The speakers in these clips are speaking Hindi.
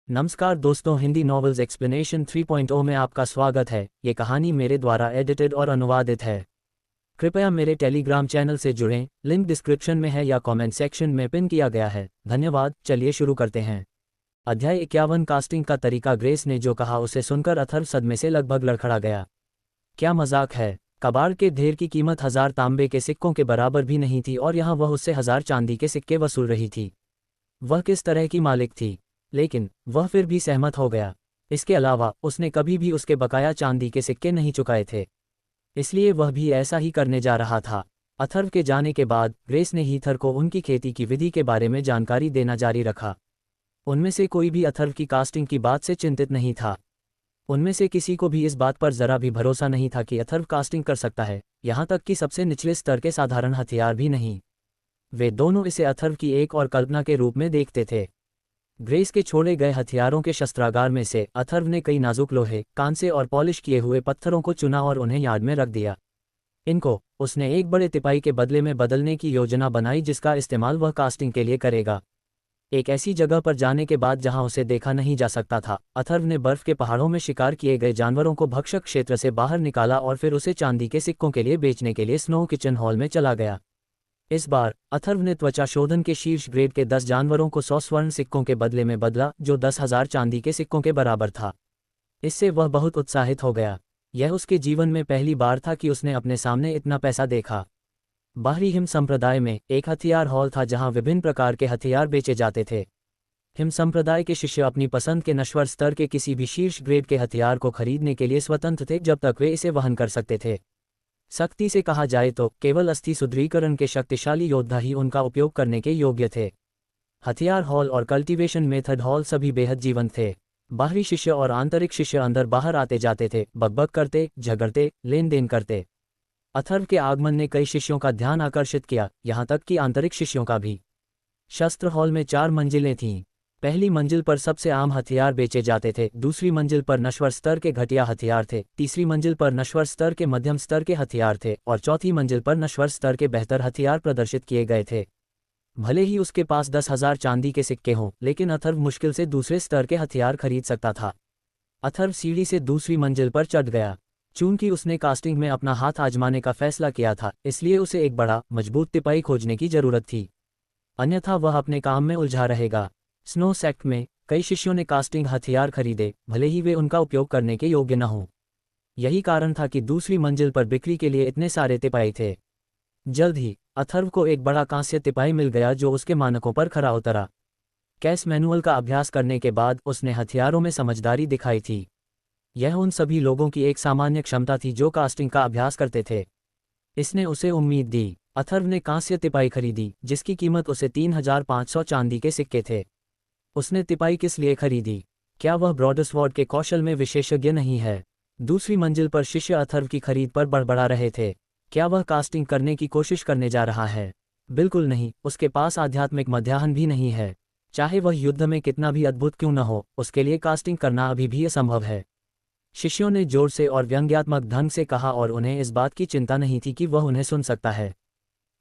नमस्कार दोस्तों, हिंदी नॉवेल्स एक्सप्लेनेशन 3.0 में आपका स्वागत है। ये कहानी मेरे द्वारा एडिटेड और अनुवादित है। कृपया मेरे टेलीग्राम चैनल से जुड़ें, लिंक डिस्क्रिप्शन में है या कमेंट सेक्शन में पिन किया गया है। धन्यवाद। चलिए शुरू करते हैं। अध्याय 51। कास्टिंग का तरीका। ग्रेस ने जो कहा उसे सुनकर अथर्व सदमे से लगभग लड़खड़ा गया। क्या मजाक है? कबाड़ के ढेर की कीमत 1000 तांबे के सिक्कों के बराबर भी नहीं थी और यहाँ वह उससे 1000 चांदी के सिक्के वसूल रही थी। वह किस तरह की मालिक थी? लेकिन वह फिर भी सहमत हो गया। इसके अलावा उसने कभी भी उसके बकाया चांदी के सिक्के नहीं चुकाए थे, इसलिए वह भी ऐसा ही करने जा रहा था। अथर्व के जाने के बाद ग्रेस ने हीथर को उनकी खेती की विधि के बारे में जानकारी देना जारी रखा। उनमें से कोई भी अथर्व की कास्टिंग की बात से चिंतित नहीं था। उनमें से किसी को भी इस बात पर जरा भी भरोसा नहीं था कि अथर्व कास्टिंग कर सकता है, यहाँ तक कि सबसे निचले स्तर के साधारण हथियार भी नहीं। वे दोनों इसे अथर्व की एक और कल्पना के रूप में देखते थे। ग्रेस के छोड़े गए हथियारों के शस्त्रागार में से अथर्व ने कई नाजुक लोहे, कांसे और पॉलिश किए हुए पत्थरों को चुना और उन्हें यार्ड में रख दिया। इनको उसने एक बड़े तिपाई के बदले में बदलने की योजना बनाई, जिसका इस्तेमाल वह कास्टिंग के लिए करेगा। एक ऐसी जगह पर जाने के बाद जहां उसे देखा नहीं जा सकता था, अथर्व ने बर्फ के पहाड़ों में शिकार किए गए जानवरों को भक्षक क्षेत्र से बाहर निकाला और फिर उसे चांदी के सिक्कों के लिए बेचने के लिए स्नो किचन हॉल में चला गया। इस बार अथर्व ने त्वचा शोधन के शीर्ष ग्रेड के 10 जानवरों को 100 स्वर्ण सिक्कों के बदले में बदला, जो 10,000 चांदी के सिक्कों के बराबर था। इससे वह बहुत उत्साहित हो गया। यह उसके जीवन में पहली बार था कि उसने अपने सामने इतना पैसा देखा। बाहरी हिम संप्रदाय में एक हथियार हॉल था जहां विभिन्न प्रकार के हथियार बेचे जाते थे। हिम संप्रदाय के शिष्य अपनी पसंद के नश्वर स्तर के किसी भी शीर्ष ग्रेड के हथियार को खरीदने के लिए स्वतंत्र थे, जब तक वे इसे वहन कर सकते थे। सख्ती से कहा जाए तो केवल अस्थि सुदृढ़ीकरण के शक्तिशाली योद्धा ही उनका उपयोग करने के योग्य थे। हथियार हॉल और कल्टीवेशन मेथड हॉल सभी बेहद जीवंत थे। बाहरी शिष्य और आंतरिक शिष्य अंदर बाहर आते जाते थे, बकबक करते, झगड़ते, लेन देन करते। अथर्व के आगमन ने कई शिष्यों का ध्यान आकर्षित किया, यहाँ तक कि आंतरिक शिष्यों का भी। शस्त्र हॉल में 4 मंजिलें थीं। पहली मंजिल पर सबसे आम हथियार बेचे जाते थे, दूसरी मंजिल पर नश्वर स्तर के घटिया हथियार थे, तीसरी मंजिल पर नश्वर स्तर के मध्यम स्तर के हथियार थे और चौथी मंजिल पर नश्वर स्तर के बेहतर हथियार प्रदर्शित किए गए थे। भले ही उसके पास 10,000 चांदी के सिक्के हों, लेकिन अथर्व मुश्किल से दूसरे स्तर के हथियार खरीद सकता था। अथर्व सीढ़ी से दूसरी मंजिल पर चढ़ गया। चूंकि उसने कास्टिंग में अपना हाथ आजमाने का फैसला किया था, इसलिए उसे एक बड़ा, मजबूत तिपाई खोजने की जरूरत थी, अन्यथा वह अपने काम में उलझा रहेगा। स्नो सेक्ट में कई शिष्यों ने कास्टिंग हथियार खरीदे, भले ही वे उनका उपयोग करने के योग्य न हों। यही कारण था कि दूसरी मंजिल पर बिक्री के लिए इतने सारे तिपाई थे। जल्द ही अथर्व को एक बड़ा कांस्य तिपाई मिल गया जो उसके मानकों पर खरा उतरा। कैस मैनुअल का अभ्यास करने के बाद उसने हथियारों में समझदारी दिखाई थी। यह उन सभी लोगों की एक सामान्य क्षमता थी जो कास्टिंग का अभ्यास करते थे। इसने उसे उम्मीद दी। अथर्व ने कांस्य तिपाई खरीदी, जिसकी कीमत उसे 3500 चांदी के सिक्के थे। उसने तिपाई किस लिए खरीदी? क्या वह ब्रॉडस्वॉर्ड के कौशल में विशेषज्ञ नहीं है? दूसरी मंजिल पर शिष्य अथर्व की खरीद पर बड़बड़ा रहे थे। क्या वह कास्टिंग करने की कोशिश करने जा रहा है? बिल्कुल नहीं, उसके पास आध्यात्मिक मध्याह्न भी नहीं है। चाहे वह युद्ध में कितना भी अद्भुत क्यों न हो, उसके लिए कास्टिंग करना अभी भी असंभव है। शिष्यों ने जोर से और व्यंग्यात्मक ढंग से कहा और उन्हें इस बात की चिंता नहीं थी कि वह उन्हें सुन सकता है।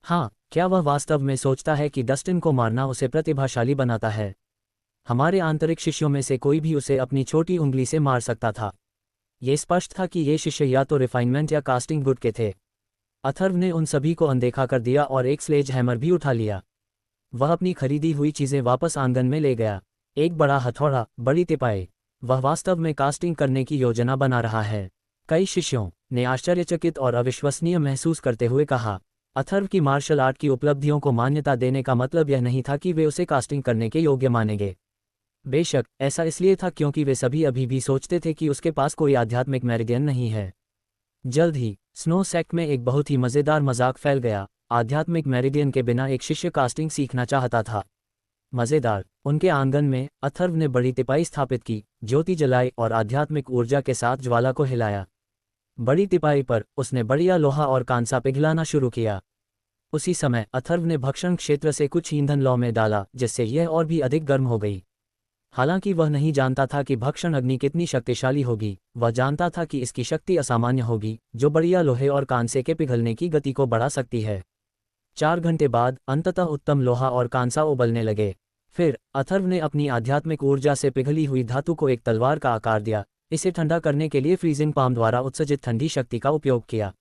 हाँ, क्या वह वास्तव में सोचता है कि डस्टिन को मारना उसे प्रतिभाशाली बनाता है? हमारे आंतरिक शिष्यों में से कोई भी उसे अपनी छोटी उंगली से मार सकता था। ये स्पष्ट था कि ये शिष्य या तो रिफाइनमेंट या कास्टिंग गुड के थे। अथर्व ने उन सभी को अनदेखा कर दिया और एक स्लेज हैमर भी उठा लिया। वह अपनी खरीदी हुई चीजें वापस आंगन में ले गया। एक बड़ा हथौड़ा, बड़ी तिपाई। वह वास्तव में कास्टिंग करने की योजना बना रहा है। कई शिष्यों ने आश्चर्यचकित और अविश्वसनीय महसूस करते हुए कहा। अथर्व की मार्शल आर्ट की उपलब्धियों को मान्यता देने का मतलब यह नहीं था कि वे उसे कास्टिंग करने के योग्य मानेंगे। बेशक ऐसा इसलिए था क्योंकि वे सभी अभी भी सोचते थे कि उसके पास कोई आध्यात्मिक मेरिडियन नहीं है। जल्द ही स्नो सेक्ट में एक बहुत ही मज़ेदार मजाक फैल गया। आध्यात्मिक मेरिडियन के बिना एक शिष्य कास्टिंग सीखना चाहता था। मज़ेदार। उनके आंगन में अथर्व ने बड़ी तिपाई स्थापित की, ज्योति जलाई और आध्यात्मिक ऊर्जा के साथ ज्वाला को हिलाया। बड़ी तिपाई पर उसने बढ़िया लोहा और कांसा पिघलाना शुरू किया। उसी समय अथर्व ने भक्षण क्षेत्र से कुछ ईंधन लौ में डाला, जिससे यह और भी अधिक गर्म हो गई। हालांकि वह नहीं जानता था कि भक्षण अग्नि कितनी शक्तिशाली होगी, वह जानता था कि इसकी शक्ति असामान्य होगी, जो बढ़िया लोहे और कांसे के पिघलने की गति को बढ़ा सकती है। 4 घंटे बाद अंततः उत्तम लोहा और कांसा उबलने लगे। फिर अथर्व ने अपनी आध्यात्मिक ऊर्जा से पिघली हुई धातु को एक तलवार का आकार दिया। इसे ठंडा करने के लिए फ्रीजिंग पाम द्वारा उत्सर्जित ठंडी शक्ति का उपयोग किया।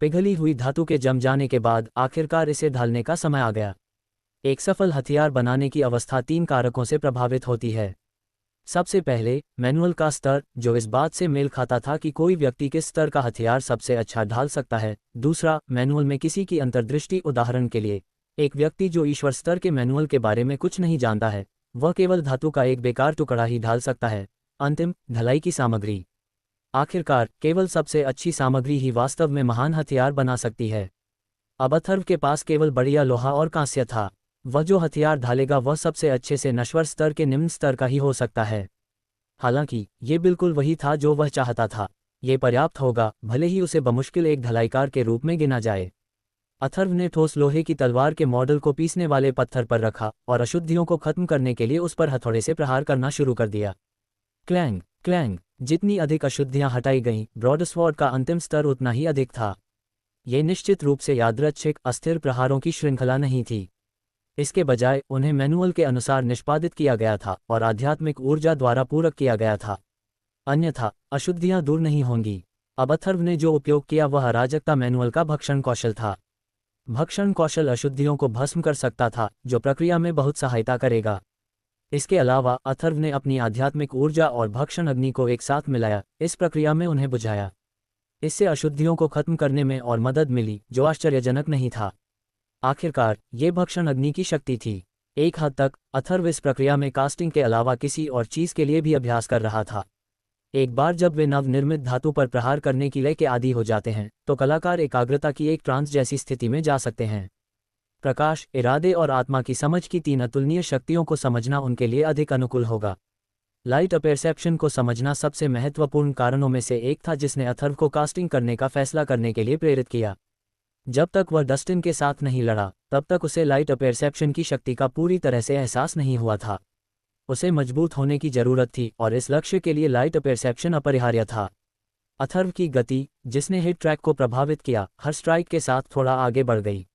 पिघली हुई धातु के जम जाने के बाद आखिरकार इसे ढालने का समय आ गया। एक सफल हथियार बनाने की अवस्था 3 कारकों से प्रभावित होती है। सबसे पहले मैनुअल का स्तर, जो इस बात से मेल खाता था कि कोई व्यक्ति किस स्तर का हथियार सबसे अच्छा ढाल सकता है। दूसरा, मैनुअल में किसी की अंतर्दृष्टि। उदाहरण के लिए, एक व्यक्ति जो ईश्वर स्तर के मैनुअल के बारे में कुछ नहीं जानता है, वह केवल धातु का एक बेकार टुकड़ा ही ढाल सकता है। अंतिम, ढलाई की सामग्री। आखिरकार केवल सबसे अच्छी सामग्री ही वास्तव में महान हथियार बना सकती है। अब अथर्व के पास केवल बढ़िया लोहा और कांस्य था। वह जो हथियार ढालेगा वह सबसे अच्छे से नश्वर स्तर के निम्न स्तर का ही हो सकता है। हालांकि ये बिल्कुल वही था जो वह चाहता था। ये पर्याप्त होगा, भले ही उसे बमुश्किल एक ढलाईकार के रूप में गिना जाए। अथर्व ने ठोस लोहे की तलवार के मॉडल को पीसने वाले पत्थर पर रखा और अशुद्धियों को खत्म करने के लिए उस पर हथौड़े से प्रहार करना शुरू कर दिया। Clang clang. जितनी अधिक अशुद्धियां हटाई गईं, ब्रॉडस्वॉर्ड का अंतिम स्तर उतना ही अधिक था। ये निश्चित रूप से यादृच्छिक अस्थिर प्रहारों की श्रृंखला नहीं थी। इसके बजाय उन्हें मैनुअल के अनुसार निष्पादित किया गया था और आध्यात्मिक ऊर्जा द्वारा पूरक किया गया था। अन्यथा अशुद्धियां दूर नहीं होंगी। अब अथर्व ने जो उपयोग किया वह अराजकता मैनुअल का भक्षण कौशल था। भक्षण कौशल अशुद्धियों को भस्म कर सकता था, जो प्रक्रिया में बहुत सहायता करेगा। इसके अलावा अथर्व ने अपनी आध्यात्मिक ऊर्जा और भक्षण अग्नि को एक साथ मिलाया, इस प्रक्रिया में उन्हें बुझाया। इससे अशुद्धियों को खत्म करने में और मदद मिली, जो आश्चर्यजनक नहीं था। आखिरकार ये भक्षण अग्नि की शक्ति थी। एक हद तक अथर्व इस प्रक्रिया में कास्टिंग के अलावा किसी और चीज के लिए भी अभ्यास कर रहा था। एक बार जब वे नवनिर्मित धातु पर प्रहार करने की लय के आदी हो जाते हैं, तो कलाकार एकाग्रता की एक ट्रांस जैसी स्थिति में जा सकते हैं। प्रकाश, इरादे और आत्मा की समझ की 3 अतुलनीय शक्तियों को समझना उनके लिए अधिक अनुकूल होगा। लाइट परसेप्शन को समझना सबसे महत्वपूर्ण कारणों में से एक था जिसने अथर्व को कास्टिंग करने का फैसला करने के लिए प्रेरित किया। जब तक वह डस्टिन के साथ नहीं लड़ा, तब तक उसे लाइट परसेप्शन की शक्ति का पूरी तरह से एहसास नहीं हुआ था। उसे मजबूत होने की जरूरत थी और इस लक्ष्य के लिए लाइट परसेप्शन अपरिहार्य था। अथर्व की गति, जिसने हिट ट्रैक को प्रभावित किया, हर स्ट्राइक के साथ थोड़ा आगे बढ़ गई।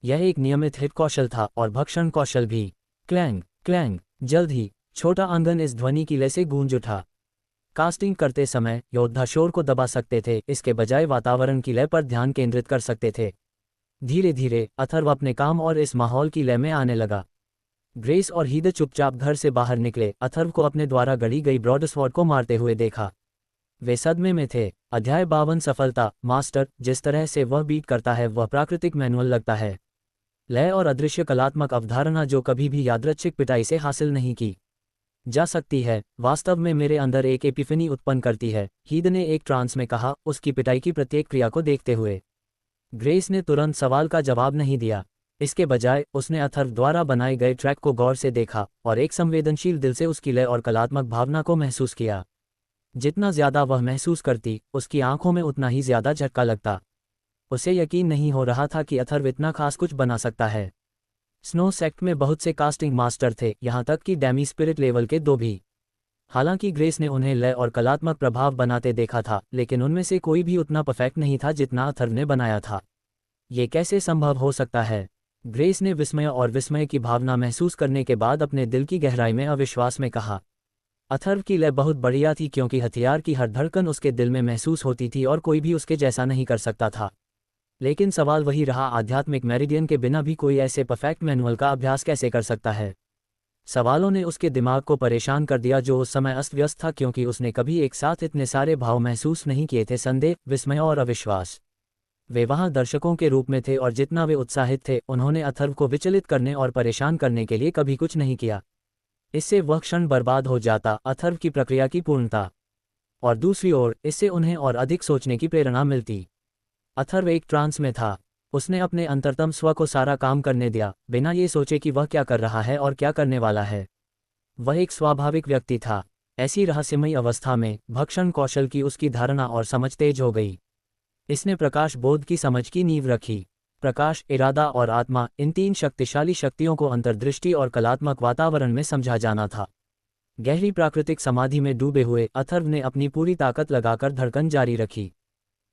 यह एक नियमित हिट कौशल था और भक्षण कौशल भी। Clang clang. जल्द ही छोटा आंगन इस ध्वनि की लय से गूंज उठा। कास्टिंग करते समय योद्धा शोर को दबा सकते थे, इसके बजाय वातावरण की लय पर ध्यान केंद्रित कर सकते थे। धीरे धीरे अथर्व अपने काम और इस माहौल की लय में आने लगा। ग्रेस और हीदर चुपचाप घर से बाहर निकले, अथर्व को अपने द्वारा गढ़ी गई ब्रॉडस्वॉर्ड को मारते हुए देखा। वे सदमे में थे। अध्याय 52 सफलता। मास्टर, जिस तरह से वह बीट करता है वह प्राकृतिक मैनुअल लगता है। लय और अदृश्य कलात्मक अवधारणा जो कभी भी यादृच्छिक पिटाई से हासिल नहीं की जा सकती है, वास्तव में मेरे अंदर एक एपिफनी उत्पन्न करती है, हीद ने एक ट्रांस में कहा, उसकी पिटाई की प्रत्येक क्रिया को देखते हुए। ग्रेस ने तुरंत सवाल का जवाब नहीं दिया। इसके बजाय उसने अथर्व द्वारा बनाए गए ट्रैक को गौर से देखा और एक संवेदनशील दिल से उसकी लय और कलात्मक भावना को महसूस किया। जितना ज्यादा वह महसूस करती, उसकी आंखों में उतना ही ज्यादा झटका लगता। उसे यकीन नहीं हो रहा था कि अथर्व इतना खास कुछ बना सकता है। स्नो सेक्ट में बहुत से कास्टिंग मास्टर थे, यहाँ तक कि डैमी स्पिरिट लेवल के 2 भी। हालांकि ग्रेस ने उन्हें लय और कलात्मक प्रभाव बनाते देखा था, लेकिन उनमें से कोई भी उतना परफेक्ट नहीं था जितना अथर्व ने बनाया था। ये कैसे संभव हो सकता है? ग्रेस ने विस्मय और विस्मय की भावना महसूस करने के बाद अपने दिल की गहराई में अविश्वास में कहा। अथर्व की लय बहुत बढ़िया थी क्योंकि हथियार की हर धड़कन उसके दिल में महसूस होती थी और कोई भी उसके जैसा नहीं कर सकता था। लेकिन सवाल वही रहा, आध्यात्मिक मेरिडियन के बिना भी कोई ऐसे परफेक्ट मैनुअल का अभ्यास कैसे कर सकता है? सवालों ने उसके दिमाग को परेशान कर दिया जो उस समय अस्त व्यस्त था क्योंकि उसने कभी एक साथ इतने सारे भाव महसूस नहीं किए थे, संदेह, विस्मय और अविश्वास। वे वहां दर्शकों के रूप में थे और जितना वे उत्साहित थे, उन्होंने अथर्व को विचलित करने और परेशान करने के लिए कभी कुछ नहीं किया। इससे वह क्षण बर्बाद हो जाता, अथर्व की प्रक्रिया की पूर्णता। और दूसरी ओर इससे उन्हें और अधिक सोचने की प्रेरणा मिलती। अथर्व एक ट्रांस में था। उसने अपने अंतरतम स्व को सारा काम करने दिया, बिना ये सोचे कि वह क्या कर रहा है और क्या करने वाला है। वह एक स्वाभाविक व्यक्ति था। ऐसी रहस्यमयी अवस्था में भक्षण कौशल की उसकी धारणा और समझ तेज हो गई। इसने प्रकाश बोध की समझ की नींव रखी। प्रकाश, इरादा और आत्मा, इन 3 शक्तिशाली शक्तियों को अंतर्दृष्टि और कलात्मक वातावरण में समझा जाना था। गहरी प्राकृतिक समाधि में डूबे हुए अथर्व ने अपनी पूरी ताकत लगाकर धड़कन जारी रखी।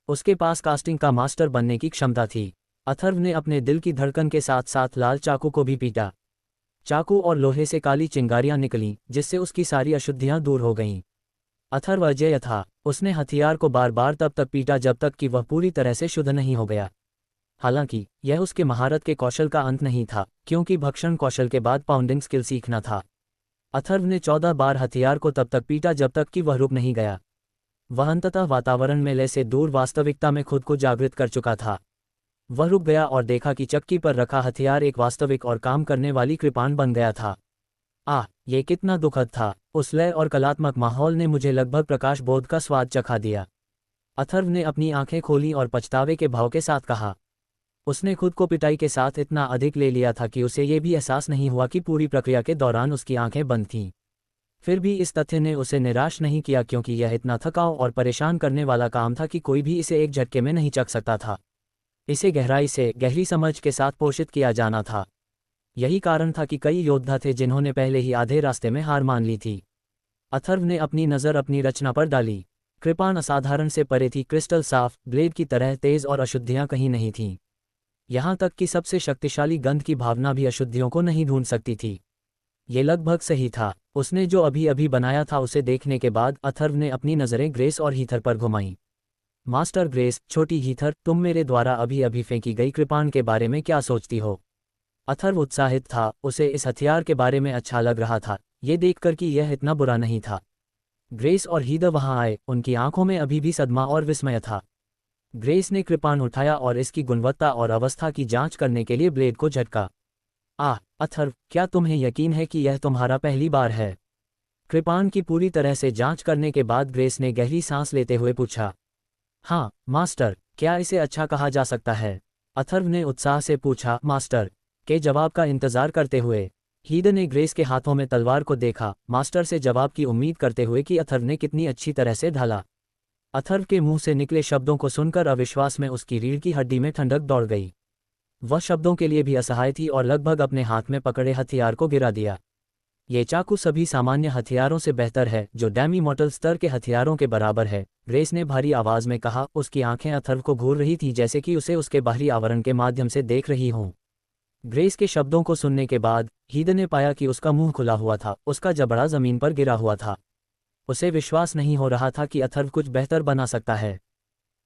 उसके पास कास्टिंग का मास्टर बनने की क्षमता थी। अथर्व ने अपने दिल की धड़कन के साथ साथ लाल चाकू को भी पीटा। चाकू और लोहे से काली चिंगारियां निकलीं, जिससे उसकी सारी अशुद्धियां दूर हो गईं। अथर्व अजेय था। उसने हथियार को बार बार तब तक पीटा जब तक कि वह पूरी तरह से शुद्ध नहीं हो गया। हालांकि यह उसके महारत के कौशल का अंत नहीं था, क्योंकि भक्षण कौशल के बाद पाउंडिंग स्किल सीखना था। अथर्व ने 14 बार हथियार को तब तक पीटा जब तक कि वह रुक नहीं गया। वह अंततः वातावरण में लय से दूर वास्तविकता में खुद को जागृत कर चुका था। वह रुक गया और देखा कि चक्की पर रखा हथियार एक वास्तविक और काम करने वाली कृपाण बन गया था। ये कितना दुखद था। उस लय और कलात्मक माहौल ने मुझे लगभग प्रकाश बोध का स्वाद चखा दिया। अथर्व ने अपनी आंखें खोलीं और पछतावे के भाव के साथ कहा। उसने खुद को पिटाई के साथ इतना अधिक ले लिया था कि उसे ये भी एहसास नहीं हुआ कि पूरी प्रक्रिया के दौरान उसकी आंखें बंद थीं। फिर भी इस तथ्य ने उसे निराश नहीं किया, क्योंकि यह इतना थकाऊ और परेशान करने वाला काम था कि कोई भी इसे एक झटके में नहीं चख सकता था। इसे गहराई से, गहरी समझ के साथ पोषित किया जाना था। यही कारण था कि कई योद्धा थे जिन्होंने पहले ही आधे रास्ते में हार मान ली थी। अथर्व ने अपनी नज़र अपनी रचना पर डाली। कृपाण असाधारण से परे थी, क्रिस्टल साफ, ब्लेड की तरह तेज और अशुद्धियां कहीं नहीं थीं। यहाँ तक कि सबसे शक्तिशाली गंध की भावना भी अशुद्धियों को नहीं ढूंढ सकती थी। ये लगभग सही था। उसने जो अभी अभी बनाया था उसे देखने के बाद अथर्व ने अपनी नज़रें ग्रेस और हीथर पर घुमाईं। मास्टर ग्रेस, छोटी हीथर, तुम मेरे द्वारा अभी अभी फेंकी गई कृपाण के बारे में क्या सोचती हो? अथर्व उत्साहित था। उसे इस हथियार के बारे में अच्छा लग रहा था, ये देखकर कि यह इतना बुरा नहीं था। ग्रेस और हीथर वहां आए। उनकी आंखों में अभी भी सदमा और विस्मय था। ग्रेस ने कृपाण उठाया और इसकी गुणवत्ता और अवस्था की जांच करने के लिए ब्लेड को झटका। अथर्व, क्या तुम्हें यकीन है कि यह तुम्हारा पहली बार है? कृपाण की पूरी तरह से जांच करने के बाद ग्रेस ने गहरी सांस लेते हुए पूछा। हाँ मास्टर, क्या इसे अच्छा कहा जा सकता है? अथर्व ने उत्साह से पूछा, मास्टर के जवाब का इंतजार करते हुए। हीथर ने ग्रेस के हाथों में तलवार को देखा, मास्टर से जवाब की उम्मीद करते हुए कि अथर्व ने कितनी अच्छी तरह से ढाला। अथर्व के मुंह से निकले शब्दों को सुनकर अविश्वास में उसकी रीढ़ की हड्डी में ठंडक दौड़ गई। वह शब्दों के लिए भी असहाय थी और लगभग अपने हाथ में पकड़े हथियार को गिरा दिया। ये चाकू सभी सामान्य हथियारों से बेहतर है, जो डेमी मॉर्टल स्तर के हथियारों के बराबर है, ग्रेस ने भारी आवाज में कहा। उसकी आंखें अथर्व को घूर रही थी, जैसे कि उसे उसके बाहरी आवरण के माध्यम से देख रही हों। ग्रेस के शब्दों को सुनने के बाद हीथर ने पाया कि उसका मुंह खुला हुआ था, उसका जबड़ा जमीन पर गिरा हुआ था। उसे विश्वास नहीं हो रहा था कि अथर्व कुछ बेहतर बना सकता है।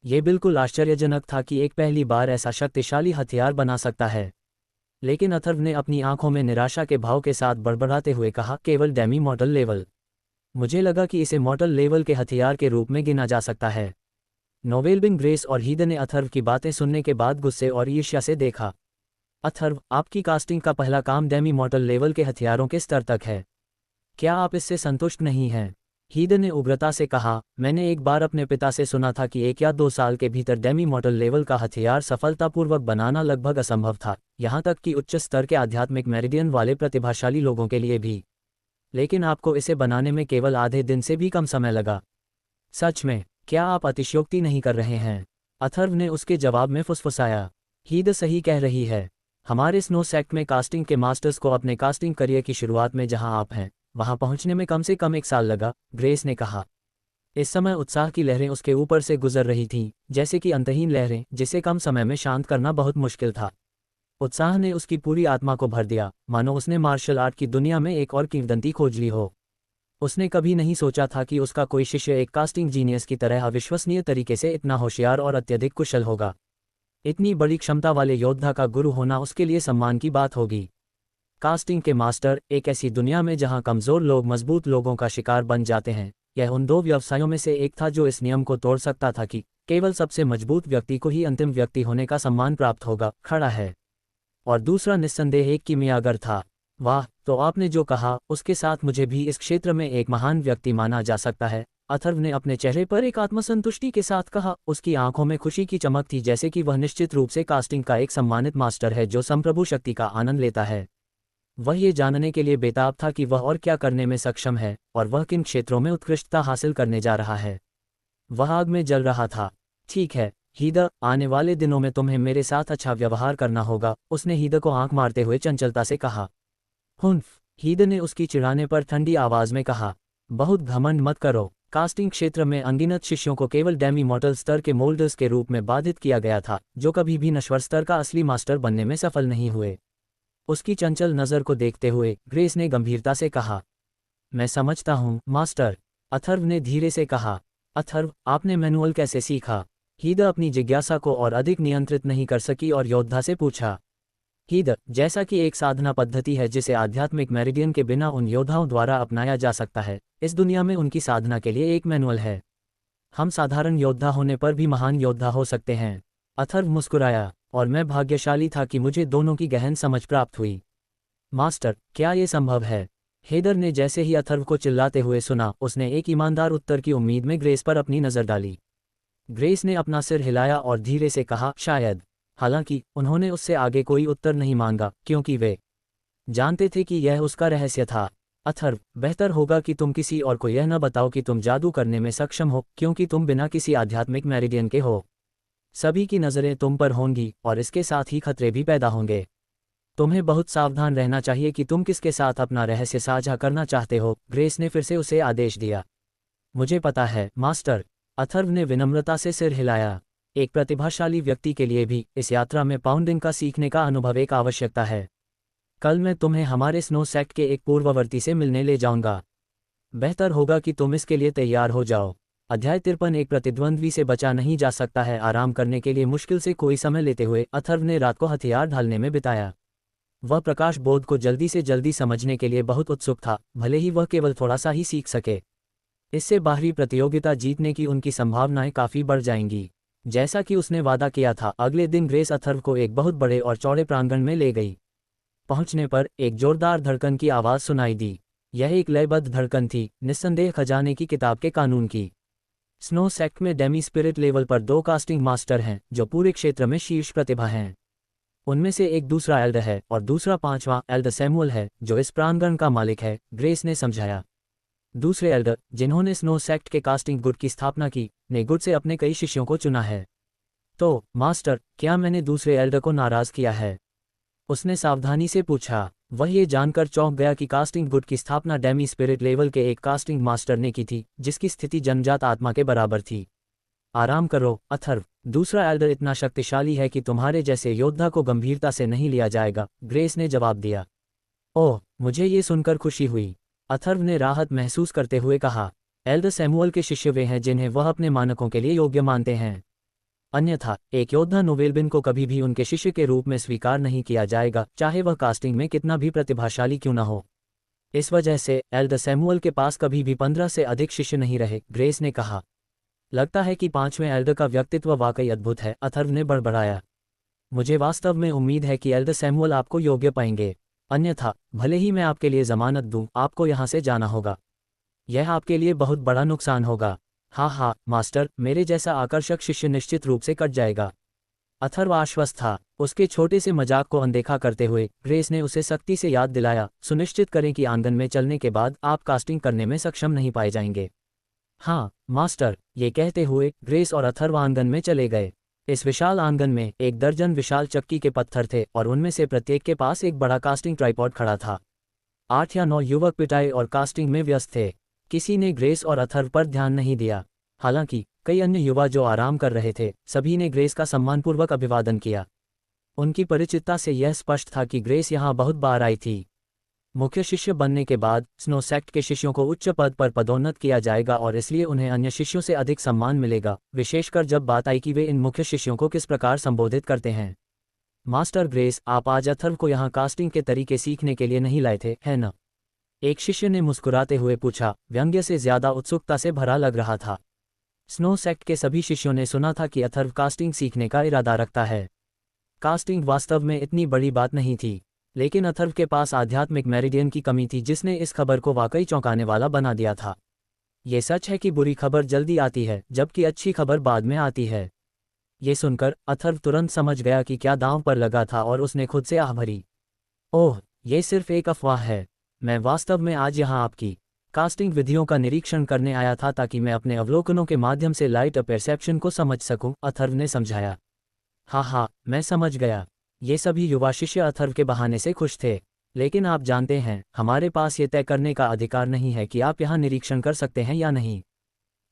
ये बिल्कुल आश्चर्यजनक था कि एक पहली बार ऐसा शक्तिशाली हथियार बना सकता है। लेकिन अथर्व ने अपनी आंखों में निराशा के भाव के साथ बड़बड़ाते हुए कहा, केवल डेमी मॉर्टल लेवल? मुझे लगा कि इसे मॉर्टल लेवल के हथियार के रूप में गिना जा सकता है। नोवेलबिंग, ग्रेस और हीथर ने अथर्व की बातें सुनने के बाद गुस्से और ईर्ष्या से देखा। अथर्व, आपकी कास्टिंग का पहला काम डेमी मॉर्टल लेवल के हथियारों के स्तर तक है। क्या आप इससे संतुष्ट नहीं हैं? हीथर ने उग्रता से कहा, मैंने एक बार अपने पिता से सुना था कि 1 या 2 साल के भीतर डेमी मॉर्टल लेवल का हथियार सफलतापूर्वक बनाना लगभग असंभव था, यहाँ तक कि उच्च स्तर के आध्यात्मिक मेरिडियन वाले प्रतिभाशाली लोगों के लिए भी। लेकिन आपको इसे बनाने में केवल आधे दिन से भी कम समय लगा। सच में? क्या आप अतिशयोक्ति नहीं कर रहे हैं? अथर्व ने उसके जवाब में फुसफुसाया। हीथर सही कह रही है। हमारे स्नो सेक्ट में कास्टिंग के मास्टर्स को अपने कास्टिंग करियर की शुरुआत में जहां आप हैं, वहां पहुंचने में कम से कम 1 साल लगा, ग्रेस ने कहा। इस समय उत्साह की लहरें उसके ऊपर से गुजर रही थीं, जैसे कि अंतहीन लहरें, जिसे कम समय में शांत करना बहुत मुश्किल था। उत्साह ने उसकी पूरी आत्मा को भर दिया, मानो उसने मार्शल आर्ट की दुनिया में एक और किंवदंती खोज ली हो। उसने कभी नहीं सोचा था कि उसका कोई शिष्य एक कास्टिंग जीनियस की तरह अविश्वसनीय तरीके से इतना होशियार और अत्यधिक कुशल होगा। इतनी बड़ी क्षमता वाले योद्धा का गुरु होना उसके लिए सम्मान की बात होगी। कास्टिंग के मास्टर, एक ऐसी दुनिया में जहां कमज़ोर लोग मजबूत लोगों का शिकार बन जाते हैं, यह उन 2 व्यवसायों में से एक था जो इस नियम को तोड़ सकता था कि केवल सबसे मजबूत व्यक्ति को ही अंतिम व्यक्ति होने का सम्मान प्राप्त होगा, खड़ा है। और दूसरा निस्संदेह एक किमियागर था। वाह, तो आपने जो कहा उसके साथ मुझे भी इस क्षेत्र में एक महान व्यक्ति माना जा सकता है, अथर्व ने अपने चेहरे पर एक आत्मसंतुष्टि के साथ कहा। उसकी आंखों में खुशी की चमक थी, जैसे कि वह निश्चित रूप से कास्टिंग का एक सम्मानित मास्टर है जो संप्रभु शक्ति का आनंद लेता है। वह ये जानने के लिए बेताब था कि वह और क्या करने में सक्षम है और वह किन क्षेत्रों में उत्कृष्टता हासिल करने जा रहा है। वह आग में जल रहा था। ठीक है हीथर, आने वाले दिनों में तुम्हें मेरे साथ अच्छा व्यवहार करना होगा, उसने हीथर को आंख मारते हुए चंचलता से कहा। हुन्फ, हीथर ने उसकी चिढ़ाने पर ठंडी आवाज में कहा। बहुत घमंड मत करो। कास्टिंग क्षेत्र में अनगिनत शिष्यों को केवल डेमी मॉर्टल स्तर के मोल्डर्स के रूप में बाधित किया गया था, जो कभी भी नश्वर स्तर का असली मास्टर बनने में सफल नहीं हुए। उसकी चंचल नज़र को देखते हुए ग्रेस ने गंभीरता से कहा, मैं समझता हूँ मास्टर। अथर्व ने धीरे से कहा। अथर्व, आपने मैनुअल कैसे सीखा? हीदा अपनी जिज्ञासा को और अधिक नियंत्रित नहीं कर सकी और योद्धा से पूछा। हीदा, जैसा कि एक साधना पद्धति है जिसे आध्यात्मिक मेरिडियन के बिना उन योद्धाओं द्वारा अपनाया जा सकता है, इस दुनिया में उनकी साधना के लिए एक मैनुअल है। हम साधारण योद्धा होने पर भी महान योद्धा हो सकते हैं। अथर्व मुस्कुराया, और मैं भाग्यशाली था कि मुझे दोनों की गहन समझ प्राप्त हुई। मास्टर, क्या ये संभव है? हेदर ने जैसे ही अथर्व को चिल्लाते हुए सुना, उसने एक ईमानदार उत्तर की उम्मीद में ग्रेस पर अपनी नज़र डाली। ग्रेस ने अपना सिर हिलाया और धीरे से कहा, शायद। हालांकि उन्होंने उससे आगे कोई उत्तर नहीं मांगा, क्योंकि वे जानते थे कि यह उसका रहस्य था। अथर्व, बेहतर होगा कि तुम किसी और को यह न बताओ कि तुम जादू करने में सक्षम हो, क्योंकि तुम बिना किसी आध्यात्मिक मेरिडियन के हो। सभी की नज़रें तुम पर होंगी और इसके साथ ही खतरे भी पैदा होंगे। तुम्हें बहुत सावधान रहना चाहिए कि तुम किसके साथ अपना रहस्य साझा करना चाहते हो। ग्रेस ने फिर से उसे आदेश दिया। मुझे पता है मास्टर। अथर्व ने विनम्रता से सिर हिलाया। एक प्रतिभाशाली व्यक्ति के लिए भी इस यात्रा में पाउंडिंग का सीखने का अनुभव एक आवश्यकता है। कल मैं तुम्हें हमारे स्नो सेक्ट के एक पूर्ववर्ती से मिलने ले जाऊंगा। बेहतर होगा कि तुम इसके लिए तैयार हो जाओ। अध्याय 53। एक प्रतिद्वंद्वी से बचा नहीं जा सकता है। आराम करने के लिए मुश्किल से कोई समय लेते हुए अथर्व ने रात को हथियार ढालने में बिताया। वह प्रकाश बोध को जल्दी से जल्दी समझने के लिए बहुत उत्सुक था, भले ही वह केवल थोड़ा सा ही सीख सके। इससे बाहरी प्रतियोगिता जीतने की उनकी संभावनाएं काफ़ी बढ़ जाएंगी। जैसा कि उसने वादा किया था, अगले दिन ग्रेस अथर्व को एक बहुत बड़े और चौड़े प्रांगण में ले गई। पहुंचने पर एक जोरदार धड़कन की आवाज़ सुनाई दी। यह एक लयबद्ध धड़कन थी, निस्संदेह खजाने की किताब के कानून की। स्नो सेक्ट में डेमी स्पिरिट लेवल पर 2 कास्टिंग मास्टर हैं जो पूरे क्षेत्र में शीर्ष प्रतिभा हैं। उनमें से एक दूसरा एल्डर है और दूसरा 5वां एल्डर सैमुअल है, जो इस प्रांगण का मालिक है, ग्रेस ने समझाया। दूसरे एल्डर, जिन्होंने स्नो सेक्ट के कास्टिंग गुट की स्थापना की, ने गुट से अपने कई शिष्यों को चुना है। तो मास्टर, क्या मैंने दूसरे एल्डर को नाराज किया है? उसने सावधानी से पूछा। वह ये जानकर चौंक गया कि कास्टिंग गुट की स्थापना डेमी स्पिरिट लेवल के एक कास्टिंग मास्टर ने की थी, जिसकी स्थिति जन्मजात आत्मा के बराबर थी। आराम करो अथर्व, दूसरा एल्डर इतना शक्तिशाली है कि तुम्हारे जैसे योद्धा को गंभीरता से नहीं लिया जाएगा, ग्रेस ने जवाब दिया। ओह, मुझे ये सुनकर खुशी हुई, अथर्व ने राहत महसूस करते हुए कहा। एल्डर सैमुअल के शिष्य वे हैं जिन्हें वह अपने मानकों के लिए योग्य मानते हैं। अन्यथा एक योद्धा नोवेलबिन को कभी भी उनके शिष्य के रूप में स्वीकार नहीं किया जाएगा, चाहे वह कास्टिंग में कितना भी प्रतिभाशाली क्यों न हो। इस वजह से एल्डर सैमुअल के पास कभी भी 15 से अधिक शिष्य नहीं रहे, ग्रेस ने कहा। लगता है कि 5वें एल्डर का व्यक्तित्व वाकई अद्भुत है, अथर्व ने बड़बड़ाया। मुझे वास्तव में उम्मीद है कि एल्डर सैमुअल आपको योग्य पाएंगे। अन्यथा भले ही मैं आपके लिए जमानत दूं, आपको यहाँ से जाना होगा। यह आपके लिए बहुत बड़ा नुकसान होगा। हाँ मास्टर, मेरे जैसा आकर्षक शिष्य निश्चित रूप से कट जाएगा। अथर्व आश्वस्त था। उसके छोटे से मजाक को अनदेखा करते हुए ग्रेस ने उसे सख्ती से याद दिलाया, सुनिश्चित करें कि आंगन में चलने के बाद आप कास्टिंग करने में सक्षम नहीं पाए जाएंगे। हाँ मास्टर, ये कहते हुए ग्रेस और अथर्व आंगन में चले गए। इस विशाल आंगन में 1 दर्जन विशाल चक्की के पत्थर थे और उनमें से प्रत्येक के पास एक बड़ा कास्टिंग ट्राइपॉड खड़ा था। 8 या 9 युवक पिटाई और कास्टिंग में व्यस्त थे। किसी ने ग्रेस और अथर्व पर ध्यान नहीं दिया। हालांकि कई अन्य युवा जो आराम कर रहे थे, सभी ने ग्रेस का सम्मानपूर्वक अभिवादन किया। उनकी परिचितता से यह स्पष्ट था कि ग्रेस यहाँ बहुत बार आई थी। मुख्य शिष्य बनने के बाद स्नो सेक्ट के शिष्यों को उच्च पद पर पदोन्नत किया जाएगा और इसलिए उन्हें अन्य शिष्यों से अधिक सम्मान मिलेगा, विशेषकर जब बात आई कि वे इन मुख्य शिष्यों को किस प्रकार संबोधित करते हैं। मास्टर ग्रेस, आप आज अथर्व को यहाँ कास्टिंग के तरीके सीखने के लिए नहीं लाए थे, है न? एक शिष्य ने मुस्कुराते हुए पूछा, व्यंग्य से ज्यादा उत्सुकता से भरा लग रहा था। स्नो सेक्ट के सभी शिष्यों ने सुना था कि अथर्व कास्टिंग सीखने का इरादा रखता है। कास्टिंग वास्तव में इतनी बड़ी बात नहीं थी, लेकिन अथर्व के पास आध्यात्मिक मेरिडियन की कमी थी जिसने इस खबर को वाकई चौंकाने वाला बना दिया था। ये सच है कि बुरी खबर जल्दी आती है, जबकि अच्छी खबर बाद में आती है। ये सुनकर अथर्व तुरंत समझ गया कि क्या दांव पर लगा था और उसने खुद से आह भरी। ओह, ये सिर्फ एक अफवाह है। मैं वास्तव में आज यहाँ आपकी कास्टिंग विधियों का निरीक्षण करने आया था ताकि मैं अपने अवलोकनों के माध्यम से लाइट परसेप्शन को समझ सकूं, अथर्व ने समझाया। हाँ, मैं समझ गया। ये सभी युवा शिष्य अथर्व के बहाने से खुश थे, लेकिन आप जानते हैं, हमारे पास ये तय करने का अधिकार नहीं है कि आप यहाँ निरीक्षण कर सकते हैं या नहीं।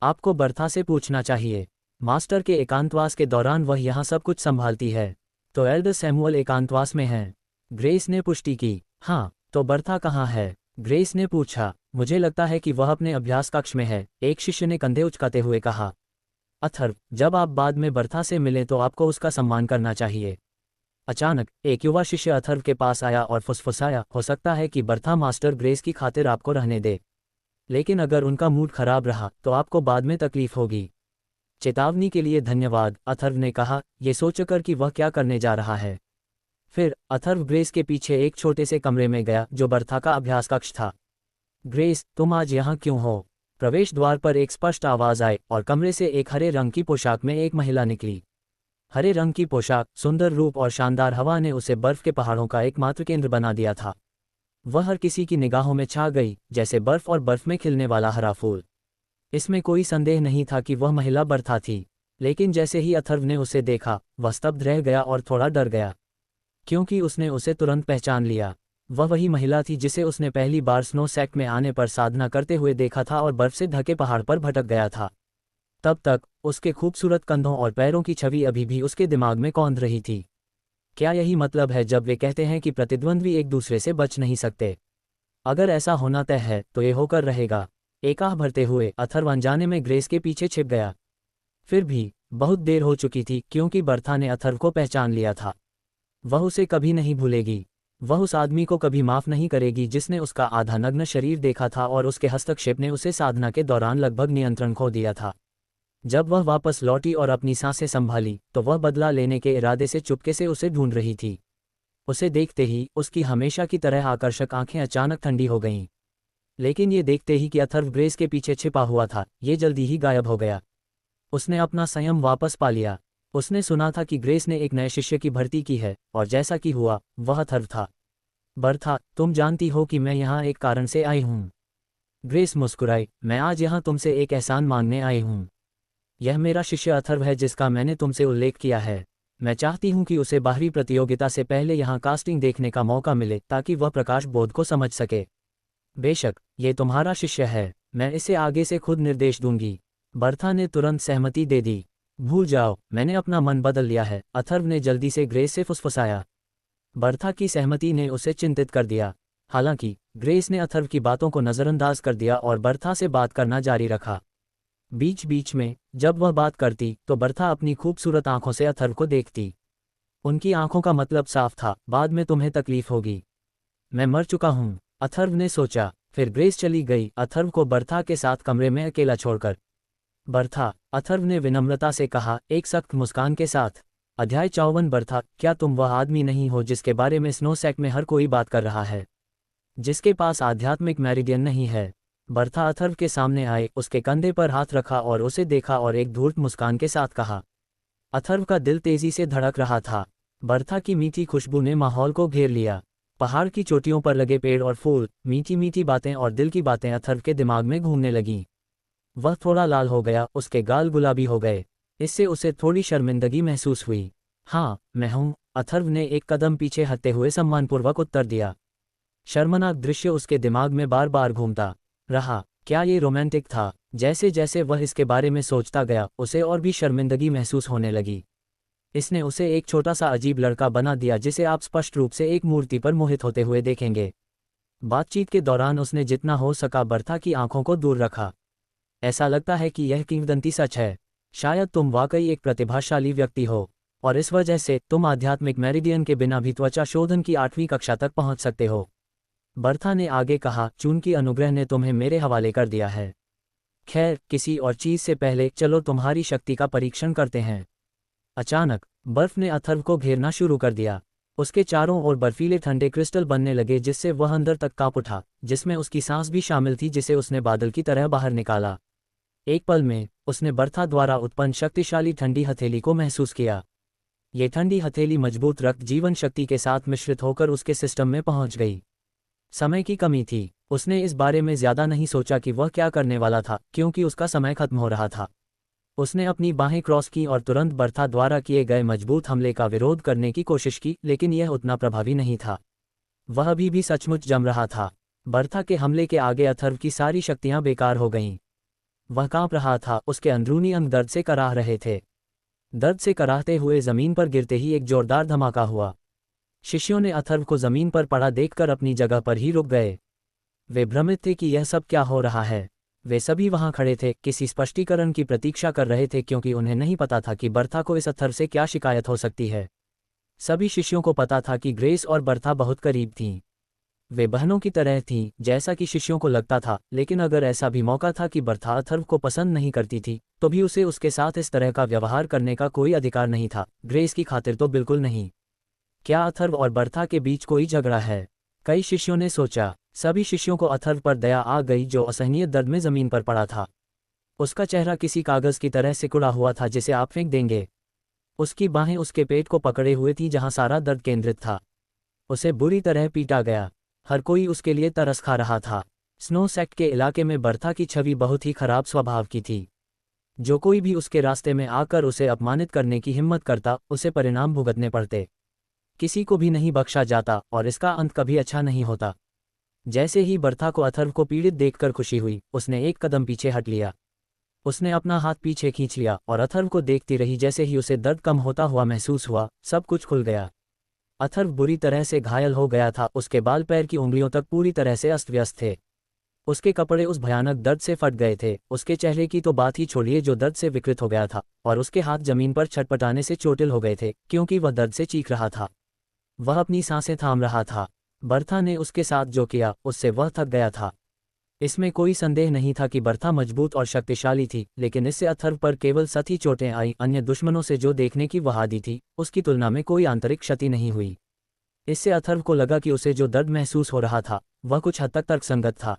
आपको बर्था से पूछना चाहिए। मास्टर के एकांतवास के दौरान वह यहाँ सब कुछ संभालती है। तो एल्डर सैमुअल एकांतवास में हैं। ग्रेस ने पुष्टि की। हाँ, तो बर्था कहाँ है? ग्रेस ने पूछा। मुझे लगता है कि वह अपने अभ्यास कक्ष में है, एक शिष्य ने कंधे उचकाते हुए कहा। अथर्व, जब आप बाद में बर्था से मिले तो आपको उसका सम्मान करना चाहिए। अचानक एक युवा शिष्य अथर्व के पास आया और फुसफुसाया, हो सकता है कि बर्था मास्टर ग्रेस की खातिर आपको रहने दे, लेकिन अगर उनका मूड खराब रहा तो आपको बाद में तकलीफ होगी। चेतावनी के लिए धन्यवाद, अथर्व ने कहा, ये सोचकर कि वह क्या करने जा रहा है। फिर अथर्व ग्रेस के पीछे एक छोटे से कमरे में गया जो बर्था का अभ्यास कक्ष था। ग्रेस, तुम आज यहाँ क्यों हो? प्रवेश द्वार पर एक स्पष्ट आवाज आई और कमरे से एक हरे रंग की पोशाक में एक महिला निकली। हरे रंग की पोशाक, सुंदर रूप और शानदार हवा ने उसे बर्फ के पहाड़ों का एकमात्र केंद्र बना दिया था। वह हर किसी की निगाहों में छा गई, जैसे बर्फ और बर्फ में खिलने वाला हरा फूल। इसमें कोई संदेह नहीं था कि वह महिला बर्था थी, लेकिन जैसे ही अथर्व ने उसे देखा, वह स्तब्ध रह गया और थोड़ा डर गया, क्योंकि उसने उसे तुरंत पहचान लिया। वह वही महिला थी जिसे उसने पहली बार स्नो सेक्ट में आने पर साधना करते हुए देखा था और बर्फ से ढके पहाड़ पर भटक गया था। तब तक उसके खूबसूरत कंधों और पैरों की छवि अभी भी उसके दिमाग में कौंध रही थी। क्या यही मतलब है जब वे कहते हैं कि प्रतिद्वंद्वी एक दूसरे से बच नहीं सकते? अगर ऐसा होना तय है तो ये होकर रहेगा। एक आह भरते हुए अथर्व अनजाने में ग्रेस के पीछे छिप गया। फिर भी बहुत देर हो चुकी थी, क्योंकि बर्था ने अथर्व को पहचान लिया था। वह उसे कभी नहीं भूलेगी। वह उस आदमी को कभी माफ नहीं करेगी जिसने उसका आधा नग्न शरीर देखा था और उसके हस्तक्षेप ने उसे साधना के दौरान लगभग नियंत्रण खो दिया था। जब वह वापस लौटी और अपनी सांसें संभाली तो वह बदला लेने के इरादे से चुपके से उसे ढूंढ रही थी। उसे देखते ही उसकी हमेशा की तरह आकर्षक आंखें अचानक ठंडी हो गईं। लेकिन ये देखते ही कि अथर्व ग्रेस के पीछे छिपा हुआ था, ये जल्दी ही गायब हो गया। उसने अपना संयम वापस पा लिया। उसने सुना था कि ग्रेस ने एक नए शिष्य की भर्ती की है, और जैसा कि हुआ, वह अथर्व था। बर्था, तुम जानती हो कि मैं यहाँ एक कारण से आई हूँ। ग्रेस मुस्कुराई। मैं आज यहाँ तुमसे एक एहसान मांगने आई हूँ। यह मेरा शिष्य अथर्व है जिसका मैंने तुमसे उल्लेख किया है। मैं चाहती हूँ कि उसे बाहरी प्रतियोगिता से पहले यहाँ कास्टिंग देखने का मौका मिले ताकि वह प्रकाश बोध को समझ सके। बेशक ये तुम्हारा शिष्य है, मैं इसे आगे से खुद निर्देश दूंगी। बर्था ने तुरंत सहमति दे दी। भूल जाओ, मैंने अपना मन बदल लिया है, अथर्व ने जल्दी से ग्रेस से फुसफुसाया। बर्था की सहमति ने उसे चिंतित कर दिया। हालांकि ग्रेस ने अथर्व की बातों को नज़रअंदाज कर दिया और बर्था से बात करना जारी रखा। बीच बीच में जब वह बात करती तो बर्था अपनी खूबसूरत आंखों से अथर्व को देखती। उनकी आंखों का मतलब साफ था, बाद में तुम्हें तकलीफ होगी। मैं मर चुका हूँ, अथर्व ने सोचा। फिर ग्रेस चली गई, अथर्व को बर्था के साथ कमरे में अकेला छोड़कर। बर्था, अथर्व ने विनम्रता से कहा, एक सख्त मुस्कान के साथ। अध्याय 54। बर्था, क्या तुम वह आदमी नहीं हो जिसके बारे में स्नो सेक्ट में हर कोई बात कर रहा है, जिसके पास आध्यात्मिक मैरिडियन नहीं है? बर्था अथर्व के सामने आए, उसके कंधे पर हाथ रखा और उसे देखा और एक धूर्त मुस्कान के साथ कहा। अथर्व का दिल तेजी से धड़क रहा था। बर्था की मीठी खुशबू ने माहौल को घेर लिया। पहाड़ की चोटियों पर लगे पेड़ और फूल, मीठी मीठी बातें और दिल की बातें अथर्व के दिमाग में घूमने लगीं। वह थोड़ा लाल हो गया, उसके गाल गुलाबी हो गए। इससे उसे थोड़ी शर्मिंदगी महसूस हुई। हाँ, मैं हूँ, अथर्व ने एक कदम पीछे हटते हुए सम्मानपूर्वक उत्तर दिया। शर्मनाक दृश्य उसके दिमाग में बार बार घूमता रहा। क्या ये रोमांटिक था? जैसे जैसे वह इसके बारे में सोचता गया, उसे और भी शर्मिंदगी महसूस होने लगी। इसने उसे एक छोटा सा अजीब लड़का बना दिया जिसे आप स्पष्ट रूप से एक मूर्ति पर मोहित होते हुए देखेंगे। बातचीत के दौरान उसने जितना हो सका बर्था की आंखों को दूर रखा। ऐसा लगता है कि यह किंवदंती सच है। शायद तुम वाकई एक प्रतिभाशाली व्यक्ति हो, और इस वजह से तुम आध्यात्मिक मेरिडियन के बिना भी त्वचा शोधन की 8वीं कक्षा तक पहुंच सकते हो। बर्था ने आगे कहा, चूंकि अनुग्रह ने तुम्हें मेरे हवाले कर दिया है। खैर, किसी और चीज से पहले चलो तुम्हारी शक्ति का परीक्षण करते हैं। अचानक बर्फ ने अथर्व को घेरना शुरू कर दिया। उसके चारों ओर बर्फीले ठंडे क्रिस्टल बनने लगे जिससे वह अंदर तक कांप उठा, जिसमें उसकी सांस भी शामिल थी जिसे उसने बादल की तरह बाहर निकाला। एक पल में उसने बर्था द्वारा उत्पन्न शक्तिशाली ठंडी हथेली को महसूस किया। ये ठंडी हथेली मजबूत रक्त जीवन शक्ति के साथ मिश्रित होकर उसके सिस्टम में पहुंच गई। समय की कमी थी। उसने इस बारे में ज्यादा नहीं सोचा कि वह क्या करने वाला था, क्योंकि उसका समय खत्म हो रहा था। उसने अपनी बाहें क्रॉस की और तुरंत बर्था द्वारा किए गए मजबूत हमले का विरोध करने की कोशिश की, लेकिन यह उतना प्रभावी नहीं था। वह अभी भी सचमुच जम रहा था। बर्था के हमले के आगे अथर्व की सारी शक्तियां बेकार हो गईं। वह कांप रहा था, उसके अंदरूनी अंग दर्द से कराह रहे थे। दर्द से कराहते हुए जमीन पर गिरते ही एक जोरदार धमाका हुआ। शिष्यों ने अथर्व को जमीन पर पड़ा देखकर अपनी जगह पर ही रुक गए। वे भ्रमित थे कि यह सब क्या हो रहा है। वे सभी वहां खड़े थे, किसी स्पष्टीकरण की प्रतीक्षा कर रहे थे, क्योंकि उन्हें नहीं पता था कि बर्था को इस अथर्व से क्या शिकायत हो सकती है। सभी शिष्यों को पता था कि ग्रेस और बर्था बहुत करीब थीं। वे बहनों की तरह थीं, जैसा कि शिष्यों को लगता था, लेकिन अगर ऐसा भी मौका था कि बर्था अथर्व को पसंद नहीं करती थी, तो भी उसे उसके साथ इस तरह का व्यवहार करने का कोई अधिकार नहीं था, ग्रेस की खातिर तो बिल्कुल नहीं। क्या अथर्व और बर्था के बीच कोई झगड़ा है? कई शिष्यों ने सोचा। सभी शिष्यों को अथर्व पर दया आ गई, जो असहनीय दर्द में जमीन पर पड़ा था। उसका चेहरा किसी कागज की तरह सिकुड़ा हुआ था जिसे आप फेंक देंगे। उसकी बाहें उसके पेट को पकड़े हुए थीं, जहां सारा दर्द केंद्रित था। उसे बुरी तरह पीटा गया। हर कोई उसके लिए तरस खा रहा था। स्नो सेक्ट के इलाके में बर्था की छवि बहुत ही खराब स्वभाव की थी। जो कोई भी उसके रास्ते में आकर उसे अपमानित करने की हिम्मत करता, उसे परिणाम भुगतने पड़ते। किसी को भी नहीं बख्शा जाता, और इसका अंत कभी अच्छा नहीं होता। जैसे ही बर्था को अथर्व को पीड़ित देखकर खुशी हुई, उसने एक कदम पीछे हट लिया। उसने अपना हाथ पीछे खींच लिया और अथर्व को देखती रही। जैसे ही उसे दर्द कम होता हुआ महसूस हुआ, सब कुछ खुल गया। अथर्व बुरी तरह से घायल हो गया था, उसके बाल पैर की उंगलियों तक पूरी तरह से अस्त व्यस्त थे। उसके कपड़े उस भयानक दर्द से फट गए थे। उसके चेहरे की तो बात ही छोड़िए, जो दर्द से विकृत हो गया था, और उसके हाथ जमीन पर छटपटाने से चोटिल हो गए थे, क्योंकि वह दर्द से चीख रहा था। वह अपनी सांसें थाम रहा था। बर्था ने उसके साथ जो किया, उससे वह थक गया था। इसमें कोई संदेह नहीं था कि बर्था मजबूत और शक्तिशाली थी, लेकिन इससे अथर्व पर केवल सती चोटें आई। अन्य दुश्मनों से जो देखने की वह आदी थी, उसकी तुलना में कोई आंतरिक क्षति नहीं हुई। इससे अथर्व को लगा कि उसे जो दर्द महसूस हो रहा था, वह कुछ हद तक तर्कसंगत था।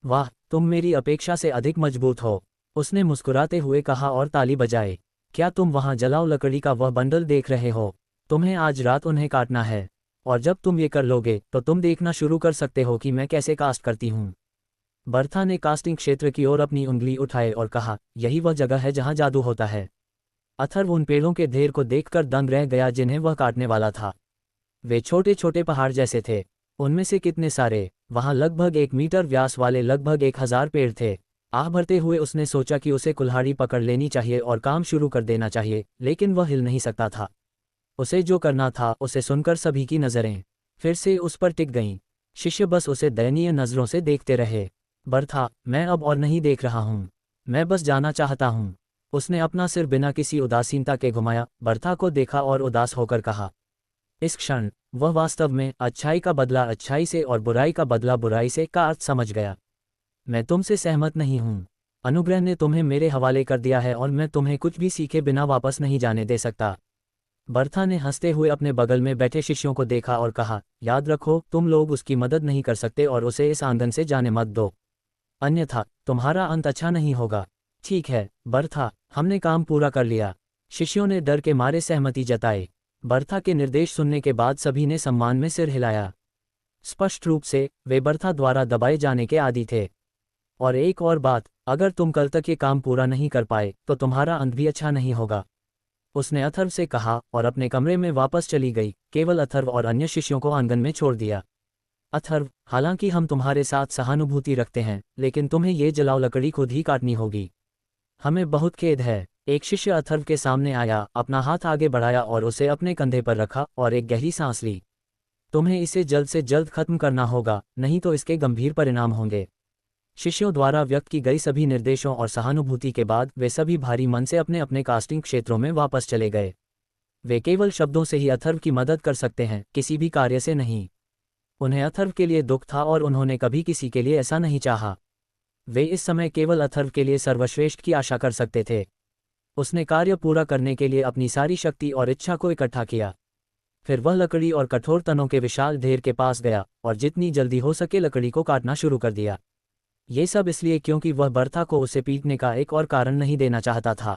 वाह, तुम मेरी अपेक्षा से अधिक मजबूत हो, उसने मुस्कुराते हुए कहा और ताली बजाए। क्या तुम वहां जलाओ लकड़ी का वह बंडल देख रहे हो? तुम्हें आज रात उन्हें काटना है, और जब तुम ये कर लोगे तो तुम देखना शुरू कर सकते हो कि मैं कैसे कास्ट करती हूँ। बर्था ने कास्टिंग क्षेत्र की ओर अपनी उंगली उठाए और कहा, यही वह जगह है जहां जादू होता है। अथर्व उन पेड़ों के ढेर को देखकर दंग रह गया जिन्हें वह काटने वाला था। वे छोटे छोटे पहाड़ जैसे थे। उनमें से कितने सारे! वहां लगभग 1 मीटर व्यास वाले लगभग 1000 पेड़ थे। आह भरते हुए उसने सोचा कि उसे कुल्हाड़ी पकड़ लेनी चाहिए और काम शुरू कर देना चाहिए, लेकिन वह हिल नहीं सकता था। उसे जो करना था, उसे सुनकर सभी की नज़रें फिर से उस पर टिक गईं। शिष्य बस उसे दयनीय नज़रों से देखते रहे। बर्था, मैं अब और नहीं देख रहा हूँ, मैं बस जाना चाहता हूँ। उसने अपना सिर बिना किसी उदासीनता के घुमाया, बर्था को देखा और उदास होकर कहा। इस क्षण वह वास्तव में अच्छाई का बदला अच्छाई से और बुराई का बदला बुराई से का अर्थ समझ गया। मैं तुमसे सहमत नहीं हूँ। अनुग्रह ने तुम्हें मेरे हवाले कर दिया है और मैं तुम्हें कुछ भी सीखे बिना वापस नहीं जाने दे सकता। बर्था ने हंसते हुए अपने बगल में बैठे शिष्यों को देखा और कहा, याद रखो, तुम लोग उसकी मदद नहीं कर सकते और उसे इस आंगन से जाने मत दो, अन्यथा तुम्हारा अंत अच्छा नहीं होगा। ठीक है बर्था, हमने काम पूरा कर लिया। शिष्यों ने डर के मारे सहमति जताई। बर्था के निर्देश सुनने के बाद सभी ने सम्मान में सिर हिलाया। स्पष्ट रूप से वे बर्था द्वारा दबाए जाने के आदी थे। और एक और बात, अगर तुम कल तक ये काम पूरा नहीं कर पाए तो तुम्हारा अंत भी अच्छा नहीं होगा, उसने अथर्व से कहा और अपने कमरे में वापस चली गई। केवल अथर्व और अन्य शिष्यों को आंगन में छोड़ दिया। अथर्व, हालांकि हम तुम्हारे साथ सहानुभूति रखते हैं, लेकिन तुम्हें ये जलाओ लकड़ी खुद ही काटनी होगी। हमें बहुत खेद है। एक शिष्य अथर्व के सामने आया, अपना हाथ आगे बढ़ाया और उसे अपने कंधे पर रखा और एक गहरी सांस ली। तुम्हें इसे जल्द से जल्द खत्म करना होगा, नहीं तो इसके गंभीर परिणाम होंगे। शिष्यों द्वारा व्यक्त की गई सभी निर्देशों और सहानुभूति के बाद वे सभी भारी मन से अपने अपने कास्टिंग क्षेत्रों में वापस चले गए। वे केवल शब्दों से ही अथर्व की मदद कर सकते हैं, किसी भी कार्य से नहीं। उन्हें अथर्व के लिए दुख था और उन्होंने कभी किसी के लिए ऐसा नहीं चाहा। वे इस समय केवल अथर्व के लिए सर्वश्रेष्ठ की आशा कर सकते थे। उसने कार्य पूरा करने के लिए अपनी सारी शक्ति और इच्छा को इकट्ठा किया। फिर वह लकड़ी और कठोर तनों के विशाल ढेर के पास गया और जितनी जल्दी हो सके लकड़ी को काटना शुरू कर दिया। ये सब इसलिए क्योंकि वह बर्था को उसे पीटने का एक और कारण नहीं देना चाहता था।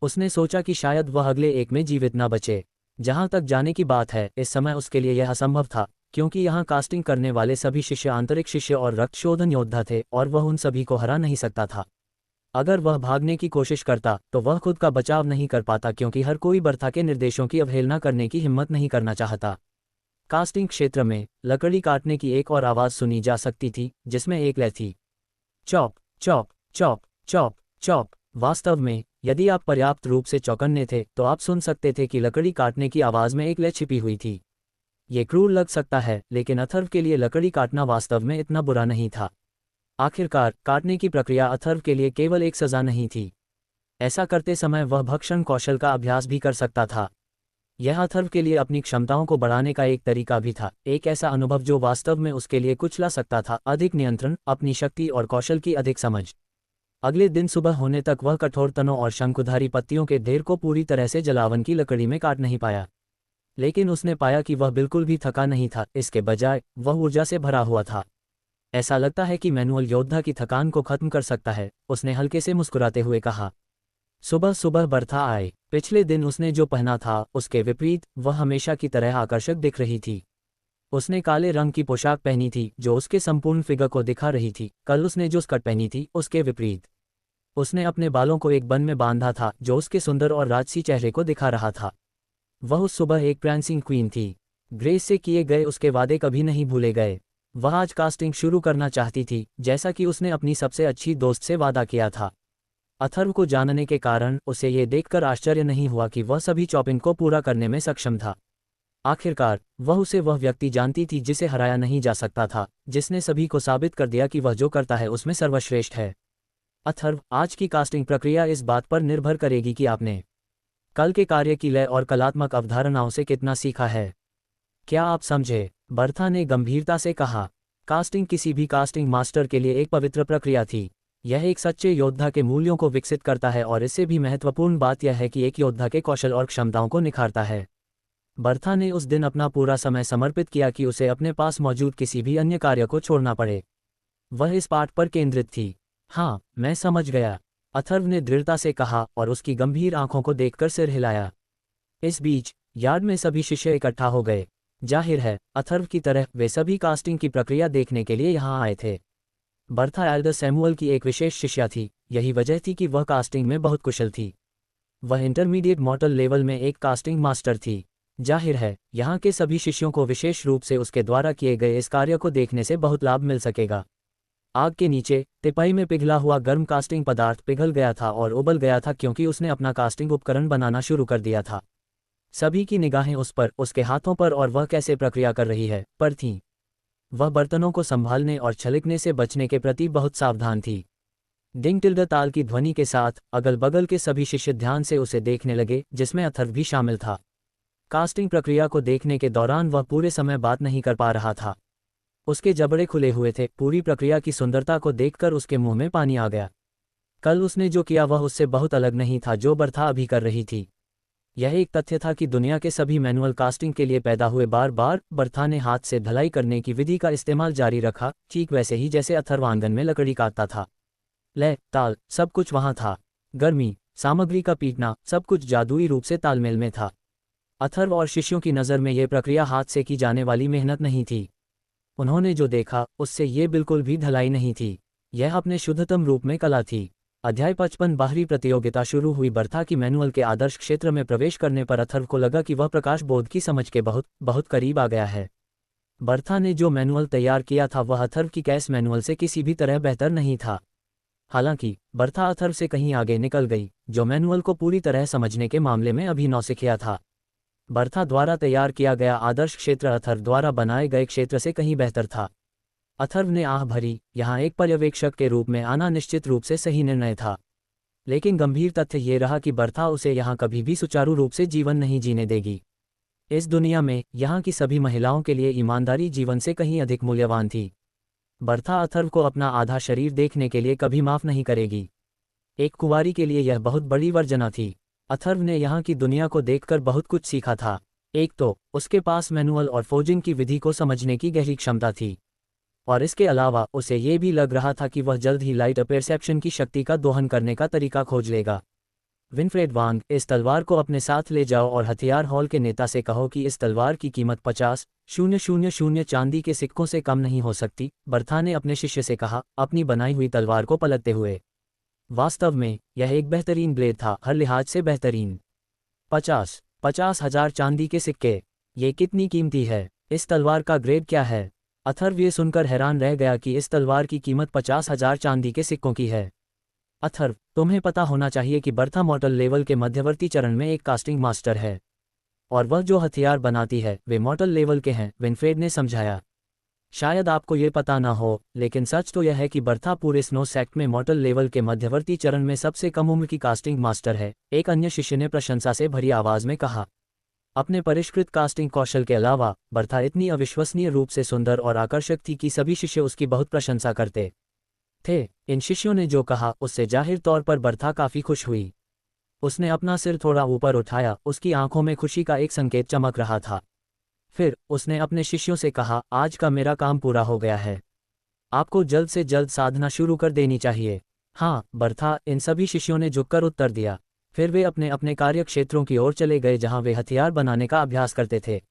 उसने सोचा कि शायद वह अगले एक में जीवित न बचे। जहां तक जाने की बात है, इस समय उसके लिए यह असंभव था, क्योंकि यहाँ कास्टिंग करने वाले सभी शिष्य आंतरिक शिष्य और रक्तशोधन योद्धा थे और वह उन सभी को हरा नहीं सकता था। अगर वह भागने की कोशिश करता तो वह खुद का बचाव नहीं कर पाता, क्योंकि हर कोई बर्था के निर्देशों की अवहेलना करने की हिम्मत नहीं करना चाहता। कास्टिंग क्षेत्र में लकड़ी काटने की एक और आवाज़ सुनी जा सकती थी, जिसमें एक लय थी, chop chop chop chop chop. वास्तव में यदि आप पर्याप्त रूप से चौकन्ने थे तो आप सुन सकते थे कि लकड़ी काटने की आवाज़ में एक लय छिपी हुई थी। ये क्रूर लग सकता है, लेकिन अथर्व के लिए लकड़ी काटना वास्तव में इतना बुरा नहीं था। आखिरकार काटने की प्रक्रिया अथर्व के लिए केवल एक सज़ा नहीं थी। ऐसा करते समय वह भक्षण कौशल का अभ्यास भी कर सकता था। यह अथर्व के लिए अपनी क्षमताओं को बढ़ाने का एक तरीका भी था, एक ऐसा अनुभव जो वास्तव में उसके लिए कुछ ला सकता था, अधिक नियंत्रण, अपनी शक्ति और कौशल की अधिक समझ। अगले दिन सुबह होने तक वह कठोर तनों और शंकुधारी पत्तियों के ढेर को पूरी तरह से जलावन की लकड़ी में काट नहीं पाया, लेकिन उसने पाया कि वह बिल्कुल भी थका नहीं था, इसके बजाय वह ऊर्जा से भरा हुआ था। ऐसा लगता है कि मैनुअल योद्धा की थकान को खत्म कर सकता है, उसने हल्के से मुस्कुराते हुए कहा। सुबह सुबह बर्था आए। पिछले दिन उसने जो पहना था उसके विपरीत वह हमेशा की तरह आकर्षक दिख रही थी। उसने काले रंग की पोशाक पहनी थी जो उसके संपूर्ण फिगर को दिखा रही थी। कल उसने जो स्कर्ट पहनी थी उसके विपरीत उसने अपने बालों को एक बन में बांधा था जो उसके सुंदर और राजसी चेहरे को दिखा रहा था। वह उस सुबह एक प्रांसिंग क्वीन थी। ग्रेस से किए गए उसके वादे कभी नहीं भूले गए। वह आज कास्टिंग शुरू करना चाहती थी, जैसा कि उसने अपनी सबसे अच्छी दोस्त से वादा किया था। अथर्व को जानने के कारण उसे ये देखकर आश्चर्य नहीं हुआ कि वह सभी चॉपिंग को पूरा करने में सक्षम था। आखिरकार वह व्यक्ति जानती थी जिसे हराया नहीं जा सकता था, जिसने सभी को साबित कर दिया कि वह जो करता है उसमें सर्वश्रेष्ठ है। अथर्व, आज की कास्टिंग प्रक्रिया इस बात पर निर्भर करेगी कि आपने कल के कार्य की लय और कलात्मक अवधारणाओं से कितना सीखा है। क्या आप समझे? बर्था ने गंभीरता से कहा। कास्टिंग किसी भी कास्टिंग मास्टर के लिए एक पवित्र प्रक्रिया थी। यह एक सच्चे योद्धा के मूल्यों को विकसित करता है और इससे भी महत्वपूर्ण बात यह है कि एक योद्धा के कौशल और क्षमताओं को निखारता है। बर्था ने उस दिन अपना पूरा समय समर्पित किया कि उसे अपने पास मौजूद किसी भी अन्य कार्य को छोड़ना पड़े। वह इस पाठ पर केंद्रित थी। हाँ, मैं समझ गया, अथर्व ने दृढ़ता से कहा और उसकी गंभीर आंखों को देखकर सिर हिलाया। इस बीच यार्ड में सभी शिष्य इकट्ठा हो गए। जाहिर है, अथर्व की तरह वे सभी कास्टिंग की प्रक्रिया देखने के लिए यहाँ आए थे। बर्था एल्डर सैमुअल की एक विशेष शिष्या थी। यही वजह थी कि वह कास्टिंग में बहुत कुशल थी। वह इंटरमीडिएट मॉर्टल लेवल में एक कास्टिंग मास्टर थी। जाहिर है, यहाँ के सभी शिष्यों को विशेष रूप से उसके द्वारा किए गए इस कार्य को देखने से बहुत लाभ मिल सकेगा। आग के नीचे तिपाई में पिघला हुआ गर्म कास्टिंग पदार्थ पिघल गया था और उबल गया था क्योंकि उसने अपना कास्टिंग उपकरण बनाना शुरू कर दिया था। सभी की निगाहें उस पर, उसके हाथों पर और वह कैसे प्रक्रिया कर रही है पर थीं। वह बर्तनों को संभालने और छलकने से बचने के प्रति बहुत सावधान थी। डिंग टिल्डर ताल की ध्वनि के साथ अगल बगल के सभी शिष्य ध्यान से उसे देखने लगे, जिसमें अथर्व भी शामिल था। कास्टिंग प्रक्रिया को देखने के दौरान वह पूरे समय बात नहीं कर पा रहा था। उसके जबड़े खुले हुए थे। पूरी प्रक्रिया की सुंदरता को देखकर उसके मुंह में पानी आ गया। कल उसने जो किया वह उससे बहुत अलग नहीं था जो बर्था अभी कर रही थी। यह एक तथ्य था कि दुनिया के सभी मैनुअल कास्टिंग के लिए पैदा हुए बार बार बर्था ने हाथ से ढलाई करने की विधि का इस्तेमाल जारी रखा, ठीक वैसे ही जैसे अथर्व आंगन में लकड़ी काटता था। लय, ताल, सब कुछ वहां था। गर्मी, सामग्री का पीटना, सब कुछ जादुई रूप से तालमेल में था। अथर्व और शिष्यों की नज़र में यह प्रक्रिया हाथ से की जाने वाली मेहनत नहीं थी। उन्होंने जो देखा उससे ये बिल्कुल भी ढलाई नहीं थी। यह अपने शुद्धतम रूप में कला थी। अध्याय 55 बाहरी प्रतियोगिता शुरू हुई। बर्था की मैनुअल के आदर्श क्षेत्र में प्रवेश करने पर अथर्व को लगा कि वह प्रकाश बोध की समझ के बहुत बहुत करीब आ गया है। बर्था ने जो मैनुअल तैयार किया था वह अथर्व की कैस मैनुअल से किसी भी तरह बेहतर नहीं था। हालांकि बर्था अथर्व से कहीं आगे निकल गई, जो मैनुअल को पूरी तरह समझने के मामले में अभी नौसिखिया था। बर्था द्वारा तैयार किया गया आदर्श क्षेत्र अथर्व द्वारा बनाए गए क्षेत्र से कहीं बेहतर था। अथर्व ने आह भरी। यहाँ एक पर्यवेक्षक के रूप में आना निश्चित रूप से सही निर्णय था, लेकिन गंभीर तथ्य ये रहा कि बर्था उसे यहाँ कभी भी सुचारू रूप से जीवन नहीं जीने देगी। इस दुनिया में यहाँ की सभी महिलाओं के लिए ईमानदारी जीवन से कहीं अधिक मूल्यवान थी। बर्था अथर्व को अपना आधा शरीर देखने के लिए कभी माफ नहीं करेगी। एक कुंवारी के लिए यह बहुत बड़ी वर्जना थी। अथर्व ने यहाँ की दुनिया को देखकर बहुत कुछ सीखा था। एक तो उसके पास मैनुअल और फोर्जिंग की विधि को समझने की गहरी क्षमता थी, और इसके अलावा उसे ये भी लग रहा था कि वह जल्द ही लाइट परसेप्शन की शक्ति का दोहन करने का तरीका खोज लेगा। विनफ्रेड वांग, इस तलवार को अपने साथ ले जाओ और हथियार हॉल के नेता से कहो कि इस तलवार की कीमत 50,000 चांदी के सिक्कों से कम नहीं हो सकती, बर्था ने अपने शिष्य से कहा, अपनी बनाई हुई तलवार को पलटते हुए। वास्तव में यह एक बेहतरीन ब्लेड था, हर लिहाज से बेहतरीन। 50,000 चांदी के सिक्के, ये कितनी कीमती है। इस तलवार का ग्रेड क्या है? अथर्व ये सुनकर हैरान रह गया कि इस तलवार की कीमत 50,000 चांदी के सिक्कों की है। अथर्व, तुम्हें पता होना चाहिए कि बर्था मॉर्टल लेवल के मध्यवर्ती चरण में एक कास्टिंग मास्टर है। और वह जो हथियार बनाती है वे मॉर्टल लेवल के हैं, विनफ्रेड ने समझाया। शायद आपको ये पता ना हो, लेकिन सच तो यह है कि बर्था पूरे स्नो सेक्ट में मॉर्टल लेवल के मध्यवर्ती चरण में सबसे कम उम्र की कास्टिंग मास्टर है, एक अन्य शिष्य ने प्रशंसा से भरी आवाज में कहा। अपने परिष्कृत कास्टिंग कौशल के अलावा बर्था इतनी अविश्वसनीय रूप से सुंदर और आकर्षक थी कि सभी शिष्य उसकी बहुत प्रशंसा करते थे। इन शिष्यों ने जो कहा उससे जाहिर तौर पर बर्था काफी खुश हुई। उसने अपना सिर थोड़ा ऊपर उठाया, उसकी आंखों में खुशी का एक संकेत चमक रहा था। फिर उसने अपने शिष्यों से कहा, आज का मेरा काम पूरा हो गया है। आपको जल्द से जल्द साधना शुरू कर देनी चाहिए। हाँ बर्था, इन सभी शिष्यों ने झुककर उत्तर दिया। फिर वे अपने अपने कार्य क्षेत्रों की ओर चले गए जहां वे हथियार बनाने का अभ्यास करते थे।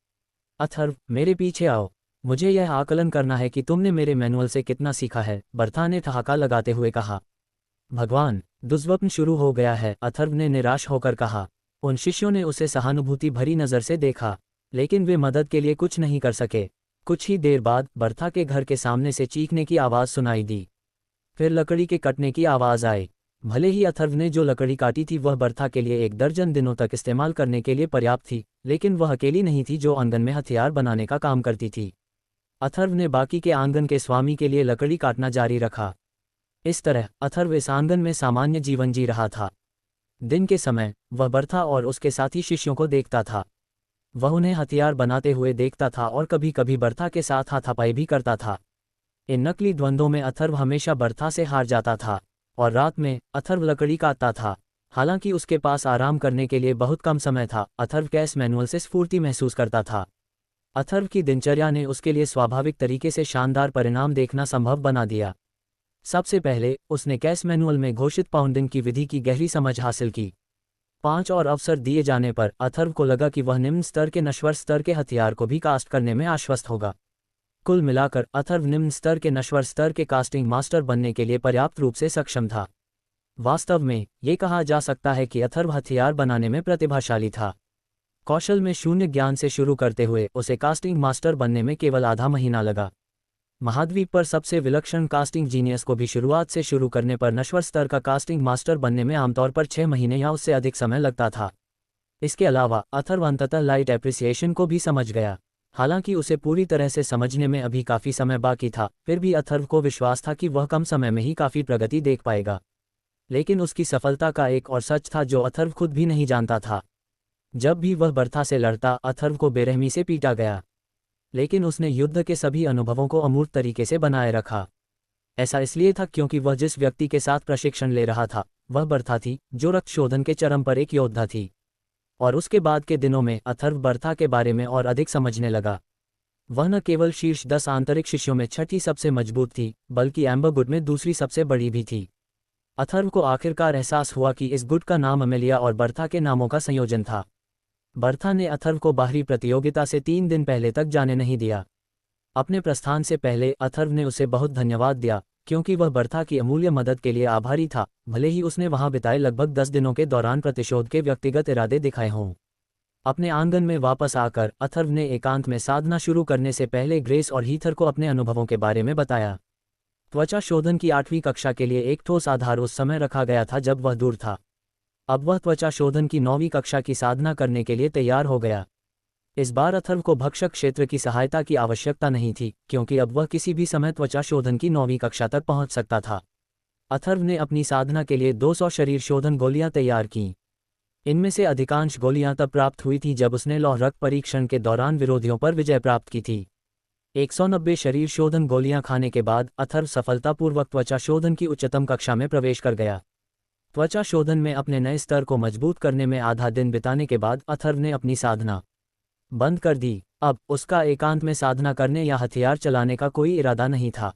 अथर्व, मेरे पीछे आओ, मुझे यह आकलन करना है कि तुमने मेरे मैनुअल से कितना सीखा है, बर्था ने ठहाका लगाते हुए कहा। भगवान, दुष्स्वप्न शुरू हो गया है, अथर्व ने निराश होकर कहा। उन शिष्यों ने उसे सहानुभूति भरी नज़र से देखा, लेकिन वे मदद के लिए कुछ नहीं कर सके। कुछ ही देर बाद बर्था के घर के सामने से चीखने की आवाज़ सुनाई दी। फिर लकड़ी के कटने की आवाज़ आई। भले ही अथर्व ने जो लकड़ी काटी थी वह बर्था के लिए 1 दर्जन दिनों तक इस्तेमाल करने के लिए पर्याप्त थी, लेकिन वह अकेली नहीं थी जो आंगन में हथियार बनाने का काम करती थी। अथर्व ने बाकी के आंगन के स्वामी के लिए लकड़ी काटना जारी रखा। इस तरह अथर्व इस आंगन में सामान्य जीवन जी रहा था। दिन के समय वह बर्था और उसके साथी शिष्यों को देखता था। वह उन्हें हथियार बनाते हुए देखता था और कभी कभी बर्था के साथ हाथापाई भी करता था। इन नकली द्वंद्वों में अथर्व हमेशा बर्था से हार जाता था, और रात में अथर्व लकड़ी काटता था। हालांकि उसके पास आराम करने के लिए बहुत कम समय था, अथर्व कैस मैनुअल से स्फूर्ति महसूस करता था। अथर्व की दिनचर्या ने उसके लिए स्वाभाविक तरीके से शानदार परिणाम देखना संभव बना दिया। सबसे पहले उसने कैस मैनुअल में घोषित पाउंडिंग की विधि की गहरी समझ हासिल की। 5 और अवसर दिए जाने पर अथर्व को लगा कि वह निम्न स्तर के नश्वर स्तर के हथियार को भी कास्ट करने में आश्वस्त होगा। कुल मिलाकर अथर्व निम्न स्तर के नश्वर स्तर के कास्टिंग मास्टर बनने के लिए पर्याप्त रूप से सक्षम था। वास्तव में ये कहा जा सकता है कि अथर्व हथियार बनाने में प्रतिभाशाली था। कौशल में शून्य ज्ञान से शुरू करते हुए उसे कास्टिंग मास्टर बनने में केवल आधा महीना लगा। महाद्वीप पर सबसे विलक्षण कास्टिंग जीनियस को भी शुरुआत से शुरू करने पर नश्वर स्तर का कास्टिंग मास्टर बनने में आमतौर पर 6 महीने या उससे अधिक समय लगता था। इसके अलावा अथर्व अंततः लाइट एप्रिसिएशन को भी समझ गया। हालांकि उसे पूरी तरह से समझने में अभी काफ़ी समय बाकी था, फिर भी अथर्व को विश्वास था कि वह कम समय में ही काफ़ी प्रगति देख पाएगा। लेकिन उसकी सफलता का एक और सच था जो अथर्व खुद भी नहीं जानता था। जब भी वह बर्था से लड़ता, अथर्व को बेरहमी से पीटा गया, लेकिन उसने युद्ध के सभी अनुभवों को अमूर्त तरीके से बनाए रखा। ऐसा इसलिए था क्योंकि वह जिस व्यक्ति के साथ प्रशिक्षण ले रहा था वह बर्था थी, जो रक्त शोधन के चरम पर एक योद्धा थी। और उसके बाद के दिनों में अथर्व बर्था के बारे में और अधिक समझने लगा। वह न केवल शीर्ष 10 आंतरिक शिष्यों में छठी सबसे मजबूत थी, बल्कि एम्बर गुड में दूसरी सबसे बड़ी भी थी। अथर्व को आखिरकार एहसास हुआ कि इस गुट का नाम अमेलिया और बर्था के नामों का संयोजन था। बर्था ने अथर्व को बाहरी प्रतियोगिता से 3 दिन पहले तक जाने नहीं दिया। अपने प्रस्थान से पहले अथर्व ने उसे बहुत धन्यवाद दिया, क्योंकि वह बर्था की अमूल्य मदद के लिए आभारी था, भले ही उसने वहां बिताए लगभग 10 दिनों के दौरान प्रतिशोध के व्यक्तिगत इरादे दिखाए हों। अपने आंगन में वापस आकर अथर्व ने एकांत में साधना शुरू करने से पहले ग्रेस और हीथर को अपने अनुभवों के बारे में बताया। त्वचा शोधन की 8वीं कक्षा के लिए एक ठोस आधार उस समय रखा गया था जब वह दूर था। अब वह त्वचा शोधन की 9वीं कक्षा की साधना करने के लिए तैयार हो गया। इस बार अथर्व को भक्षक क्षेत्र की सहायता की आवश्यकता नहीं थी, क्योंकि अब वह किसी भी समय त्वचा शोधन की 9वीं कक्षा तक पहुंच सकता था। अथर्व ने अपनी साधना के लिए 200 शरीर शोधन गोलियां तैयार कीं। इनमें से अधिकांश गोलियां तब प्राप्त हुई थीं जब उसने लौह रक्त परीक्षण के दौरान विरोधियों पर विजय प्राप्त की थी। 190 शरीर शोधन गोलियां खाने के बाद अथर्व सफलतापूर्वक त्वचा शोधन की उच्चतम कक्षा में प्रवेश कर गया। त्वचा शोधन में अपने नए स्तर को मजबूत करने में आधा दिन बिताने के बाद अथर्व ने अपनी साधना बंद कर दी। अब उसका एकांत में साधना करने या हथियार चलाने का कोई इरादा नहीं था।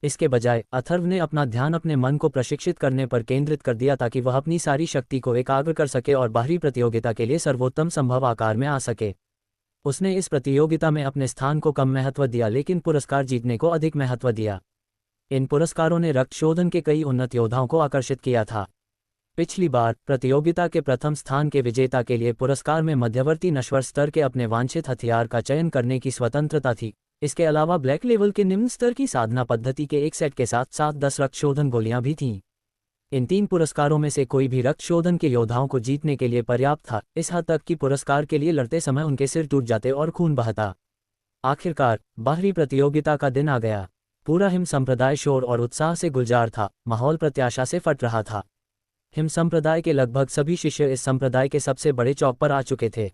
इसके बजाय अथर्व ने अपना ध्यान अपने मन को प्रशिक्षित करने पर केंद्रित कर दिया ताकि वह अपनी सारी शक्ति को एकाग्र कर सके और बाहरी प्रतियोगिता के लिए सर्वोत्तम संभव आकार में आ सके। उसने इस प्रतियोगिता में अपने स्थान को कम महत्व दिया, लेकिन पुरस्कार जीतने को अधिक महत्व दिया। इन पुरस्कारों ने रक्त शोधन के कई उन्नत योद्धाओं को आकर्षित किया था। पिछली बार प्रतियोगिता के प्रथम स्थान के विजेता के लिए पुरस्कार में मध्यवर्ती नश्वर स्तर के अपने वांछित हथियार का चयन करने की स्वतंत्रता थी। इसके अलावा ब्लैक लेवल के निम्न स्तर की साधना पद्धति के एक सेट के साथ 7-10 रक्त शोधन गोलियां भी थीं। इन 3 पुरस्कारों में से कोई भी रक्त शोधन के योद्धाओं को जीतने के लिए पर्याप्त था, इस हद तक कि पुरस्कार के लिए लड़ते समय उनके सिर टूट जाते और खून बहता। आखिरकार बाहरी प्रतियोगिता का दिन आ गया। पूरा हिम संप्रदाय शोर और उत्साह से गुलजार था, माहौल प्रत्याशा से फट रहा था। हिम संप्रदाय के लगभग सभी शिष्य इस संप्रदाय के सबसे बड़े चौक पर आ चुके थे।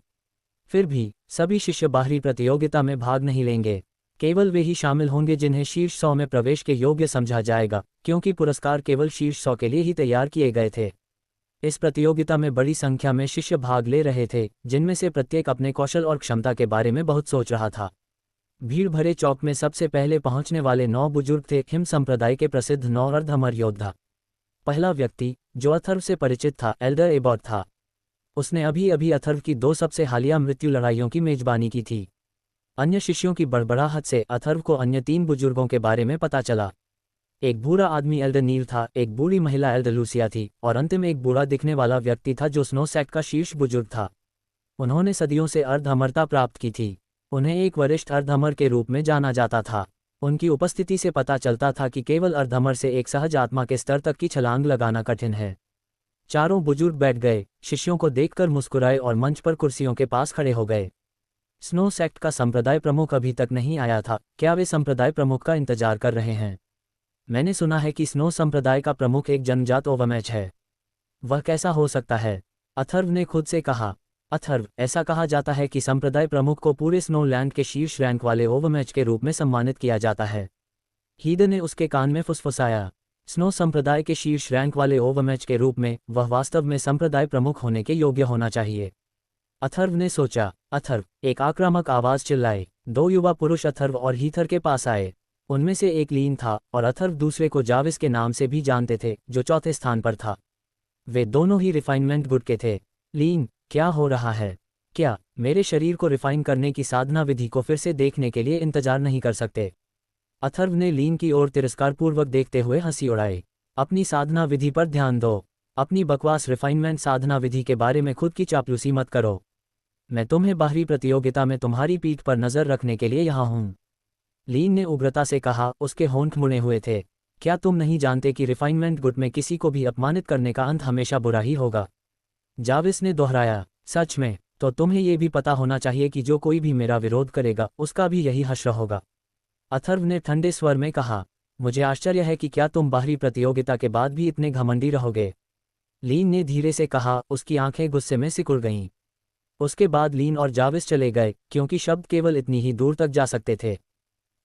फिर भी सभी शिष्य बाहरी प्रतियोगिता में भाग नहीं लेंगे। केवल वे ही शामिल होंगे जिन्हें शीर्ष 100 में प्रवेश के योग्य समझा जाएगा, क्योंकि पुरस्कार केवल शीर्ष 100 के लिए ही तैयार किए गए थे। इस प्रतियोगिता में बड़ी संख्या में शिष्य भाग ले रहे थे, जिनमें से प्रत्येक अपने कौशल और क्षमता के बारे में बहुत सोच रहा था। भीड़ भरे चौक में सबसे पहले पहुंचने वाले 9 बुजुर्ग थे हिम संप्रदाय के प्रसिद्ध 9 अर्धअमर योद्धा। पहला व्यक्ति जो अथर्व से परिचित था एल्डर एबॉट था। उसने अभी अभी अथर्व की 2 सबसे हालिया मृत्यु लड़ाइयों की मेजबानी की थी। अन्य शिष्यों की बड़बड़ाहट से अथर्व को अन्य 3 बुजुर्गों के बारे में पता चला। एक बूढ़ा आदमी एल्डर नील था, एक बूढ़ी महिला एल्डर लूसिया थी, और अंतिम एक बूढ़ा दिखने वाला व्यक्ति था जो स्नो सेक्ट का शीर्ष बुजुर्ग था। उन्होंने सदियों से अर्धअमरता प्राप्त की थी। उन्हें एक वरिष्ठ अर्धअमर के रूप में जाना जाता था। उनकी उपस्थिति से पता चलता था कि केवल अर्धअमर से एक सहज आत्मा के स्तर तक की छलांग लगाना कठिन है। चारों बुजुर्ग बैठ गए, शिष्यों को देखकर मुस्कुराए और मंच पर कुर्सियों के पास खड़े हो गए। स्नो सेक्ट का संप्रदाय प्रमुख अभी तक नहीं आया था। क्या वे संप्रदाय प्रमुख का इंतजार कर रहे हैं? मैंने सुना है कि स्नो संप्रदाय का प्रमुख एक जन्मजात ओवरमैच है। वह कैसा हो सकता है? अथर्व ने खुद से कहा। अथर्व, ऐसा कहा जाता है कि संप्रदाय प्रमुख को पूरे स्नो लैंड के शीर्ष रैंक वाले ओवरमैच के रूप में सम्मानित किया जाता है। हीद ने उसके कान में फुसफुसाया। स्नो संप्रदाय के शीर्ष रैंक वाले ओवरमैच के रूप में वह वास्तव में संप्रदाय प्रमुख होने के योग्य होना चाहिए। अथर्व ने सोचा। अथर्व, एक आक्रामक आवाज चिल्लाई। 2 युवा पुरुष अथर्व और हीथर के पास आए। उनमें से एक लीन था और अथर्व दूसरे को जाविस के नाम से भी जानते थे, जो चौथे स्थान पर था। वे दोनों ही रिफाइनमेंट गुट के थे। लीन, क्या हो रहा है? क्या मेरे शरीर को रिफाइन करने की साधना विधि को फिर से देखने के लिए इंतजार नहीं कर सकते? अथर्व ने लीन की ओर तिरस्कारपूर्वक देखते हुए हंसी उड़ाई। अपनी साधना विधि पर ध्यान दो। अपनी बकवास रिफाइनमेंट साधना विधि के बारे में खुद की चापलूसी मत करो। मैं तुम्हें बाहरी प्रतियोगिता में तुम्हारी पीठ पर नजर रखने के लिए यहाँ हूँ। लीन ने उग्रता से कहा, उसके होंठ मुड़े हुए थे। क्या तुम नहीं जानते कि रिफाइनमेंट गुट में किसी को भी अपमानित करने का अंत हमेशा बुरा ही होगा? जाविस ने दोहराया। सच में? तो तुम्हें ये भी पता होना चाहिए कि जो कोई भी मेरा विरोध करेगा उसका भी यही हश्र होगा। अथर्व ने ठंडे स्वर में कहा। मुझे आश्चर्य है कि क्या तुम बाहरी प्रतियोगिता के बाद भी इतने घमंडी रहोगे? लीन ने धीरे से कहा, उसकी आंखें गुस्से में सिकुड़ गईं। उसके बाद लीन और जाविस चले गए, क्योंकि शब्द केवल इतनी ही दूर तक जा सकते थे।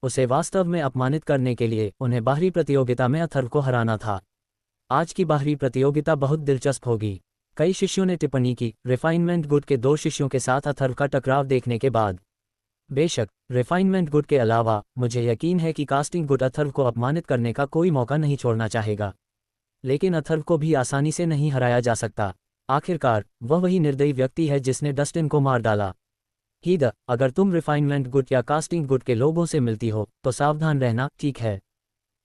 उसे वास्तव में अपमानित करने के लिए उन्हें बाहरी प्रतियोगिता में अथर्व को हराना था। आज की बाहरी प्रतियोगिता बहुत दिलचस्प होगी। कई शिष्यों ने टिप्पणी की, रिफाइनमेंट गुट के 2 शिष्यों के साथ अथर्व का टकराव देखने के बाद। बेशक रिफाइनमेंट गुट के अलावा मुझे यकीन है कि कास्टिंग गुट अथर्व को अपमानित करने का कोई मौका नहीं छोड़ना चाहेगा, लेकिन अथर्व को भी आसानी से नहीं हराया जा सकता। आखिरकार वह वही निर्दयी व्यक्ति है जिसने डस्टिन को मार डाला। हीद, अगर तुम रिफाइनमेंट गुट या कास्टिंग गुट के लोगों से मिलती हो तो सावधान रहना, ठीक है?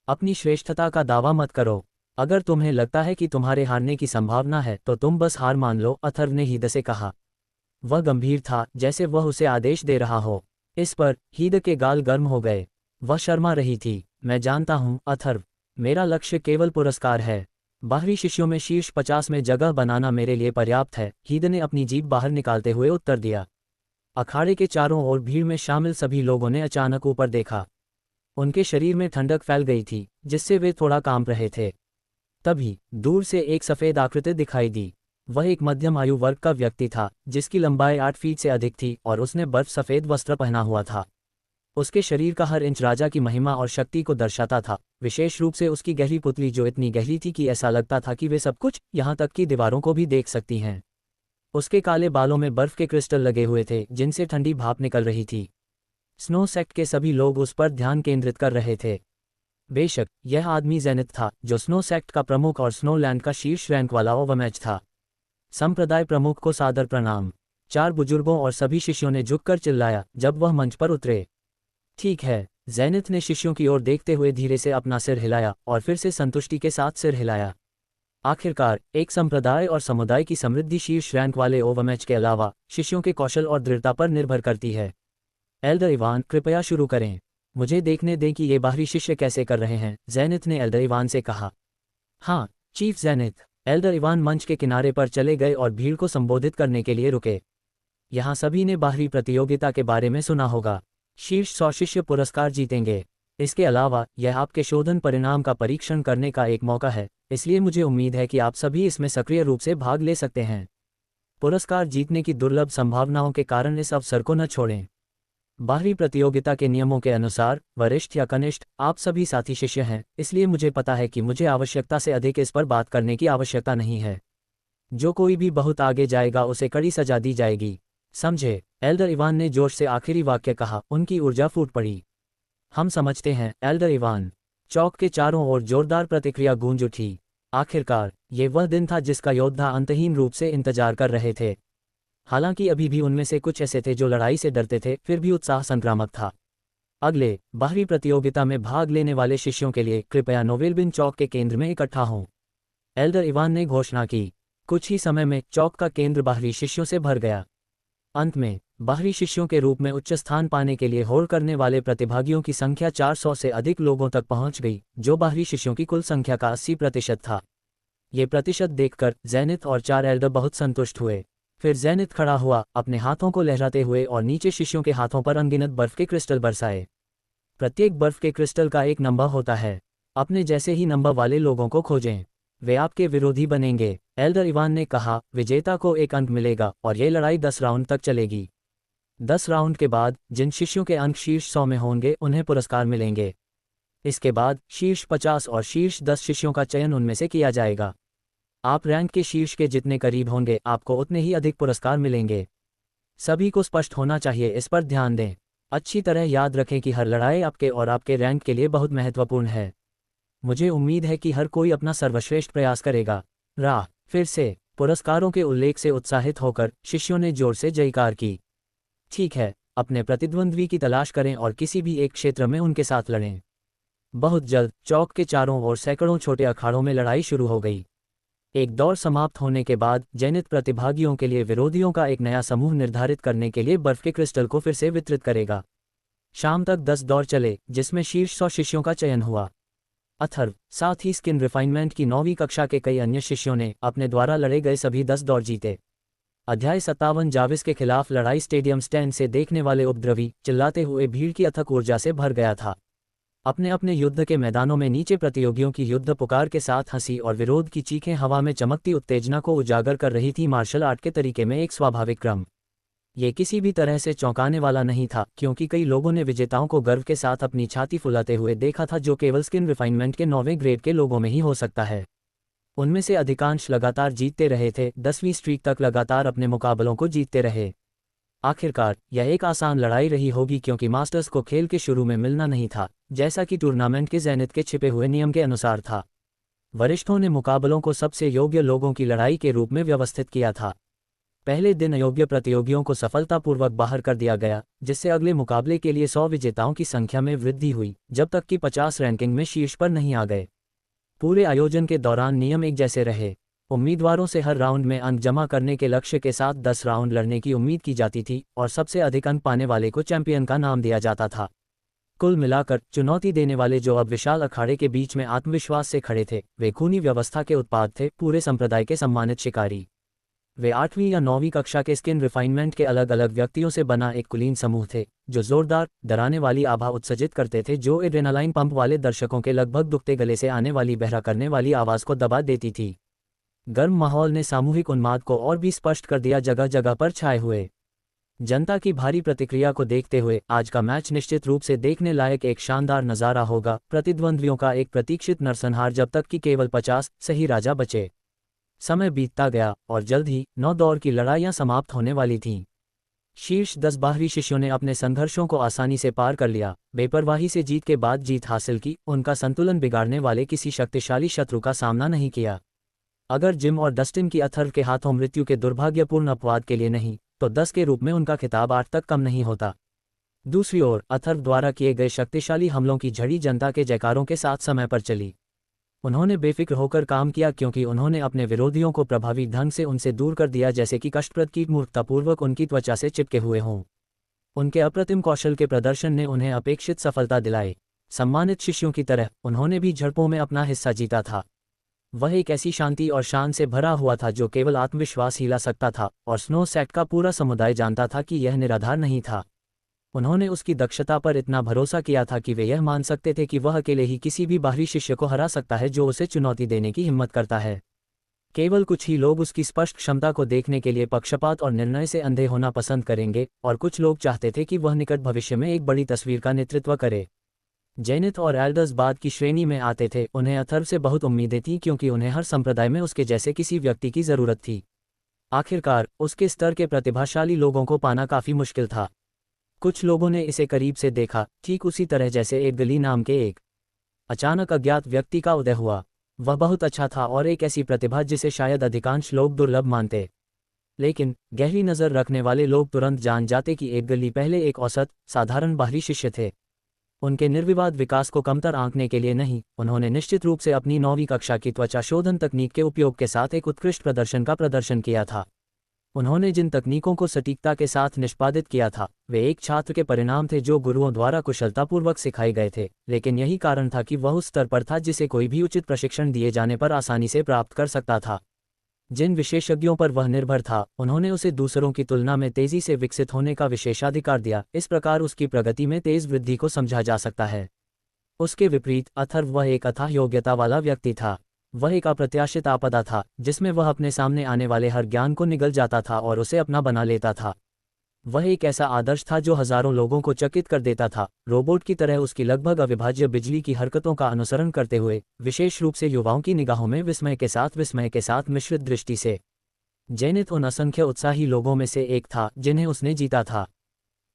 अपनी श्रेष्ठता का दावा मत करो। अगर तुम्हें लगता है कि तुम्हारे हारने की संभावना है तो तुम बस हार मान लो, अथर्व ने हीद से कहा। वह गंभीर था, जैसे वह उसे आदेश दे रहा हो। इस पर हीद के गाल गर्म हो गए। वह शर्मा रही थी। मैं जानता हूँ अथर्व, मेरा लक्ष्य केवल पुरस्कार है। बाहरी शिष्यों में शीर्ष 50 में जगह बनाना मेरे लिए पर्याप्त है, हीद ने अपनी जीभ बाहर निकालते हुए उत्तर दिया। अखाड़े के चारों ओर भीड़ में शामिल सभी लोगों ने अचानक ऊपर देखा। उनके शरीर में ठंडक फैल गई थी, जिससे वे थोड़ा कांप रहे थे। तभी दूर से एक सफ़ेद आकृति दिखाई दी। वह एक मध्यम आयु वर्ग का व्यक्ति था, जिसकी लंबाई 8 फीट से अधिक थी और उसने बर्फ सफ़ेद वस्त्र पहना हुआ था। उसके शरीर का हर इंच राजा की महिमा और शक्ति को दर्शाता था, विशेष रूप से उसकी गहरी पुतली जो इतनी गहरी थी कि ऐसा लगता था कि वे सब कुछ, यहाँ तक कि दीवारों को भी देख सकती हैं। उसके काले बालों में बर्फ के क्रिस्टल लगे हुए थे, जिनसे ठंडी भाप निकल रही थी। स्नो सेक्ट के सभी लोग उस पर ध्यान केंद्रित कर रहे थे। बेशक यह आदमी जेनिथ था, जो स्नो सेक्ट का प्रमुख और स्नो लैंड का शीर्ष रैंक वाला ओवरमैच था। संप्रदाय प्रमुख को सादर प्रणाम। 4 बुजुर्गों और सभी शिष्यों ने झुककर चिल्लाया जब वह मंच पर उतरे। ठीक है, जेनिथ ने शिष्यों की ओर देखते हुए धीरे से अपना सिर हिलाया और फिर से संतुष्टि के साथ सिर हिलाया। आखिरकार एक संप्रदाय और समुदाय की समृद्धि शीर्ष रैंक वाले ओवरमैच के अलावा शिष्यों के कौशल और दृढ़ता पर निर्भर करती है। एल्डर इवान, कृपया शुरू करें। मुझे देखने दें कि ये बाहरी शिष्य कैसे कर रहे हैं, जेनिथ ने एल्डर इवान से कहा। हाँ, चीफ जेनिथ एल्डर इवान मंच के किनारे पर चले गए और भीड़ को संबोधित करने के लिए रुके। यहाँ सभी ने बाहरी प्रतियोगिता के बारे में सुना होगा। शीर्ष 100 शिष्य पुरस्कार जीतेंगे। इसके अलावा यह आपके शोधन परिणाम का परीक्षण करने का एक मौका है, इसलिए मुझे उम्मीद है कि आप सभी इसमें सक्रिय रूप से भाग ले सकते हैं। पुरस्कार जीतने की दुर्लभ संभावनाओं के कारण इस अवसर को न छोड़ें। बाहरी प्रतियोगिता के नियमों के अनुसार वरिष्ठ या कनिष्ठ आप सभी साथी शिष्य हैं, इसलिए मुझे पता है कि मुझे आवश्यकता से अधिक इस पर बात करने की आवश्यकता नहीं है। जो कोई भी बहुत आगे जाएगा उसे कड़ी सजा दी जाएगी, समझे? एल्डर इवान ने जोश से आखिरी वाक्य कहा। उनकी ऊर्जा फूट पड़ी। हम समझते हैं, एल्डर इवान। चौक के चारों ओर जोरदार प्रतिक्रिया गूंज उठी। आखिरकार ये वह दिन था जिसका योद्धा अंतहीन रूप से इंतजार कर रहे थे। हालांकि अभी भी उनमें से कुछ ऐसे थे जो लड़ाई से डरते थे, फिर भी उत्साह संक्रामक था। अगले बाहरी प्रतियोगिता में भाग लेने वाले शिष्यों के लिए कृपया नोवेलबिन चौक के केंद्र में इकट्ठा हों, एल्डर इवान ने घोषणा की। कुछ ही समय में चौक का केंद्र बाहरी शिष्यों से भर गया। अंत में बाहरी शिष्यों के रूप में उच्च स्थान पाने के लिए होड़ करने वाले प्रतिभागियों की संख्या 400 से अधिक लोगों तक पहुंच गई, जो बाहरी शिष्यों की कुल संख्या का 80% था। ये प्रतिशत देखकर जेनिथ और 4 एल्डर बहुत संतुष्ट हुए। फिर जेनिथ खड़ा हुआ, अपने हाथों को लहराते हुए, और नीचे शिष्यों के हाथों पर अनगिनत बर्फ के क्रिस्टल बरसाए। प्रत्येक बर्फ के क्रिस्टल का एक नंबर होता है। अपने जैसे ही नंबर वाले लोगों को खोजें, वे आपके विरोधी बनेंगे, एल्डर इवान ने कहा। विजेता को एक अंक मिलेगा और ये लड़ाई 10 राउंड तक चलेगी। 10 राउंड के बाद जिन शिष्यों के अंक शीर्ष 100 में होंगे उन्हें पुरस्कार मिलेंगे। इसके बाद शीर्ष 50 और शीर्ष 10 शिष्यों का चयन उनमें से किया जाएगा। आप रैंक के शीर्ष के जितने करीब होंगे, आपको उतने ही अधिक पुरस्कार मिलेंगे। सभी को स्पष्ट होना चाहिए, इस पर ध्यान दें। अच्छी तरह याद रखें कि हर लड़ाई आपके और आपके रैंक के लिए बहुत महत्वपूर्ण है। मुझे उम्मीद है कि हर कोई अपना सर्वश्रेष्ठ प्रयास करेगा। फिर से पुरस्कारों के उल्लेख से उत्साहित होकर शिष्यों ने जोर से जयकार की। ठीक है, अपने प्रतिद्वंद्वी की तलाश करें और किसी भी एक क्षेत्र में उनके साथ लड़ें। बहुत जल्द चौक के चारों ओर सैकड़ों छोटे अखाड़ों में लड़ाई शुरू हो गई। एक दौर समाप्त होने के बाद जेनिथ प्रतिभागियों के लिए विरोधियों का एक नया समूह निर्धारित करने के लिए बर्फ के क्रिस्टल को फिर से वितरित करेगा। शाम तक 10 दौर चले, जिसमें शीर्ष 100 शिष्यों का चयन हुआ। अथर्व, साथ ही स्किन रिफाइनमेंट की 9वीं कक्षा के कई अन्य शिष्यों ने अपने द्वारा लड़े गए सभी 10 दौर जीते। अध्याय 57 जाविस के खिलाफ लड़ाई स्टेडियम स्टैंड से देखने वाले उपद्रवी चिल्लाते हुए भीड़ की अथक ऊर्जा से भर गया था। अपने अपने युद्ध के मैदानों में नीचे प्रतियोगियों की युद्ध पुकार के साथ हंसी और विरोध की चीखें हवा में चमकती उत्तेजना को उजागर कर रही थी। मार्शल आर्ट के तरीके में एक स्वाभाविक क्रम। ये किसी भी तरह से चौंकाने वाला नहीं था, क्योंकि कई लोगों ने विजेताओं को गर्व के साथ अपनी छाती फुलाते हुए देखा था, जो केवल स्किन रिफाइनमेंट के 9वें ग्रेड के लोगों में ही हो सकता है। उनमें से अधिकांश लगातार जीतते रहे थे, 10वीं स्ट्रीक तक लगातार अपने मुकाबलों को जीतते रहे। आखिरकार यह एक आसान लड़ाई रही होगी, क्योंकि मास्टर्स को खेल के शुरू में मिलना नहीं था, जैसा कि टूर्नामेंट के जेनिथ के छिपे हुए नियम के अनुसार था। वरिष्ठों ने मुकाबलों को सबसे योग्य लोगों की लड़ाई के रूप में व्यवस्थित किया था। पहले दिन अयोग्य प्रतियोगियों को सफलतापूर्वक बाहर कर दिया गया, जिससे अगले मुकाबले के लिए 100 विजेताओं की संख्या में वृद्धि हुई, जब तक कि 50 रैंकिंग में शीर्ष पर नहीं आ गए। पूरे आयोजन के दौरान नियम एक जैसे रहे। उम्मीदवारों से हर राउंड में अंक जमा करने के लक्ष्य के साथ 10 राउंड लड़ने की उम्मीद की जाती थी, और सबसे अधिक अंक पाने वाले को चैंपियन का नाम दिया जाता था। कुल मिलाकर चुनौती देने वाले, जो अब विशाल अखाड़े के बीच में आत्मविश्वास से खड़े थे, वे खूनी व्यवस्था के उत्पाद थे, पूरे संप्रदाय के सम्मानित शिकारी। वे 8वीं या 9वीं कक्षा के स्किन रिफाइनमेंट के अलग अलग व्यक्तियों से बना एक कुलीन समूह थे, जो जोरदार, डराने वाली आभा उत्सर्जित करते थे, जो एड्रेनालाइन पंप वाले दर्शकों के लगभग दुखते गले से आने वाली बहरा करने वाली आवाज़ को दबा देती थी। गर्म माहौल ने सामूहिक उन्माद को और भी स्पष्ट कर दिया। जगह जगह पर छाए हुए जनता की भारी प्रतिक्रिया को देखते हुए आज का मैच निश्चित रूप से देखने लायक एक शानदार नज़ारा होगा। प्रतिद्वंद्वियों का एक प्रतीक्षित नरसंहार, जब तक कि केवल 50 सही राजा बचे। समय बीतता गया और जल्द ही 9 दौर की लड़ाइयां समाप्त होने वाली थीं। शीर्ष 10 बाहरी शिष्यों ने अपने संघर्षों को आसानी से पार कर लिया, बेपरवाही से जीत के बाद जीत हासिल की, उनका संतुलन बिगाड़ने वाले किसी शक्तिशाली शत्रु का सामना नहीं किया। अगर जिम और डस्टिन की अथर्व के हाथों मृत्यु के दुर्भाग्यपूर्ण अपवाद के लिए नहीं, तो 10 के रूप में उनका खिताब 8 तक कम नहीं होता। दूसरी ओर अथर्व द्वारा किए गए शक्तिशाली हमलों की झड़ी जनता के जयकारों के साथ समय पर चली। उन्होंने बेफिक्र होकर काम किया, क्योंकि उन्होंने अपने विरोधियों को प्रभावी ढंग से उनसे दूर कर दिया, जैसे कि कष्टप्रद कीट मूर्खतापूर्वक उनकी त्वचा से चिपके हुए हों। उनके अप्रतिम कौशल के प्रदर्शन ने उन्हें अपेक्षित सफलता दिलाई। सम्मानित शिष्यों की तरह उन्होंने भी झड़पों में अपना हिस्सा जीता था। वह एक ऐसी शांति और शान से भरा हुआ था जो केवल आत्मविश्वास ही ला सकता था, और स्नो सेट का पूरा समुदाय जानता था कि यह निराधार नहीं था। उन्होंने उसकी दक्षता पर इतना भरोसा किया था कि वे यह मान सकते थे कि वह अकेले ही किसी भी बाहरी शिष्य को हरा सकता है जो उसे चुनौती देने की हिम्मत करता है। केवल कुछ ही लोग उसकी स्पष्ट क्षमता को देखने के लिए पक्षपात और निर्णय से अंधे होना पसंद करेंगे, और कुछ लोग चाहते थे कि वह निकट भविष्य में एक बड़ी तस्वीर का नेतृत्व करे। जेनिथ और एल्डर्स बाद की श्रेणी में आते थे। उन्हें अथर्व से बहुत उम्मीदें थीं क्योंकि उन्हें हर संप्रदाय में उसके जैसे किसी व्यक्ति की जरूरत थी। आखिरकार उसके स्तर के प्रतिभाशाली लोगों को पाना काफी मुश्किल था। कुछ लोगों ने इसे करीब से देखा, ठीक उसी तरह जैसे एक गली नाम के एक अचानक अज्ञात व्यक्ति का उदय हुआ। वह बहुत अच्छा था और एक ऐसी प्रतिभा जिसे शायद अधिकांश लोग दुर्लभ मानते। लेकिन गहरी नज़र रखने वाले लोग तुरंत जान जाते कि एक गली पहले एक औसत साधारण बाहरी शिष्य थे। उनके निर्विवाद विकास को कमतर आंकने के लिए नहीं, उन्होंने निश्चित रूप से अपनी 9वीं कक्षा की त्वचा शोधन तकनीक के उपयोग के साथ एक उत्कृष्ट प्रदर्शन का प्रदर्शन किया था। उन्होंने जिन तकनीकों को सटीकता के साथ निष्पादित किया था, वे एक छात्र के परिणाम थे जो गुरुओं द्वारा कुशलतापूर्वक सिखाए गए थे, लेकिन यही कारण था कि वह उस स्तर पर था जिसे कोई भी उचित प्रशिक्षण दिए जाने पर आसानी से प्राप्त कर सकता था। जिन विशेषज्ञों पर वह निर्भर था, उन्होंने उसे दूसरों की तुलना में तेजी से विकसित होने का विशेषाधिकार दिया। इस प्रकार उसकी प्रगति में तेज वृद्धि को समझा जा सकता है। उसके विपरीत अथर्व वह एक अथाह योग्यता वाला व्यक्ति था। वह एक अप्रत्याशित आपदा था जिसमें वह अपने सामने आने वाले हर ज्ञान को निगल जाता था और उसे अपना बना लेता था। वह एक ऐसा आदर्श था जो हजारों लोगों को चकित कर देता था, रोबोट की तरह उसकी लगभग अविभाज्य बिजली की हरकतों का अनुसरण करते हुए, विशेष रूप से युवाओं की निगाहों में विस्मय के साथ मिश्रित दृष्टि से। जेनिथ उन असंख्य उत्साही लोगों में से एक था जिन्हें उसने जीता था।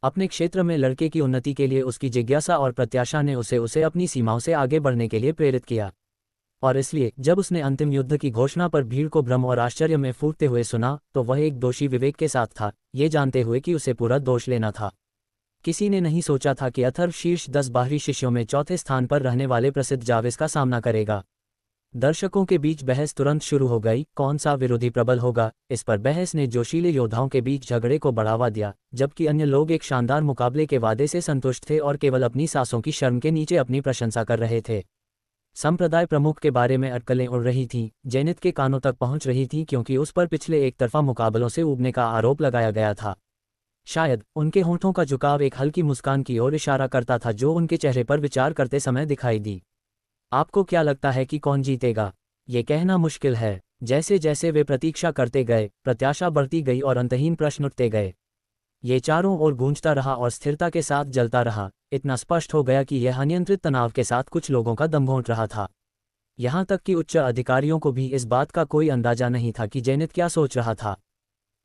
अपने क्षेत्र में लड़के की उन्नति के लिए उसकी जिज्ञासा और प्रत्याशा ने उसे अपनी सीमाओं से आगे बढ़ने के लिए प्रेरित किया। और इसलिए जब उसने अंतिम युद्ध की घोषणा पर भीड़ को भ्रम और आश्चर्य में फूटते हुए सुना, तो वह एक दोषी विवेक के साथ था, ये जानते हुए कि उसे पूरा दोष लेना था। किसी ने नहीं सोचा था कि अथर्व शीर्ष 10 बाहरी शिष्यों में चौथे स्थान पर रहने वाले प्रसिद्ध जाविस का सामना करेगा। दर्शकों के बीच बहस तुरंत शुरू हो गई, कौन सा विरोधी प्रबल होगा। इस पर बहस ने जोशीले योद्धाओं के बीच झगड़े को बढ़ावा दिया, जबकि अन्य लोग एक शानदार मुकाबले के वादे से संतुष्ट थे और केवल अपनी सांसों की शर्म के नीचे अपनी प्रशंसा कर रहे थे। संप्रदाय प्रमुख के बारे में अटकलें उड़ रही थीं, जेनिथ के कानों तक पहुंच रही थीं क्योंकि उस पर पिछले एक तरफा मुकाबलों से ऊबने का आरोप लगाया गया था। शायद उनके होंठों का झुकाव एक हल्की मुस्कान की ओर इशारा करता था जो उनके चेहरे पर विचार करते समय दिखाई दी। आपको क्या लगता है कि कौन जीतेगा? ये कहना मुश्किल है। जैसे जैसे वे प्रतीक्षा करते गए, प्रत्याशा बढ़ती गई और अंतहीन प्रश्न उठते गए। ये चारों ओर गूंजता रहा और स्थिरता के साथ जलता रहा। इतना स्पष्ट हो गया कि यह अनियंत्रित तनाव के साथ कुछ लोगों का दम घोंट रहा था। यहाँ तक कि उच्च अधिकारियों को भी इस बात का कोई अंदाजा नहीं था कि जेनिथ क्या सोच रहा था।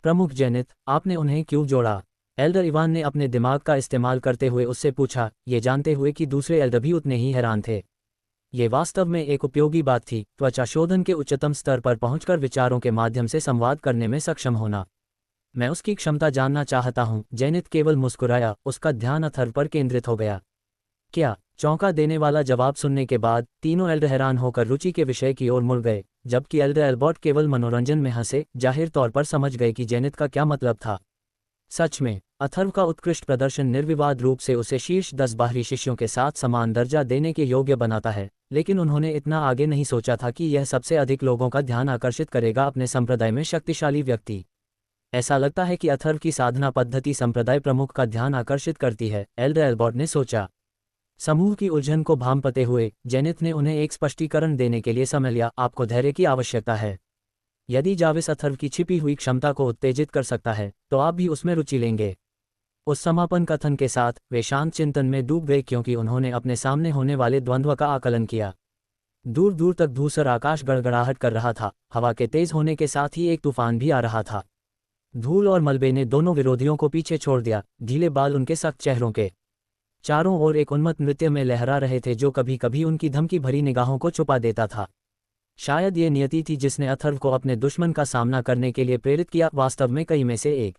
प्रमुख जेनिथ, आपने उन्हें क्यों जोड़ा? एल्डर इवान ने अपने दिमाग का इस्तेमाल करते हुए उससे पूछा, ये जानते हुए कि दूसरे एल्डर भी उतने ही हैरान थे। ये वास्तव में एक उपयोगी बात थी, त्वचा शोधन के उच्चतम स्तर पर पहुंचकर विचारों के माध्यम से संवाद करने में सक्षम होना। मैं उसकी क्षमता जानना चाहता हूं। जेनिथ केवल मुस्कुराया, उसका ध्यान अथर्व पर केंद्रित हो गया। क्या? चौंका देने वाला जवाब सुनने के बाद तीनों एल्डर हैरान होकर रुचि के विषय की ओर मुड़ गए, जबकि एल्डर एल्बर्ट केवल मनोरंजन में हंसे, जाहिर तौर पर समझ गए कि जेनिथ का क्या मतलब था। सच में, अथर्व का उत्कृष्ट प्रदर्शन निर्विवाद रूप से उसे शीर्ष 10 बाहरी शिष्यों के साथ समान दर्जा देने के योग्य बनाता है, लेकिन उन्होंने इतना आगे नहीं सोचा था कि यह सबसे अधिक लोगों का ध्यान आकर्षित करेगा, अपने संप्रदाय में शक्तिशाली व्यक्ति। ऐसा लगता है कि अथर्व की साधना पद्धति संप्रदाय प्रमुख का ध्यान आकर्षित करती है, एल्डर एल्बर्ट ने सोचा। समूह की उलझन को भांपते हुए जेनिथ ने उन्हें एक स्पष्टीकरण देने के लिए समय लिया। आपको धैर्य की आवश्यकता है। यदि जाविस अथर्व की छिपी हुई क्षमता को उत्तेजित कर सकता है, तो आप भी उसमें रुचि लेंगे। उस समापन कथन के साथ वे शांत चिंतन में डूब गए क्योंकि उन्होंने अपने सामने होने वाले द्वंद्व का आकलन किया। दूर दूर तक धूसर आकाश गड़गड़ाहट कर रहा था, हवा के तेज होने के साथ ही एक तूफान भी आ रहा था। धूल और मलबे ने दोनों विरोधियों को पीछे छोड़ दिया। ढीले बाल उनके सख्त चेहरों के चारों ओर एक उन्मत्त नृत्य में लहरा रहे थे जो कभी कभी उनकी धमकी भरी निगाहों को छुपा देता था। शायद ये नियति थी जिसने अथर्व को अपने दुश्मन का सामना करने के लिए प्रेरित किया, वास्तव में कई में से एक।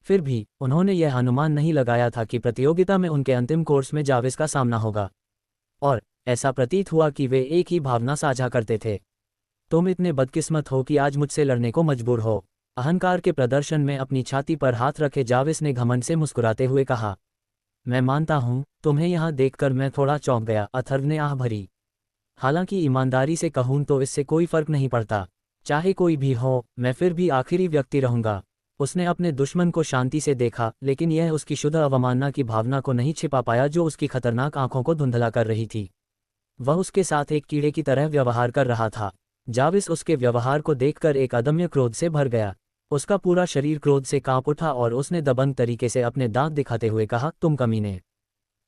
फिर भी उन्होंने यह अनुमान नहीं लगाया था कि प्रतियोगिता में उनके अंतिम कोर्स में जाविस का सामना होगा, और ऐसा प्रतीत हुआ कि वे एक ही भावना साझा करते थे। तुम इतने बदकिस्मत हो कि आज मुझसे लड़ने को मजबूर हो। अहंकार के प्रदर्शन में अपनी छाती पर हाथ रखे जाविस ने घमंड से मुस्कुराते हुए कहा। मैं मानता हूं, तुम्हें यहां देखकर मैं थोड़ा चौंक गया, अथर्व ने आह भरी हालांकि ईमानदारी से कहूँ तो इससे कोई फर्क नहीं पड़ता, चाहे कोई भी हो, मैं फिर भी आखिरी व्यक्ति रहूंगा। उसने अपने दुश्मन को शांति से देखा, लेकिन यह उसकी शुद्ध अवमानना की भावना को नहीं छिपा पाया जो उसकी खतरनाक आंखों को धुंधला कर रही थी। वह उसके साथ एक कीड़े की तरह व्यवहार कर रहा था। जाविस उसके व्यवहार को देखकर एक अदम्य क्रोध से भर गया। उसका पूरा शरीर क्रोध से कांप उठा और उसने दबंग तरीके से अपने दांत दिखाते हुए कहा, तुम कमीने,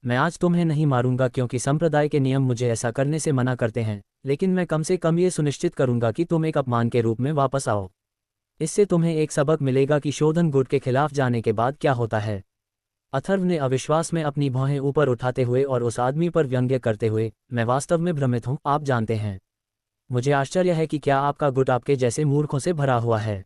मैं आज तुम्हें नहीं मारूंगा क्योंकि संप्रदाय के नियम मुझे ऐसा करने से मना करते हैं, लेकिन मैं कम से कम ये सुनिश्चित करूंगा कि तुम एक अपमान के रूप में वापस आओ। इससे तुम्हें एक सबक मिलेगा कि शोधन गुट के खिलाफ जाने के बाद क्या होता है। अथर्व ने अविश्वास में अपनी भौहें ऊपर उठाते हुए और उस आदमी पर व्यंग्य करते हुए, मैं वास्तव में भ्रमित हूं, आप जानते हैं, मुझे आश्चर्य है कि क्या आपका गुट आपके जैसे मूर्खों से भरा हुआ है।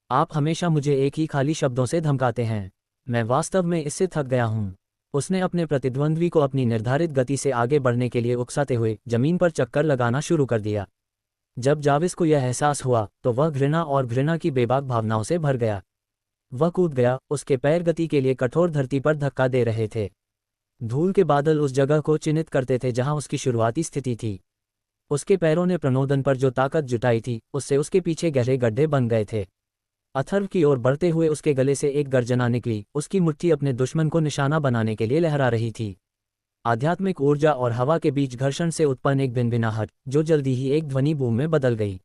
आप हमेशा मुझे एक ही खाली शब्दों से धमकाते हैं। मैं वास्तव में इससे थक गया हूं। उसने अपने प्रतिद्वंद्वी को अपनी निर्धारित गति से आगे बढ़ने के लिए उकसाते हुए जमीन पर चक्कर लगाना शुरू कर दिया। जब जाविस को यह एहसास हुआ तो वह घृणा और घृणा की बेबाक भावनाओं से भर गया। वह कूद गया, उसके पैर गति के लिए कठोर धरती पर धक्का दे रहे थे। धूल के बादल उस जगह को चिन्हित करते थे जहां उसकी शुरुआती स्थिति थी। उसके पैरों ने प्रणोदन पर जो ताकत जुटाई थी उससे उसके पीछे गहरे गड्ढे बन गए थे। अथर्व की ओर बढ़ते हुए उसके गले से एक गर्जना निकली, उसकी मुट्ठी अपने दुश्मन को निशाना बनाने के लिए लहरा रही थी। आध्यात्मिक ऊर्जा और हवा के बीच घर्षण से उत्पन्न एक भिनभिनाहट, जो जल्दी ही एक ध्वनि बूम में बदल गई।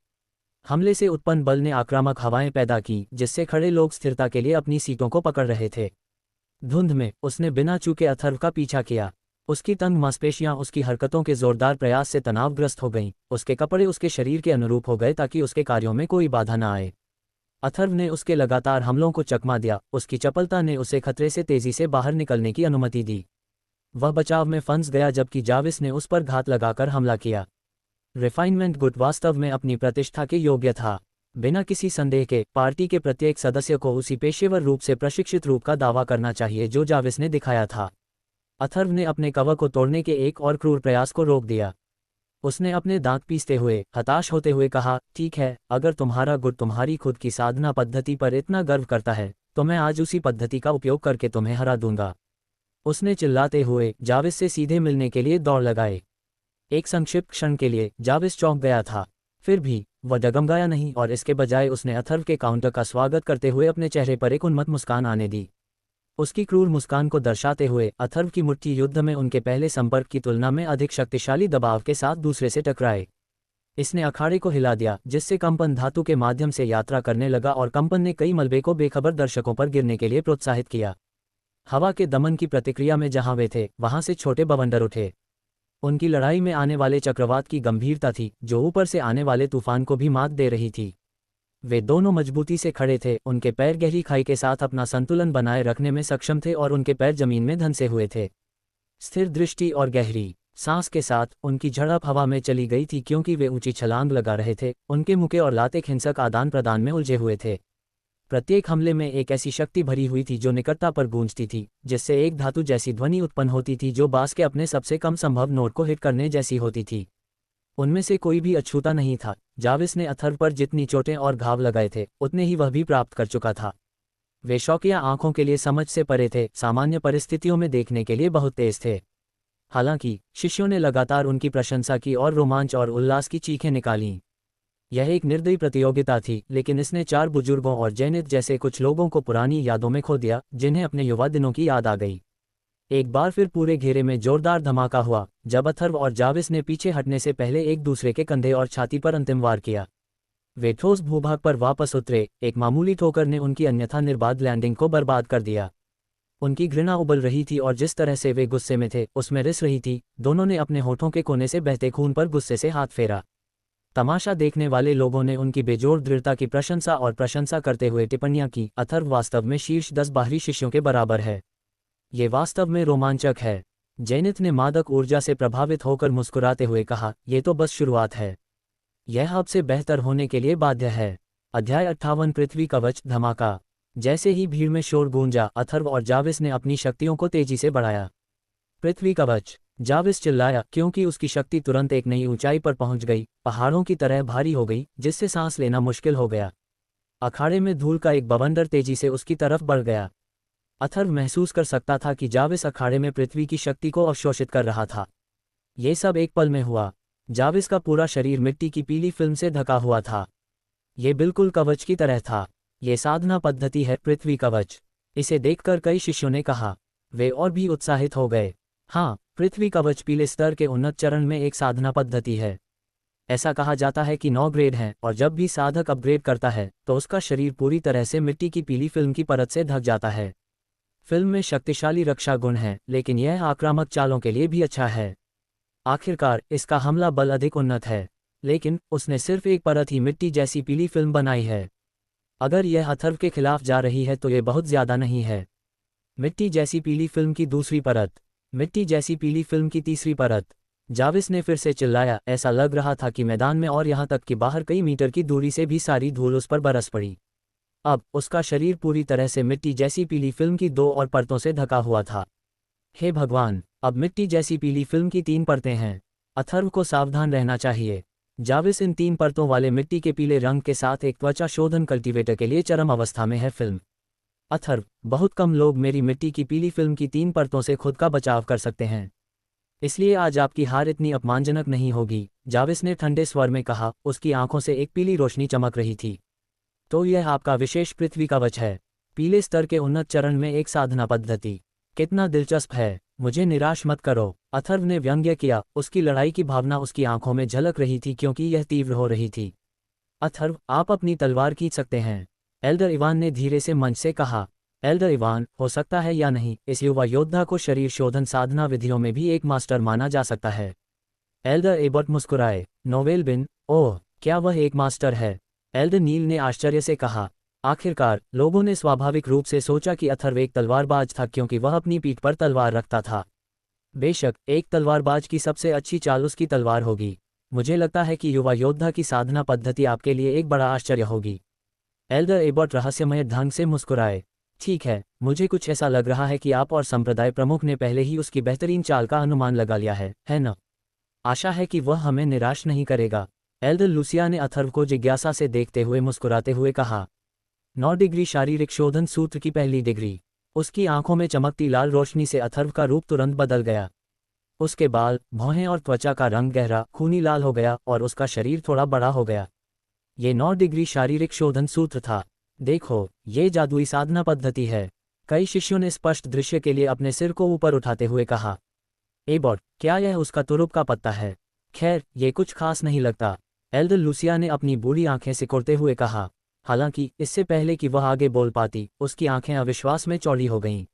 हमले से उत्पन्न बल ने आक्रामक हवाएं पैदा की, जिससे खड़े लोग स्थिरता के लिए अपनी सीटों को पकड़ रहे थे। धुंध में उसने बिना चूके अथर्व का पीछा किया। उसकी तंग मांसपेशियां उसकी हरकतों के जोरदार प्रयास से तनावग्रस्त हो गईं, उसके कपड़े उसके शरीर के अनुरूप हो गए ताकि उसके कार्यों में कोई बाधा न आए। अथर्व ने उसके लगातार हमलों को चकमा दिया, उसकी चपलता ने उसे खतरे से तेजी से बाहर निकलने की अनुमति दी। वह बचाव में फंस गया जबकि जाविस ने उस पर घात लगाकर हमला किया। रिफाइनमेंट गुट वास्तव में अपनी प्रतिष्ठा के योग्य था। बिना किसी संदेह के पार्टी के प्रत्येक सदस्य को उसी पेशेवर रूप से प्रशिक्षित रूप का दावा करना चाहिए जो जाविस ने दिखाया था। अथर्व ने अपने कवर को तोड़ने के एक और क्रूर प्रयास को रोक दिया। उसने अपने दांत पीसते हुए हताश होते हुए कहा, ठीक है, अगर तुम्हारा गुट तुम्हारी खुद की साधना पद्धति पर इतना गर्व करता है तो मैं आज उसी पद्धति का उपयोग करके तुम्हें हरा दूंगा। उसने चिल्लाते हुए जाविस से सीधे मिलने के लिए दौड़ लगाए। एक संक्षिप्त क्षण के लिए जाविस चौंक गया था, फिर भी वह डगमगाया नहीं और इसके बजाय उसने अथर्व के काउंटर का स्वागत करते हुए अपने चेहरे पर एक उन्मत्त मुस्कान आने दी। उसकी क्रूर मुस्कान को दर्शाते हुए अथर्व की मुट्ठी युद्ध में उनके पहले संपर्क की तुलना में अधिक शक्तिशाली दबाव के साथ दूसरे से टकराए। इसने अखाड़े को हिला दिया, जिससे कंपन धातु के माध्यम से यात्रा करने लगा और कंपन ने कई मलबे को बेखबर दर्शकों पर गिरने के लिए प्रोत्साहित किया। हवा के दमन की प्रतिक्रिया में जहां वे थे वहां से छोटे बवंडर उठे। उनकी लड़ाई में आने वाले चक्रवात की गंभीरता थी जो ऊपर से आने वाले तूफान को भी मात दे रही थी। वे दोनों मजबूती से खड़े थे, उनके पैर गहरी खाई के साथ अपना संतुलन बनाए रखने में सक्षम थे और उनके पैर जमीन में धंसे हुए थे। स्थिर दृष्टि और गहरी सांस के साथ उनकी झड़प हवा में चली गई थी क्योंकि वे ऊंची छलांग लगा रहे थे। उनके मुके और लाते हिंसक आदान प्रदान में उलझे हुए थे। प्रत्येक हमले में एक ऐसी शक्ति भरी हुई थी जो निकटता पर गूंजती थी, जिससे एक धातु जैसी ध्वनि उत्पन्न होती थी जो बांस के अपने सबसे कम संभव नोट को हिट करने जैसी होती थी। उनमें से कोई भी अछूता नहीं था। जाविस ने अथर्व पर जितनी चोटें और घाव लगाए थे उतने ही वह भी प्राप्त कर चुका था। वे शौकिया आंखों के लिए समझ से परे थे, सामान्य परिस्थितियों में देखने के लिए बहुत तेज थे। हालांकि शिष्यों ने लगातार उनकी प्रशंसा की और रोमांच और उल्लास की चीखें निकालीं। यह एक निर्दयी प्रतियोगिता थी, लेकिन इसने 4 बुजुर्गों और जैनित जैसे कुछ लोगों को पुरानी यादों में खो दिया जिन्हें अपने युवा दिनों की याद आ गई। एक बार फिर पूरे घेरे में जोरदार धमाका हुआ जब अथर्व और जाविस ने पीछे हटने से पहले एक दूसरे के कंधे और छाती पर अंतिम वार किया। वे ठोस भूभाग पर वापस उतरे। एक मामूली ठोकर ने उनकी अन्यथा निर्बाध लैंडिंग को बर्बाद कर दिया। उनकी घृणा उबल रही थी और जिस तरह से वे गुस्से में थे उसमें रिस रही थी। दोनों ने अपने होठों के कोने से बहते खून पर गुस्से से हाथ फेरा। तमाशा देखने वाले लोगों ने उनकी बेजोड़ दृढ़ता की प्रशंसा करते हुए टिप्पणियां की, अथर्व वास्तव में शीर्ष 10 बाहरी शिष्यों के बराबर है। ये वास्तव में रोमांचक है। जैनित ने मादक ऊर्जा से प्रभावित होकर मुस्कुराते हुए कहा, यह तो बस शुरुआत है, यह अब से बेहतर होने के लिए बाध्य है। अध्याय 58 पृथ्वी कवच धमाका। जैसे ही भीड़ में शोर गूंजा, अथर्व और जाविस ने अपनी शक्तियों को तेजी से बढ़ाया। पृथ्वी कवच, जाविस चिल्लाया क्योंकि उसकी शक्ति तुरंत एक नई ऊंचाई पर पहुंच गई, पहाड़ों की तरह भारी हो गई जिससे सांस लेना मुश्किल हो गया। अखाड़े में धूल का एक बवंडर तेजी से उसकी तरफ बढ़ गया। अथर्व महसूस कर सकता था कि जाविस अखाड़े में पृथ्वी की शक्ति को अवशोषित कर रहा था। ये सब एक पल में हुआ। जाविस का पूरा शरीर मिट्टी की पीली फिल्म से ढका हुआ था। ये बिल्कुल कवच की तरह था। ये साधना पद्धति है, पृथ्वी कवच। इसे देखकर कई शिष्यों ने कहा। वे और भी उत्साहित हो गए। हाँ, पृथ्वी कवच पीले स्तर के उन्नत चरण में एक साधना पद्धति है। ऐसा कहा जाता है कि 9 ग्रेड हैं, और जब भी साधक अपग्रेड करता है तो उसका शरीर पूरी तरह से मिट्टी की पीली फिल्म की परत से ढक जाता है। फिल्म में शक्तिशाली रक्षा गुण हैं, लेकिन यह आक्रामक चालों के लिए भी अच्छा है। आखिरकार इसका हमला बल अधिक उन्नत है, लेकिन उसने सिर्फ एक परत ही मिट्टी जैसी पीली फिल्म बनाई है। अगर यह अथर्व के खिलाफ जा रही है तो ये बहुत ज्यादा नहीं है। मिट्टी जैसी पीली फिल्म की दूसरी परत, मिट्टी जैसी पीली फिल्म की तीसरी परत। जाविस ने फिर से चिल्लाया। ऐसा लग रहा था कि मैदान में और यहाँ तक कि बाहर कई मीटर की दूरी से भी सारी धूल उस पर बरस पड़ी। अब उसका शरीर पूरी तरह से मिट्टी जैसी पीली फिल्म की 2 और परतों से ढका हुआ था। हे भगवान, अब मिट्टी जैसी पीली फिल्म की 3 परतें हैं। अथर्व को सावधान रहना चाहिए। जाविस इन 3 परतों वाले मिट्टी के पीले रंग के साथ एक त्वचा शोधन कल्टीवेटर के लिए चरम अवस्था में है। फिल्म अथर्व, बहुत कम लोग मेरी मिट्टी की पीली फिल्म की 3 परतों से खुद का बचाव कर सकते हैं, इसलिए आज आपकी हार इतनी अपमानजनक नहीं होगी, जाविस ने ठंडे स्वर में कहा। उसकी आंखों से एक पीली रोशनी चमक रही थी। तो यह आपका विशेष पृथ्वी कवच है, पीले स्तर के उन्नत चरण में एक साधना पद्धति। कितना दिलचस्प है, मुझे निराश मत करो, अथर्व ने व्यंग्य किया। उसकी लड़ाई की भावना उसकी आंखों में झलक रही थी क्योंकि यह तीव्र हो रही थी। अथर्व, आप अपनी तलवार खींच सकते हैं, एल्डर इवान ने धीरे से मंच से कहा। एल्डर इवान, हो सकता है या नहीं, इस युवा योद्धा को शरीर शोधन साधना विधियों में भी एक मास्टर माना जा सकता है। एल्डर एबर्ट मुस्कुराए। नोवेल बिन, ओह, क्या वह एक मास्टर है? एल्डर नील ने आश्चर्य से कहा। आखिरकार लोगों ने स्वाभाविक रूप से सोचा कि अथर्व एक तलवारबाज था क्योंकि वह अपनी पीठ पर तलवार रखता था। बेशक, एक तलवारबाज की सबसे अच्छी चाल उसकी तलवार होगी। मुझे लगता है कि युवा योद्धा की साधना पद्धति आपके लिए एक बड़ा आश्चर्य होगी। एल्डर एबर्ट रहस्यमय ढंग से मुस्कुराए। ठीक है, मुझे कुछ ऐसा लग रहा है कि आप और संप्रदाय प्रमुख ने पहले ही उसकी बेहतरीन चाल का अनुमान लगा लिया है न? आशा है कि वह हमें निराश नहीं करेगा। एल्डर लूसिया ने अथर्व को जिज्ञासा से देखते हुए मुस्कुराते हुए कहा। 9 डिग्री शारीरिक शोधन सूत्र की पहली डिग्री। उसकी आंखों में चमकती लाल रोशनी से अथर्व का रूप तुरंत बदल गया। उसके बाल, भौहें और त्वचा का रंग गहरा खूनी लाल हो गया और उसका शरीर थोड़ा बड़ा हो गया। ये 9 डिग्री शारीरिक शोधन सूत्र था। देखो, ये जादुई साधना पद्धति है। कई शिष्यों ने स्पष्ट दृश्य के लिए अपने सिर को ऊपर उठाते हुए कहा। एबॉट, क्या यह उसका तुरुप का पत्ता है? खैर, ये कुछ खास नहीं लगता, एल्डर लूसिया ने अपनी बूढ़ी आंखें सिकुड़ते हुए कहा। हालांकि इससे पहले कि वह आगे बोल पाती, उसकी आंखें अविश्वास में चौड़ी हो गईं।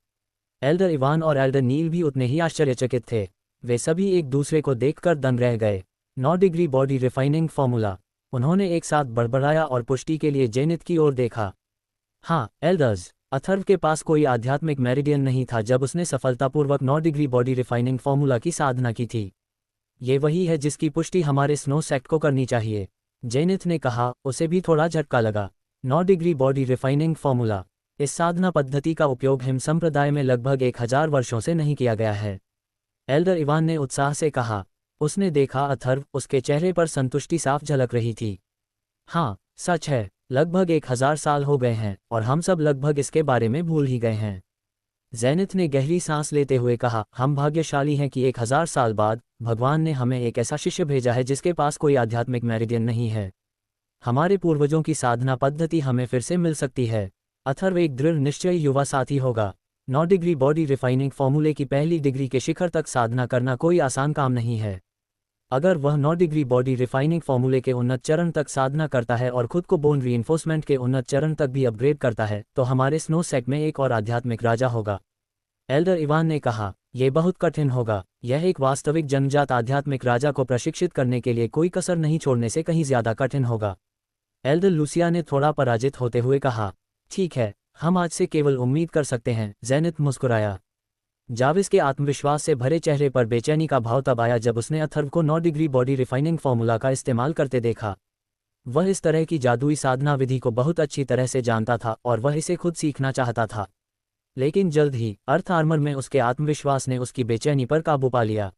एल्डर इवान और एल्डर नील भी उतने ही आश्चर्यचकित थे। वे सभी एक दूसरे को देखकर दंग रह गए। 9 डिग्री बॉडी रिफाइनिंग फॉर्मूला। उन्होंने एक साथ बड़बड़ाया और पुष्टि के लिए जेनिथ की ओर देखा। हाँ, एल्डर्स, अथर्व के पास कोई आध्यात्मिक मेरिडियन नहीं था जब उसने सफलतापूर्वक 9 डिग्री बॉडी रिफाइनिंग फॉर्मूला की साधना की थी। ये वही है जिसकी पुष्टि हमारे स्नो सेक्ट को करनी चाहिए, जेनिथ ने कहा। उसे भी थोड़ा झटका लगा। 9 डिग्री बॉडी रिफाइनिंग फॉर्मूला। इस साधना पद्धति का उपयोग हिम संप्रदाय में लगभग 1000 वर्षों से नहीं किया गया है, एल्डर इवान ने उत्साह से कहा। उसने देखा अथर्व, उसके चेहरे पर संतुष्टि साफ झलक रही थी। हाँ, सच है, लगभग 1000 साल हो गए हैं और हम सब लगभग इसके बारे में भूल ही गए हैं। जेनिथ ने गहरी सांस लेते हुए कहा। हम भाग्यशाली हैं कि 1000 साल बाद भगवान ने हमें एक ऐसा शिष्य भेजा है जिसके पास कोई आध्यात्मिक मेरिडियन नहीं है। हमारे पूर्वजों की साधना पद्धति हमें फिर से मिल सकती है। अथर्व एक दृढ़ निश्चयी युवा साथी होगा। 9 डिग्री बॉडी रिफाइनिंग फॉर्मूले की पहली डिग्री के शिखर तक साधना करना कोई आसान काम नहीं है। अगर वह 9 डिग्री बॉडी रिफाइनिंग फॉर्मूले के उन्नत चरण तक साधना करता है और खुद को बोन रीइंफोर्समेंट के उन्नत चरण तक भी अपग्रेड करता है तो हमारे स्नो सेक्ट में एक और आध्यात्मिक राजा होगा, एल्डर इवान ने कहा। यह बहुत कठिन होगा। यह एक वास्तविक जन्मजात आध्यात्मिक राजा को प्रशिक्षित करने के लिए कोई कसर नहीं छोड़ने से कहीं ज्यादा कठिन होगा, एल्डर लूसिया ने थोड़ा पराजित होते हुए कहा। ठीक है, हम आज से केवल उम्मीद कर सकते हैं, जेनिथ मुस्कुराया। जाविस के आत्मविश्वास से भरे चेहरे पर बेचैनी का भाव तब आया जब उसने अथर्व को 9 डिग्री बॉडी रिफाइनिंग फॉर्मूला का इस्तेमाल करते देखा। वह इस तरह की जादुई साधना विधि को बहुत अच्छी तरह से जानता था और वह इसे खुद सीखना चाहता था। लेकिन जल्द ही अर्थ आर्मर में उसके आत्मविश्वास ने उसकी बेचैनी पर काबू पा लिया।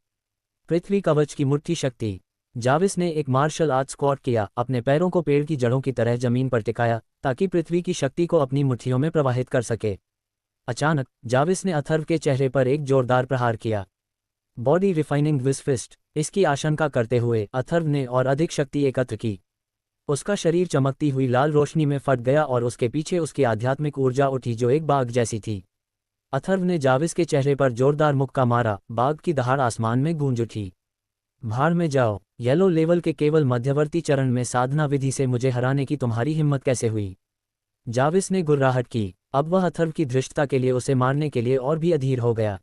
पृथ्वी कवच की मुट्ठी शक्ति। जाविस ने एक मार्शल आर्ट स्क्वाट किया, अपने पैरों को पेड़ की जड़ों की तरह जमीन पर टिकाया ताकि पृथ्वी की शक्ति को अपनी मुट्ठियों में प्रवाहित कर सके। अचानक जाविस ने अथर्व के चेहरे पर एक जोरदार प्रहार किया। Body refining with fist. इसकी आशंका करते हुए अथर्व ने और अधिक शक्ति एकत्र की। उसका शरीर चमकती हुई लाल रोशनी में फट गया और उसके पीछे उसकी आध्यात्मिक ऊर्जा उठी जो एक बाघ जैसी थी। अथर्व ने जाविस के चेहरे पर जोरदार मुक्का मारा, बाघ की दहाड़ आसमान में गूंज उठी। भाड़ में जाओ, येलो लेवल के केवल मध्यवर्ती चरण में साधना विधि से मुझे हराने की तुम्हारी हिम्मत कैसे हुई? जाविस ने गुर्राहट की। अब वह अथर्व की धृष्टता के लिए उसे मारने के लिए और भी अधीर हो गया।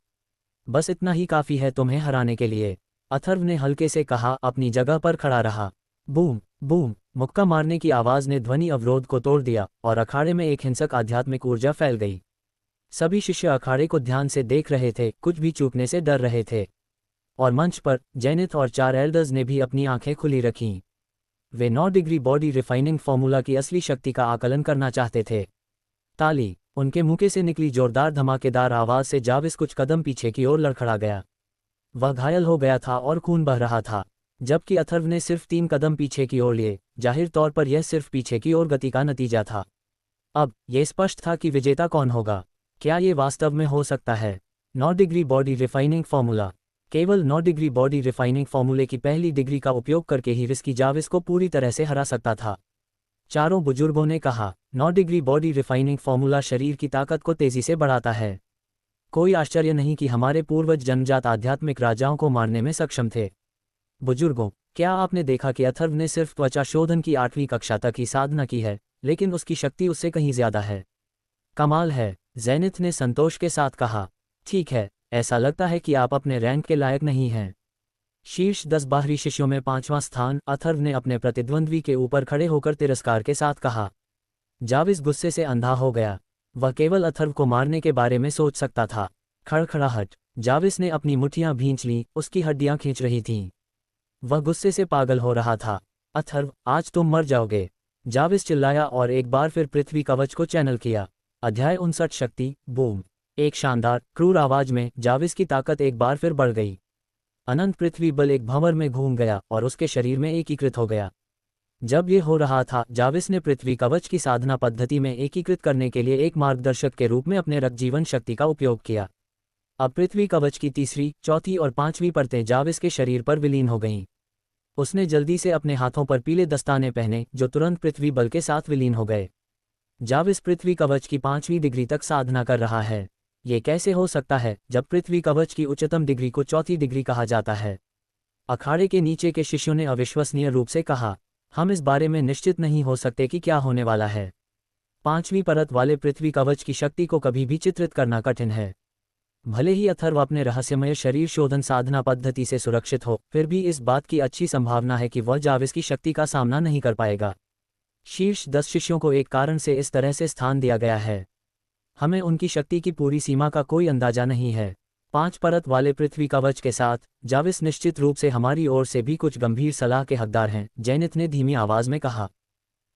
बस इतना ही काफ़ी है तुम्हें हराने के लिए, अथर्व ने हल्के से कहा, अपनी जगह पर खड़ा रहा। बूम बूम, मुक्का मारने की आवाज़ ने ध्वनि अवरोध को तोड़ दिया और अखाड़े में एक हिंसक आध्यात्मिक ऊर्जा फैल गई। सभी शिष्य अखाड़े को ध्यान से देख रहे थे, कुछ भी चूकने से डर रहे थे। और मंच पर जेनिथ और 4 एल्डर्स ने भी अपनी आंखें खुली रखीं। वे 9 डिग्री बॉडी रिफाइनिंग फॉर्मूला की असली शक्ति का आकलन करना चाहते थे। ताली, उनके मुंह से निकली जोरदार धमाकेदार आवाज़ से जाविस कुछ कदम पीछे की ओर लड़खड़ा गया। वह घायल हो गया था और खून बह रहा था, जबकि अथर्व ने सिर्फ 3 कदम पीछे की ओर लिए। जाहिर तौर पर यह सिर्फ पीछे की ओर गति का नतीजा था। अब यह स्पष्ट था कि विजेता कौन होगा। क्या ये वास्तव में हो सकता है? 9 डिग्री बॉडी रिफाइनिंग फॉर्मूला। केवल 9 डिग्री बॉडी रिफाइनिंग फॉर्मूले की पहली डिग्री का उपयोग करके ही रिस्की जाविस को पूरी तरह से हरा सकता था। चारों बुजुर्गों ने कहा, 9 डिग्री बॉडी रिफाइनिंग फॉर्मूला शरीर की ताकत को तेजी से बढ़ाता है। कोई आश्चर्य नहीं कि हमारे पूर्वज जन्मजात आध्यात्मिक राजाओं को मारने में सक्षम थे। बुजुर्गों, क्या आपने देखा कि अथर्व ने सिर्फ त्वचा शोधन की 8वीं कक्षा तक ही साधना की है, लेकिन उसकी शक्ति उससे कहीं ज्यादा है। कमाल है, जेनिथ ने संतोष के साथ कहा। ठीक है, ऐसा लगता है कि आप अपने रैंक के लायक नहीं हैं। शीर्ष 10 बाहरी शिष्यों में 5वां स्थान, अथर्व ने अपने प्रतिद्वंद्वी के ऊपर खड़े होकर तिरस्कार के साथ कहा। जाविस गुस्से से अंधा हो गया। वह केवल अथर्व को मारने के बारे में सोच सकता था। खड़खड़ाहट, जाविस ने अपनी मुट्ठियां भींच लीं, उसकी हड्डियां खींच रही थीं। वह गुस्से से पागल हो रहा था। अथर्व, आज तुम मर जाओगे, जाविस चिल्लाया और एक बार फिर पृथ्वी कवच को चैनल किया। अध्याय 59 शक्ति। बूम, एक शानदार क्रूर आवाज में जाविस की ताकत एक बार फिर बढ़ गई। अनंत पृथ्वी बल एक भंवर में घूम गया और उसके शरीर में एकीकृत हो गया। जब ये हो रहा था, जाविस ने पृथ्वी कवच की साधना पद्धति में एकीकृत करने के लिए एक मार्गदर्शक के रूप में अपने रक्त जीवन शक्ति का उपयोग किया। अब पृथ्वी कवच की तीसरी, चौथी और 5वीं परतें जाविस के शरीर पर विलीन हो गईं। उसने जल्दी से अपने हाथों पर पीले दस्ताने पहने जो तुरंत पृथ्वी बल के साथ विलीन हो गए। जाविस पृथ्वी कवच की 5वीं डिग्री तक साधना कर रहा है। ये कैसे हो सकता है जब पृथ्वी कवच की उच्चतम डिग्री को चौथी डिग्री कहा जाता है? अखाड़े के नीचे के शिष्यों ने अविश्वसनीय रूप से कहा, हम इस बारे में निश्चित नहीं हो सकते कि क्या होने वाला है। 5वीं परत वाले पृथ्वी कवच की शक्ति को कभी भी चित्रित करना कठिन है। भले ही अथर्व अपने रहस्यमय शरीर शोधन साधना पद्धति से सुरक्षित हो, फिर भी इस बात की अच्छी संभावना है कि वह जाविस की शक्ति का सामना नहीं कर पाएगा। शीर्ष 10 शिष्यों को एक कारण से इस तरह से स्थान दिया गया है। हमें उनकी शक्ति की पूरी सीमा का कोई अंदाजा नहीं है। 5 परत वाले पृथ्वी कवच के साथ जाविस निश्चित रूप से हमारी ओर से भी कुछ गंभीर सलाह के हकदार हैं, जेनिथ ने धीमी आवाज में कहा।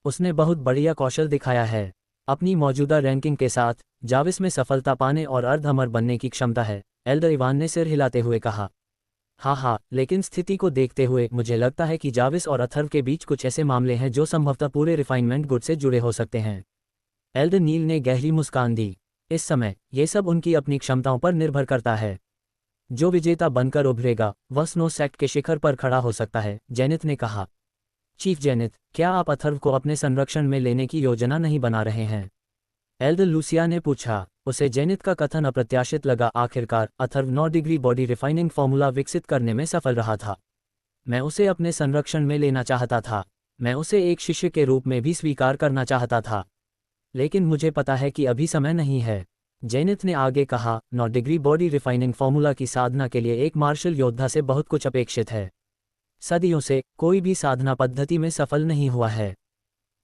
उसने बहुत बढ़िया कौशल दिखाया है। अपनी मौजूदा रैंकिंग के साथ जाविस में सफलता पाने और अर्ध अमर बनने की क्षमता है, एल्डर इवान ने सिर हिलाते हुए कहा। हाँ, लेकिन स्थिति को देखते हुए मुझे लगता है कि जाविस और अथर्व के बीच कुछ ऐसे मामले हैं जो संभवतः पूरे रिफाइनमेंट गुड से जुड़े हो सकते हैं। एल्डर नील ने गहरी मुस्कान दी। इस समय ये सब उनकी अपनी क्षमताओं पर निर्भर करता है। जो विजेता बनकर उभरेगा वह स्नो सेक्ट के शिखर पर खड़ा हो सकता है, जेनिथ ने कहा। चीफ जेनिथ, क्या आप अथर्व को अपने संरक्षण में लेने की योजना नहीं बना रहे हैं? एल्डर लूसिया ने पूछा। उसे जेनिथ का कथन अप्रत्याशित लगा। आखिरकार Atharva 9 degree body refining formula विकसित करने में सफल रहा था। मैं उसे अपने संरक्षण में लेना चाहता था। मैं उसे एक शिष्य के रूप में भी स्वीकार करना चाहता था। लेकिन मुझे पता है कि अभी समय नहीं है, जेनिथ ने आगे कहा। 9 डिग्री बॉडी रिफाइनिंग फॉर्मूला की साधना के लिए एक मार्शल योद्धा से बहुत कुछ अपेक्षित है। सदियों से कोई भी साधना पद्धति में सफल नहीं हुआ है।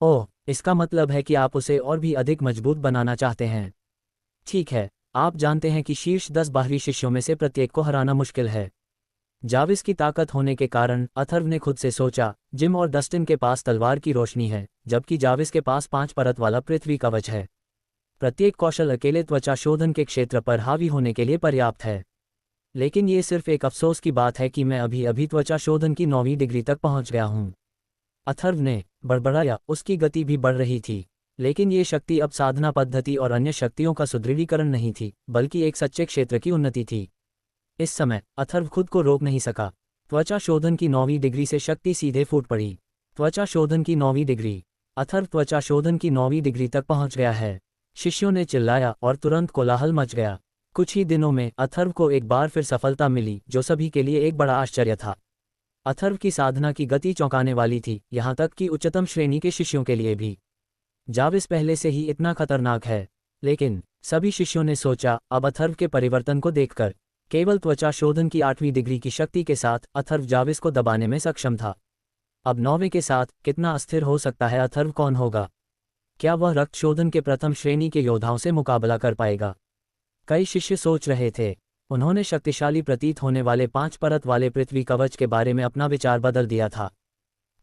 ओह, इसका मतलब है कि आप उसे और भी अधिक मजबूत बनाना चाहते हैं। ठीक है, आप जानते हैं कि शीर्ष 10 बाहरी शिष्यों में से प्रत्येक को हराना मुश्किल है। जाविस की ताकत होने के कारण अथर्व ने खुद से सोचा, जिम और डस्टिन के पास तलवार की रोशनी है, जबकि जाविस के पास 5 परत वाला पृथ्वी कवच है। प्रत्येक कौशल अकेले त्वचा शोधन के क्षेत्र पर हावी होने के लिए पर्याप्त है। लेकिन ये सिर्फ एक अफसोस की बात है कि मैं अभी त्वचा शोधन की 9वीं डिग्री तक पहुंच गया हूं। अथर्व ने बड़बड़ाया। उसकी गति भी बढ़ रही थी, लेकिन ये शक्ति अब साधना पद्धति और अन्य शक्तियों का सुदृढ़ीकरण नहीं थी, बल्कि एक सच्चे क्षेत्र की उन्नति थी। इस समय अथर्व खुद को रोक नहीं सका। त्वचा शोधन की 9वीं डिग्री से शक्ति सीधे फूट पड़ी। त्वचा शोधन की 9वीं डिग्री। अथर्व त्वचा शोधन की 9वीं डिग्री तक पहुंच गया है। शिष्यों ने चिल्लाया और तुरंत कोलाहल मच गया। कुछ ही दिनों में अथर्व को एक बार फिर सफलता मिली, जो सभी के लिए एक बड़ा आश्चर्य था। अथर्व की साधना की गति चौंकाने वाली थी, यहाँ तक कि उच्चतम श्रेणी के शिष्यों के लिए भी। जाविस पहले से ही इतना खतरनाक है, लेकिन सभी शिष्यों ने सोचा, अब अथर्व के परिवर्तन को देखकर केवल त्वचा शोधन की 8वीं डिग्री की शक्ति के साथ अथर्व जाविस को दबाने में सक्षम था। अब 9वें के साथ कितना अस्थिर हो सकता है अथर्व? कौन होगा? क्या वह रक्त शोधन के प्रथम श्रेणी के योद्धाओं से मुकाबला कर पाएगा? कई शिष्य सोच रहे थे। उन्होंने शक्तिशाली प्रतीत होने वाले 5 परत वाले पृथ्वी कवच के बारे में अपना विचार बदल दिया था।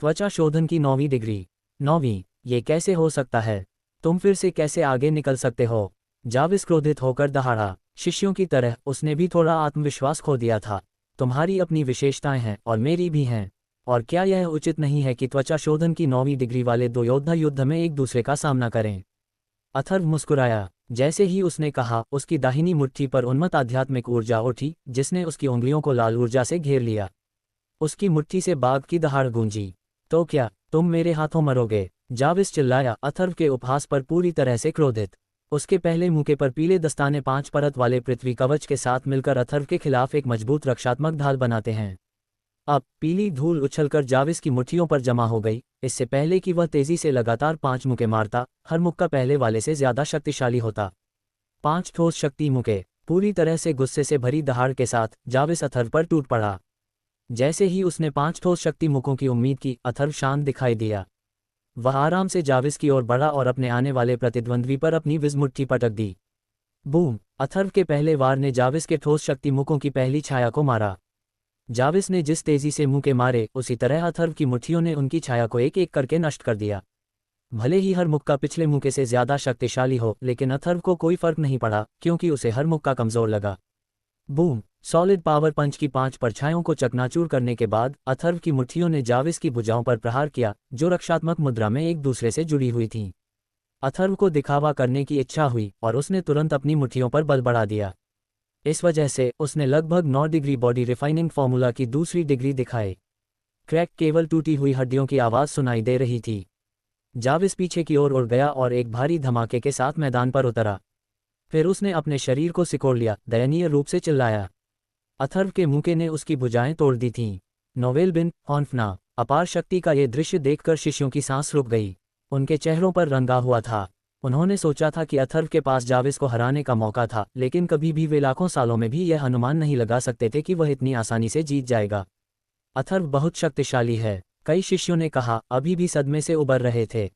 त्वचा शोधन की 9वीं डिग्री। 9वीं? ये कैसे हो सकता है? तुम फिर से कैसे आगे निकल सकते हो? जाविस क्रोधित होकर दहाड़ा। शिष्यों की तरह उसने भी थोड़ा आत्मविश्वास खो दिया था। तुम्हारी अपनी विशेषताएं हैं और मेरी भी हैं, और क्या यह उचित नहीं है कि त्वचा शोधन की 9वीं डिग्री वाले दो योद्धा युद्ध में एक दूसरे का सामना करें? अथर्व मुस्कुराया। जैसे ही उसने कहा, उसकी दाहिनी मुट्ठी पर उन्मत्त आध्यात्मिक ऊर्जा उठी, जिसने उसकी उंगलियों को लाल ऊर्जा से घेर लिया। उसकी मुट्ठी से बाघ की दहाड़ गूंजी। तो क्या तुम मेरे हाथों मरोगे? जाविस चिल्लाया, अथर्व के उपहास पर पूरी तरह से क्रोधित। उसके पहले मुके पर पीले दस्ताने 5 परत वाले पृथ्वी कवच के साथ मिलकर अथर्व के खिलाफ एक मजबूत रक्षात्मक ढाल बनाते हैं। अब पीली धूल उछलकर जाविस की मुट्ठियों पर जमा हो गई। इससे पहले कि वह तेजी से लगातार 5 मुक्के मारता, हर मुक्का पहले वाले से ज्यादा शक्तिशाली होता। 5 ठोस शक्ति मुक्के। पूरी तरह से गुस्से से भरी दहाड़ के साथ जाविस अथर्व पर टूट पड़ा। जैसे ही उसने 5 ठोस शक्ति मुक्कों की उम्मीद की, अथर्व शांत दिखाई दिया। वह आराम से जाविस की ओर बढ़ा और अपने आने वाले प्रतिद्वंद्वी पर अपनी विज मुट्ठी पटक दी। बूम! अथर्व के पहले वार ने जाविस के ठोस शक्ति मुक्कों की पहली छाया को मारा। जाविस ने जिस तेजी से मुक्के मारे, उसी तरह अथर्व की मुट्ठियों ने उनकी छाया को एक एक करके नष्ट कर दिया। भले ही हर मुक्का पिछले मुक्के से ज्यादा शक्तिशाली हो, लेकिन अथर्व को कोई फर्क नहीं पड़ा, क्योंकि उसे हर मुक्का कमजोर लगा। बूम! सॉलिड पावर पंच की 5 परछाइयों को चकनाचूर करने के बाद अथर्व की मुट्ठियों ने जाविस की भुजाओं पर प्रहार किया, जो रक्षात्मक मुद्रा में एक दूसरे से जुड़ी हुई थीं। अथर्व को दिखावा करने की इच्छा हुई और उसने तुरंत अपनी मुट्ठियों पर बल बढ़ा दिया। इस वजह से उसने लगभग 9 डिग्री बॉडी रिफाइनिंग फॉर्मूला की दूसरी डिग्री दिखाई। क्रैक! केवल टूटी हुई हड्डियों की आवाज़ सुनाई दे रही थी। जाविस पीछे की ओर उड़ गया और एक भारी धमाके के साथ मैदान पर उतरा। फिर उसने अपने शरीर को सिकोड़ लिया, दयनीय रूप से चिल्लाया। अथर्व के मुक्के ने उसकी भुजाएं तोड़ दी थीं। नोवेल बिन हॉन्फना। अपार शक्ति का ये दृश्य देखकर शिष्यों की सांस रुक गई। उनके चेहरों पर रंगा हुआ था। उन्होंने सोचा था कि अथर्व के पास जाविस को हराने का मौका था, लेकिन कभी भी वे लाखों सालों में भी यह अनुमान नहीं लगा सकते थे कि वह इतनी आसानी से जीत जाएगा। अथर्व बहुत शक्तिशाली है, कई शिष्यों ने कहा, अभी भी सदमे से उबर रहे थे।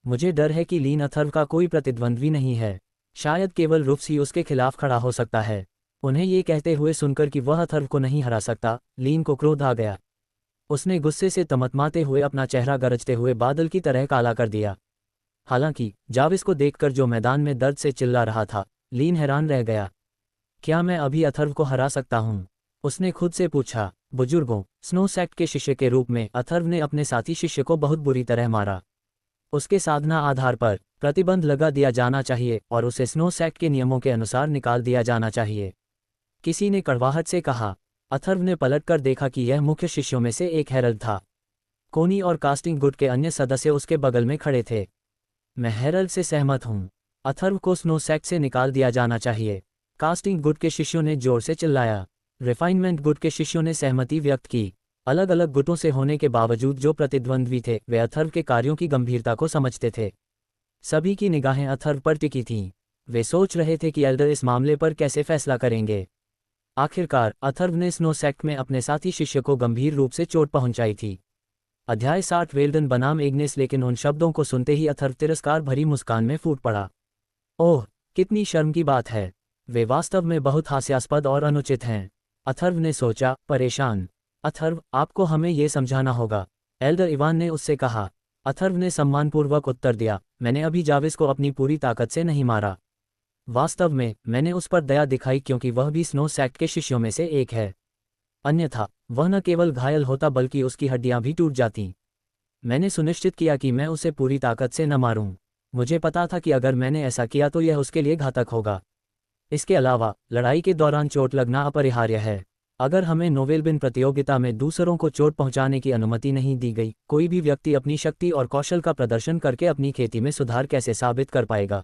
मुझे डर है कि लीन अथर्व का कोई प्रतिद्वंद्वी नहीं है। शायद केवल रुफ्स ही उसके खिलाफ खड़ा हो सकता है। उन्हें ये कहते हुए सुनकर कि वह अथर्व को नहीं हरा सकता, लीन को क्रोध आ गया। उसने गुस्से से तमतमाते हुए अपना चेहरा गरजते हुए बादल की तरह काला कर दिया। हालांकि जाविस को देखकर जो मैदान में दर्द से चिल्ला रहा था, लीन हैरान रह गया। क्या मैं अभी अथर्व को हरा सकता हूँ? उसने खुद से पूछा। बुजुर्गों, स्नो सेक्ट के शिष्य के रूप में अथर्व ने अपने साथी शिष्य को बहुत बुरी तरह मारा। उसके साधना आधार पर प्रतिबंध लगा दिया जाना चाहिए और उसे स्नो सेक्ट के नियमों के अनुसार निकाल दिया जाना चाहिए, किसी ने कड़वाहट से कहा। अथर्व ने पलटकर देखा कि यह मुख्य शिष्यों में से एक हेरल्ड था। कोनी और कास्टिंग गुट के अन्य सदस्य उसके बगल में खड़े थे। मैं हेरल्ड से सहमत हूँ। अथर्व को स्नो सेक्ट से निकाल दिया जाना चाहिए, कास्टिंग गुट के शिष्यों ने जोर से चिल्लाया। रिफाइनमेंट गुट के शिष्यों ने सहमति व्यक्त की। अलग अलग गुटों से होने के बावजूद जो प्रतिद्वंद्वी थे, वे अथर्व के कार्यों की गंभीरता को समझते थे। सभी की निगाहें अथर्व पर टिकी थीं। वे सोच रहे थे कि एल्डर इस मामले पर कैसे फैसला करेंगे। आखिरकार अथर्व ने स्नो सेक्ट में अपने साथी शिष्य को गंभीर रूप से चोट पहुंचाई थी। अध्याय 60 वेल्डन बनाम एग्नेस। लेकिन उन शब्दों को सुनते ही अथर्व तिरस्कार भरी मुस्कान में फूट पड़ा। ओह, कितनी शर्म की बात है। वे वास्तव में बहुत हास्यास्पद और अनुचित हैं, अथर्व ने सोचा, परेशान। अथर्व, आपको हमें ये समझाना होगा, एल्डर इवान ने उससे कहा। अथर्व ने सम्मानपूर्वक उत्तर दिया, मैंने अभी जाविस को अपनी पूरी ताकत से नहीं मारा। वास्तव में मैंने उस पर दया दिखाई क्योंकि वह भी स्नो सेक्ट के शिष्यों में से एक है। अन्यथा वह न केवल घायल होता बल्कि उसकी हड्डियां भी टूट जातीं। मैंने सुनिश्चित किया कि मैं उसे पूरी ताकत से न मारूं। मुझे पता था कि अगर मैंने ऐसा किया तो यह उसके लिए घातक होगा। इसके अलावा लड़ाई के दौरान चोट लगना अपरिहार्य है। अगर हमें नोवेलबिन प्रतियोगिता में दूसरों को चोट पहुंचाने की अनुमति नहीं दी गई, कोई भी व्यक्ति अपनी शक्ति और कौशल का प्रदर्शन करके अपनी खेती में सुधार कैसे साबित कर पाएगा?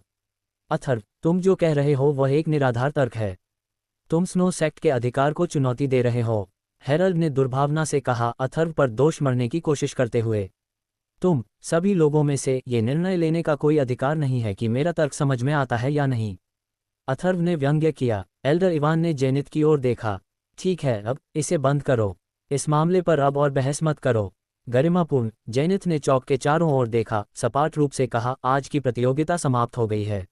अथर्व, तुम जो कह रहे हो वह एक निराधार तर्क है। तुम स्नो सेक्ट के अधिकार को चुनौती दे रहे हो, हेरल्ड ने दुर्भावना से कहा, अथर्व पर दोष मढ़ने की कोशिश करते हुए। तुम सभी लोगों में से ये निर्णय लेने का कोई अधिकार नहीं है कि मेरा तर्क समझ में आता है या नहीं, अथर्व ने व्यंग्य किया। एल्डर इवान ने जेनिथ की ओर देखा। ठीक है, अब इसे बंद करो। इस मामले पर अब और बहस मत करो। गरिमापूर्ण, जेनिथ ने चौक के चारों ओर देखा, सपाट रूप से कहा, आज की प्रतियोगिता समाप्त हो गई है।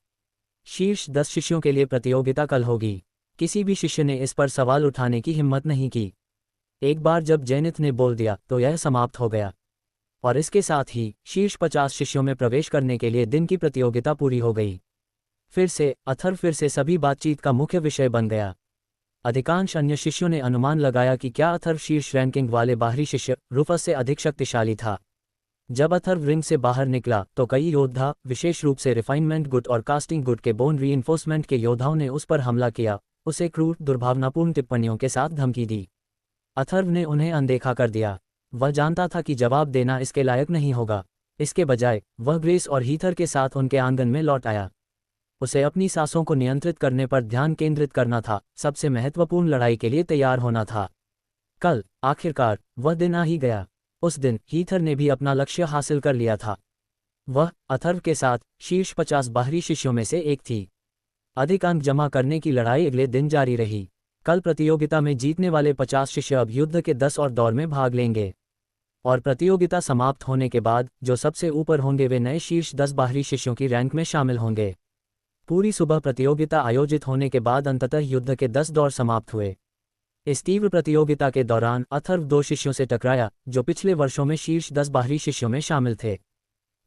शीर्ष 10 शिष्यों के लिए प्रतियोगिता कल होगी। किसी भी शिष्य ने इस पर सवाल उठाने की हिम्मत नहीं की। एक बार जब जेनिथ ने बोल दिया तो यह समाप्त हो गया, और इसके साथ ही शीर्ष 50 शिष्यों में प्रवेश करने के लिए दिन की प्रतियोगिता पूरी हो गई। अथर्व फिर से सभी बातचीत का मुख्य विषय बन गया। अधिकांश अन्य शिष्यों ने अनुमान लगाया कि क्या अथर्व शीर्ष रैंकिंग वाले बाहरी शिष्य रूफस से अधिक शक्तिशाली था। जब अथर्व रिंग से बाहर निकला तो कई योद्धा, विशेष रूप से रिफाइनमेंट गुड और कास्टिंग गुड के बोन रीइंफोर्समेंट के योद्धाओं ने उस पर हमला किया, उसे क्रूर, दुर्भावनापूर्ण टिप्पणियों के साथ धमकी दी। अथर्व ने उन्हें अनदेखा कर दिया। वह जानता था कि जवाब देना इसके लायक नहीं होगा। इसके बजाय वह ग्रेस और हीथर के साथ उनके आंगन में लौट आया। उसे अपनी सांसों को नियंत्रित करने पर ध्यान केंद्रित करना था, सबसे महत्वपूर्ण लड़ाई के लिए तैयार होना था। कल आखिरकार वह दिन आ ही गया। उस दिन हीथर ने भी अपना लक्ष्य हासिल कर लिया था। वह अथर्व के साथ शीर्ष 50 बाहरी शिष्यों में से एक थी। अधिक अंक जमा करने की लड़ाई अगले दिन जारी रही। कल प्रतियोगिता में जीतने वाले 50 शिष्य अब युद्ध के 10 और दौर में भाग लेंगे, और प्रतियोगिता समाप्त होने के बाद जो सबसे ऊपर होंगे वे नए शीर्ष 10 बाहरी शिष्यों की रैंक में शामिल होंगे। पूरी सुबह प्रतियोगिता आयोजित होने के बाद अंततः युद्ध के 10 दौर समाप्त हुए। इस तीव्र प्रतियोगिता के दौरान अथर्व 2 शिष्यों से टकराया जो पिछले वर्षों में शीर्ष 10 बाहरी शिष्यों में शामिल थे।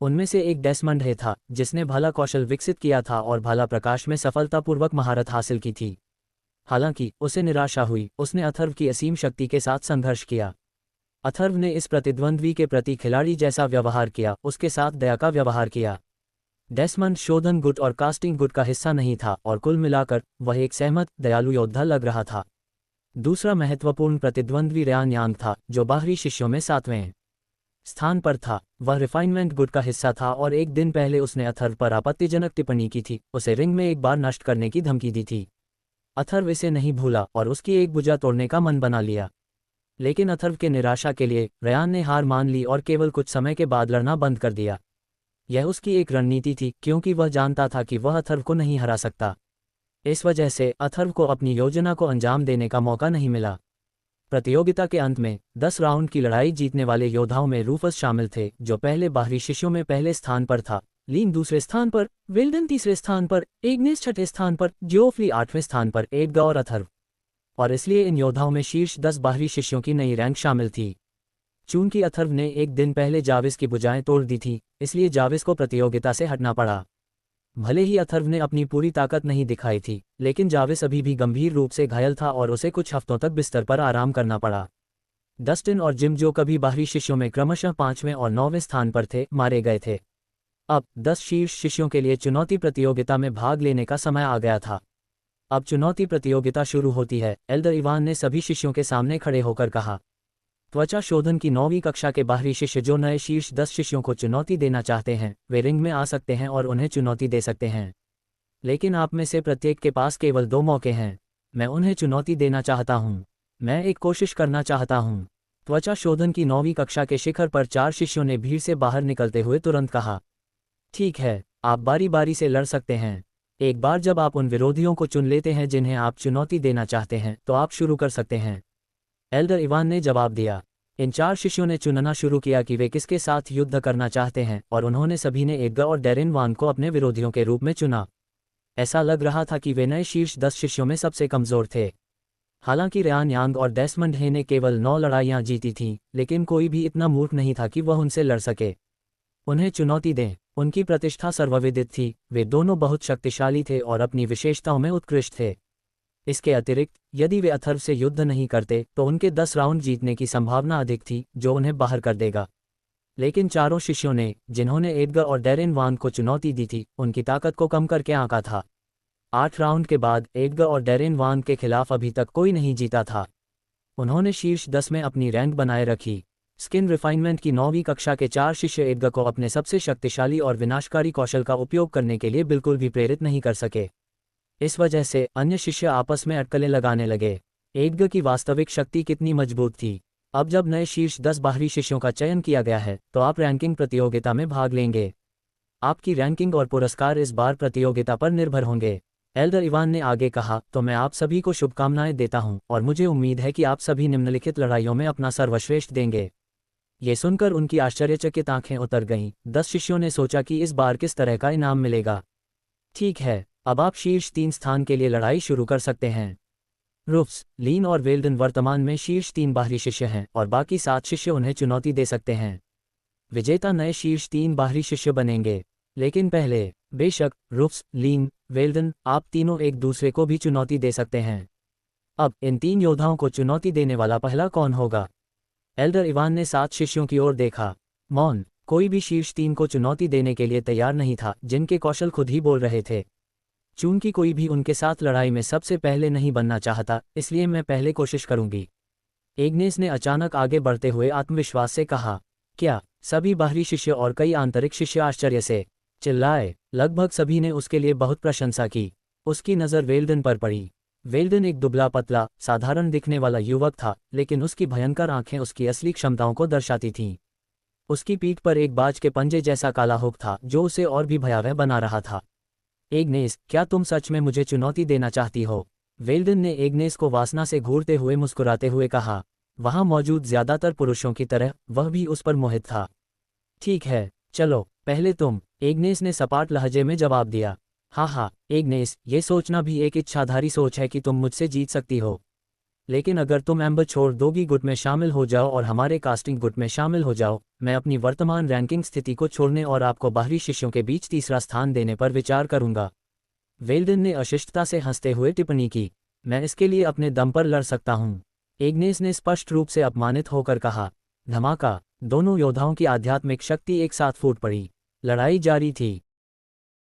उनमें से एक डेसमंड हे था, जिसने भाला कौशल विकसित किया था और भाला प्रकाश में सफलतापूर्वक महारत हासिल की थी। हालांकि उसे निराशा हुई, उसने अथर्व की असीम शक्ति के साथ संघर्ष किया। अथर्व ने इस प्रतिद्वंद्वी के प्रति खिलाड़ी जैसा व्यवहार किया, उसके साथ दया का व्यवहार किया। डेसमंड शोधन गुट और कास्टिंग गुट का हिस्सा नहीं था और कुल मिलाकर वह एक सहमत, दयालु योद्धा लग रहा था। दूसरा महत्वपूर्ण प्रतिद्वंद्वी रयान यांग था, जो बाहरी शिष्यों में 7वें स्थान पर था। वह रिफाइनमेंट गुट का हिस्सा था और एक दिन पहले उसने अथर्व पर आपत्तिजनक टिप्पणी की थी, उसे रिंग में एक बार नष्ट करने की धमकी दी थी। अथर्व इसे नहीं भूला और उसकी एक भुजा तोड़ने का मन बना लिया। लेकिन अथर्व के निराशा के लिए रयान ने हार मान ली और केवल कुछ समय के बाद लड़ना बंद कर दिया। यह उसकी एक रणनीति थी, क्योंकि वह जानता था कि वह अथर्व को नहीं हरा सकता। इस वजह से अथर्व को अपनी योजना को अंजाम देने का मौका नहीं मिला। प्रतियोगिता के अंत में 10 राउंड की लड़ाई जीतने वाले योद्धाओं में रूफस शामिल थे, जो पहले बाहरी शिष्यों में पहले स्थान पर था, लीन दूसरे स्थान पर, विल्डन तीसरे स्थान पर, एग्नेस छठे स्थान पर, जियोफ्री 8वें स्थान पर, एडगा और अथर्व। और इसलिए इन योद्धाओं में शीर्ष 10 बाहरी शिष्यों की नई रैंक शामिल थी। चूंकि अथर्व ने एक दिन पहले जाविस की भुजाएं तोड़ दी थी, इसलिए जाविस को प्रतियोगिता से हटना पड़ा। भले ही अथर्व ने अपनी पूरी ताकत नहीं दिखाई थी, लेकिन जाविस अभी भी गंभीर रूप से घायल था और उसे कुछ हफ्तों तक बिस्तर पर आराम करना पड़ा। डस्टिन और जिम, जो कभी बाहरी शिष्यों में क्रमशः 5वें और 9वें स्थान पर थे, मारे गए थे। अब 10 शीर्ष शिष्यों के लिए चुनौती प्रतियोगिता में भाग लेने का समय आ गया था। अब चुनौती प्रतियोगिता शुरू होती है, एल्डर इवान ने सभी शिष्यों के सामने खड़े होकर कहा। त्वचा शोधन की 9वीं कक्षा के बाहरी शिष्य जो नए शीर्ष 10 शिष्यों को चुनौती देना चाहते हैं, वे रिंग में आ सकते हैं और उन्हें चुनौती दे सकते हैं। लेकिन आप में से प्रत्येक के पास केवल 2 मौके हैं। मैं उन्हें चुनौती देना चाहता हूं। मैं एक कोशिश करना चाहता हूं। त्वचा शोधन की 9वीं कक्षा के शिखर पर 4 शिष्यों ने भीड़ से बाहर निकलते हुए तुरंत कहा। ठीक है, आप बारी बारी से लड़ सकते हैं। एक बार जब आप उन विरोधियों को चुन लेते हैं जिन्हें आप चुनौती देना चाहते हैं, तो आप शुरू कर सकते हैं। एल्डर इवान ने जवाब दिया। इन 4 शिष्यों ने चुनना शुरू किया कि वे किसके साथ युद्ध करना चाहते हैं, और उन्होंने सभी ने एडगर और डेरिन वान को अपने विरोधियों के रूप में चुना। ऐसा लग रहा था कि वे नए शीर्ष 10 शिष्यों में सबसे कमजोर थे। हालांकि रयान यांग और डेसमंड हे ने केवल 9 लड़ाइयां जीती थीं, लेकिन कोई भी इतना मूर्ख नहीं था कि वह उनसे लड़ सके। उन्हें चुनौती दें। उनकी प्रतिष्ठा सर्वविदित थी, वे दोनों बहुत शक्तिशाली थे और अपनी विशेषताओं में उत्कृष्ट थे। इसके अतिरिक्त यदि वे अथर्व से युद्ध नहीं करते तो उनके 10 राउंड जीतने की संभावना अधिक थी, जो उन्हें बाहर कर देगा। लेकिन चारों शिष्यों ने, जिन्होंने एडगर और डेरिन वान को चुनौती दी थी, उनकी ताकत को कम करके आंका था। 8 राउंड के बाद एडगर और डेरिन वान के खिलाफ अभी तक कोई नहीं जीता था। उन्होंने शीर्ष 10 में अपनी रैंक बनाए रखी। स्किन रिफाइनमेंट की 9वीं कक्षा के 4 शिष्य एडगर को अपने सबसे शक्तिशाली और विनाशकारी कौशल का उपयोग करने के लिए बिल्कुल भी प्रेरित नहीं कर सके। इस वजह से अन्य शिष्य आपस में अटकलें लगाने लगे। एडगर की वास्तविक शक्ति कितनी मजबूत थी। अब जब नए शीर्ष 10 बाहरी शिष्यों का चयन किया गया है तो आप रैंकिंग प्रतियोगिता में भाग लेंगे। आपकी रैंकिंग और पुरस्कार इस बार प्रतियोगिता पर निर्भर होंगे। एल्डर इवान ने आगे कहा, तो मैं आप सभी को शुभकामनाएं देता हूं और मुझे उम्मीद है कि आप सभी निम्नलिखित लड़ाइयों में अपना सर्वश्रेष्ठ देंगे। ये सुनकर उनकी आश्चर्यचकित आंखें उतर गईं। 10 शिष्यों ने सोचा कि इस बार किस तरह का इनाम मिलेगा। ठीक है, अब आप शीर्ष 3 स्थान के लिए लड़ाई शुरू कर सकते हैं। रूफ्स, लीन और वेल्डन वर्तमान में शीर्ष 3 बाहरी शिष्य हैं और बाकी 7 शिष्य उन्हें चुनौती दे सकते हैं। विजेता नए शीर्ष 3 बाहरी शिष्य बनेंगे। लेकिन पहले, बेशक, रूफ्स, लीन, वेल्डन, आप तीनों एक दूसरे को भी चुनौती दे सकते हैं। अब इन 3 योद्धाओं को चुनौती देने वाला पहला कौन होगा? एल्डर इवान ने 7 शिष्यों की ओर देखा। मौन, कोई भी शीर्ष 3 को चुनौती देने के लिए तैयार नहीं था, जिनके कौशल खुद ही बोल रहे थे। चूंकि कोई भी उनके साथ लड़ाई में सबसे पहले नहीं बनना चाहता, इसलिए मैं पहले कोशिश करूंगी। एग्नेस ने अचानक आगे बढ़ते हुए आत्मविश्वास से कहा। क्या? सभी बाहरी शिष्य और कई आंतरिक शिष्य आश्चर्य से चिल्लाए। लगभग सभी ने उसके लिए बहुत प्रशंसा की। उसकी नज़र वेल्डन पर पड़ी। वेल्डन एक दुबला पतला, साधारण दिखने वाला युवक था, लेकिन उसकी भयंकर आंखें उसकी असली क्षमताओं को दर्शाती थीं। उसकी पीठ पर एक बाज के पंजे जैसा काला हुक था जो उसे और भी भयावह बना रहा था। एग्नेस, क्या तुम सच में मुझे चुनौती देना चाहती हो? वेल्डन ने एग्नेस को वासना से घूरते हुए मुस्कुराते हुए कहा। वहां मौजूद ज्यादातर पुरुषों की तरह वह भी उस पर मोहित था। ठीक है, चलो, पहले तुम, एग्नेस ने सपाट लहजे में जवाब दिया। हाँ, एग्नेस, ये सोचना भी एक इच्छाधारी सोच है कि तुम मुझसे जीत सकती हो। लेकिन अगर तुम एम्बर छोड़ दोगी गुट में शामिल हो जाओ और हमारे कास्टिंग गुट में शामिल हो जाओ, मैं अपनी वर्तमान रैंकिंग स्थिति को छोड़ने और आपको बाहरी शिष्यों के बीच तीसरा स्थान देने पर विचार करूंगा। वेल्डन ने अशिष्टता से हंसते हुए टिप्पणी की। मैं इसके लिए अपने दम पर लड़ सकता हूँ। एग्नेस ने स्पष्ट रूप से अपमानित होकर कहा। धमाका, दोनों योद्धाओं की आध्यात्मिक शक्ति एक साथ फूट पड़ी। लड़ाई जारी थी।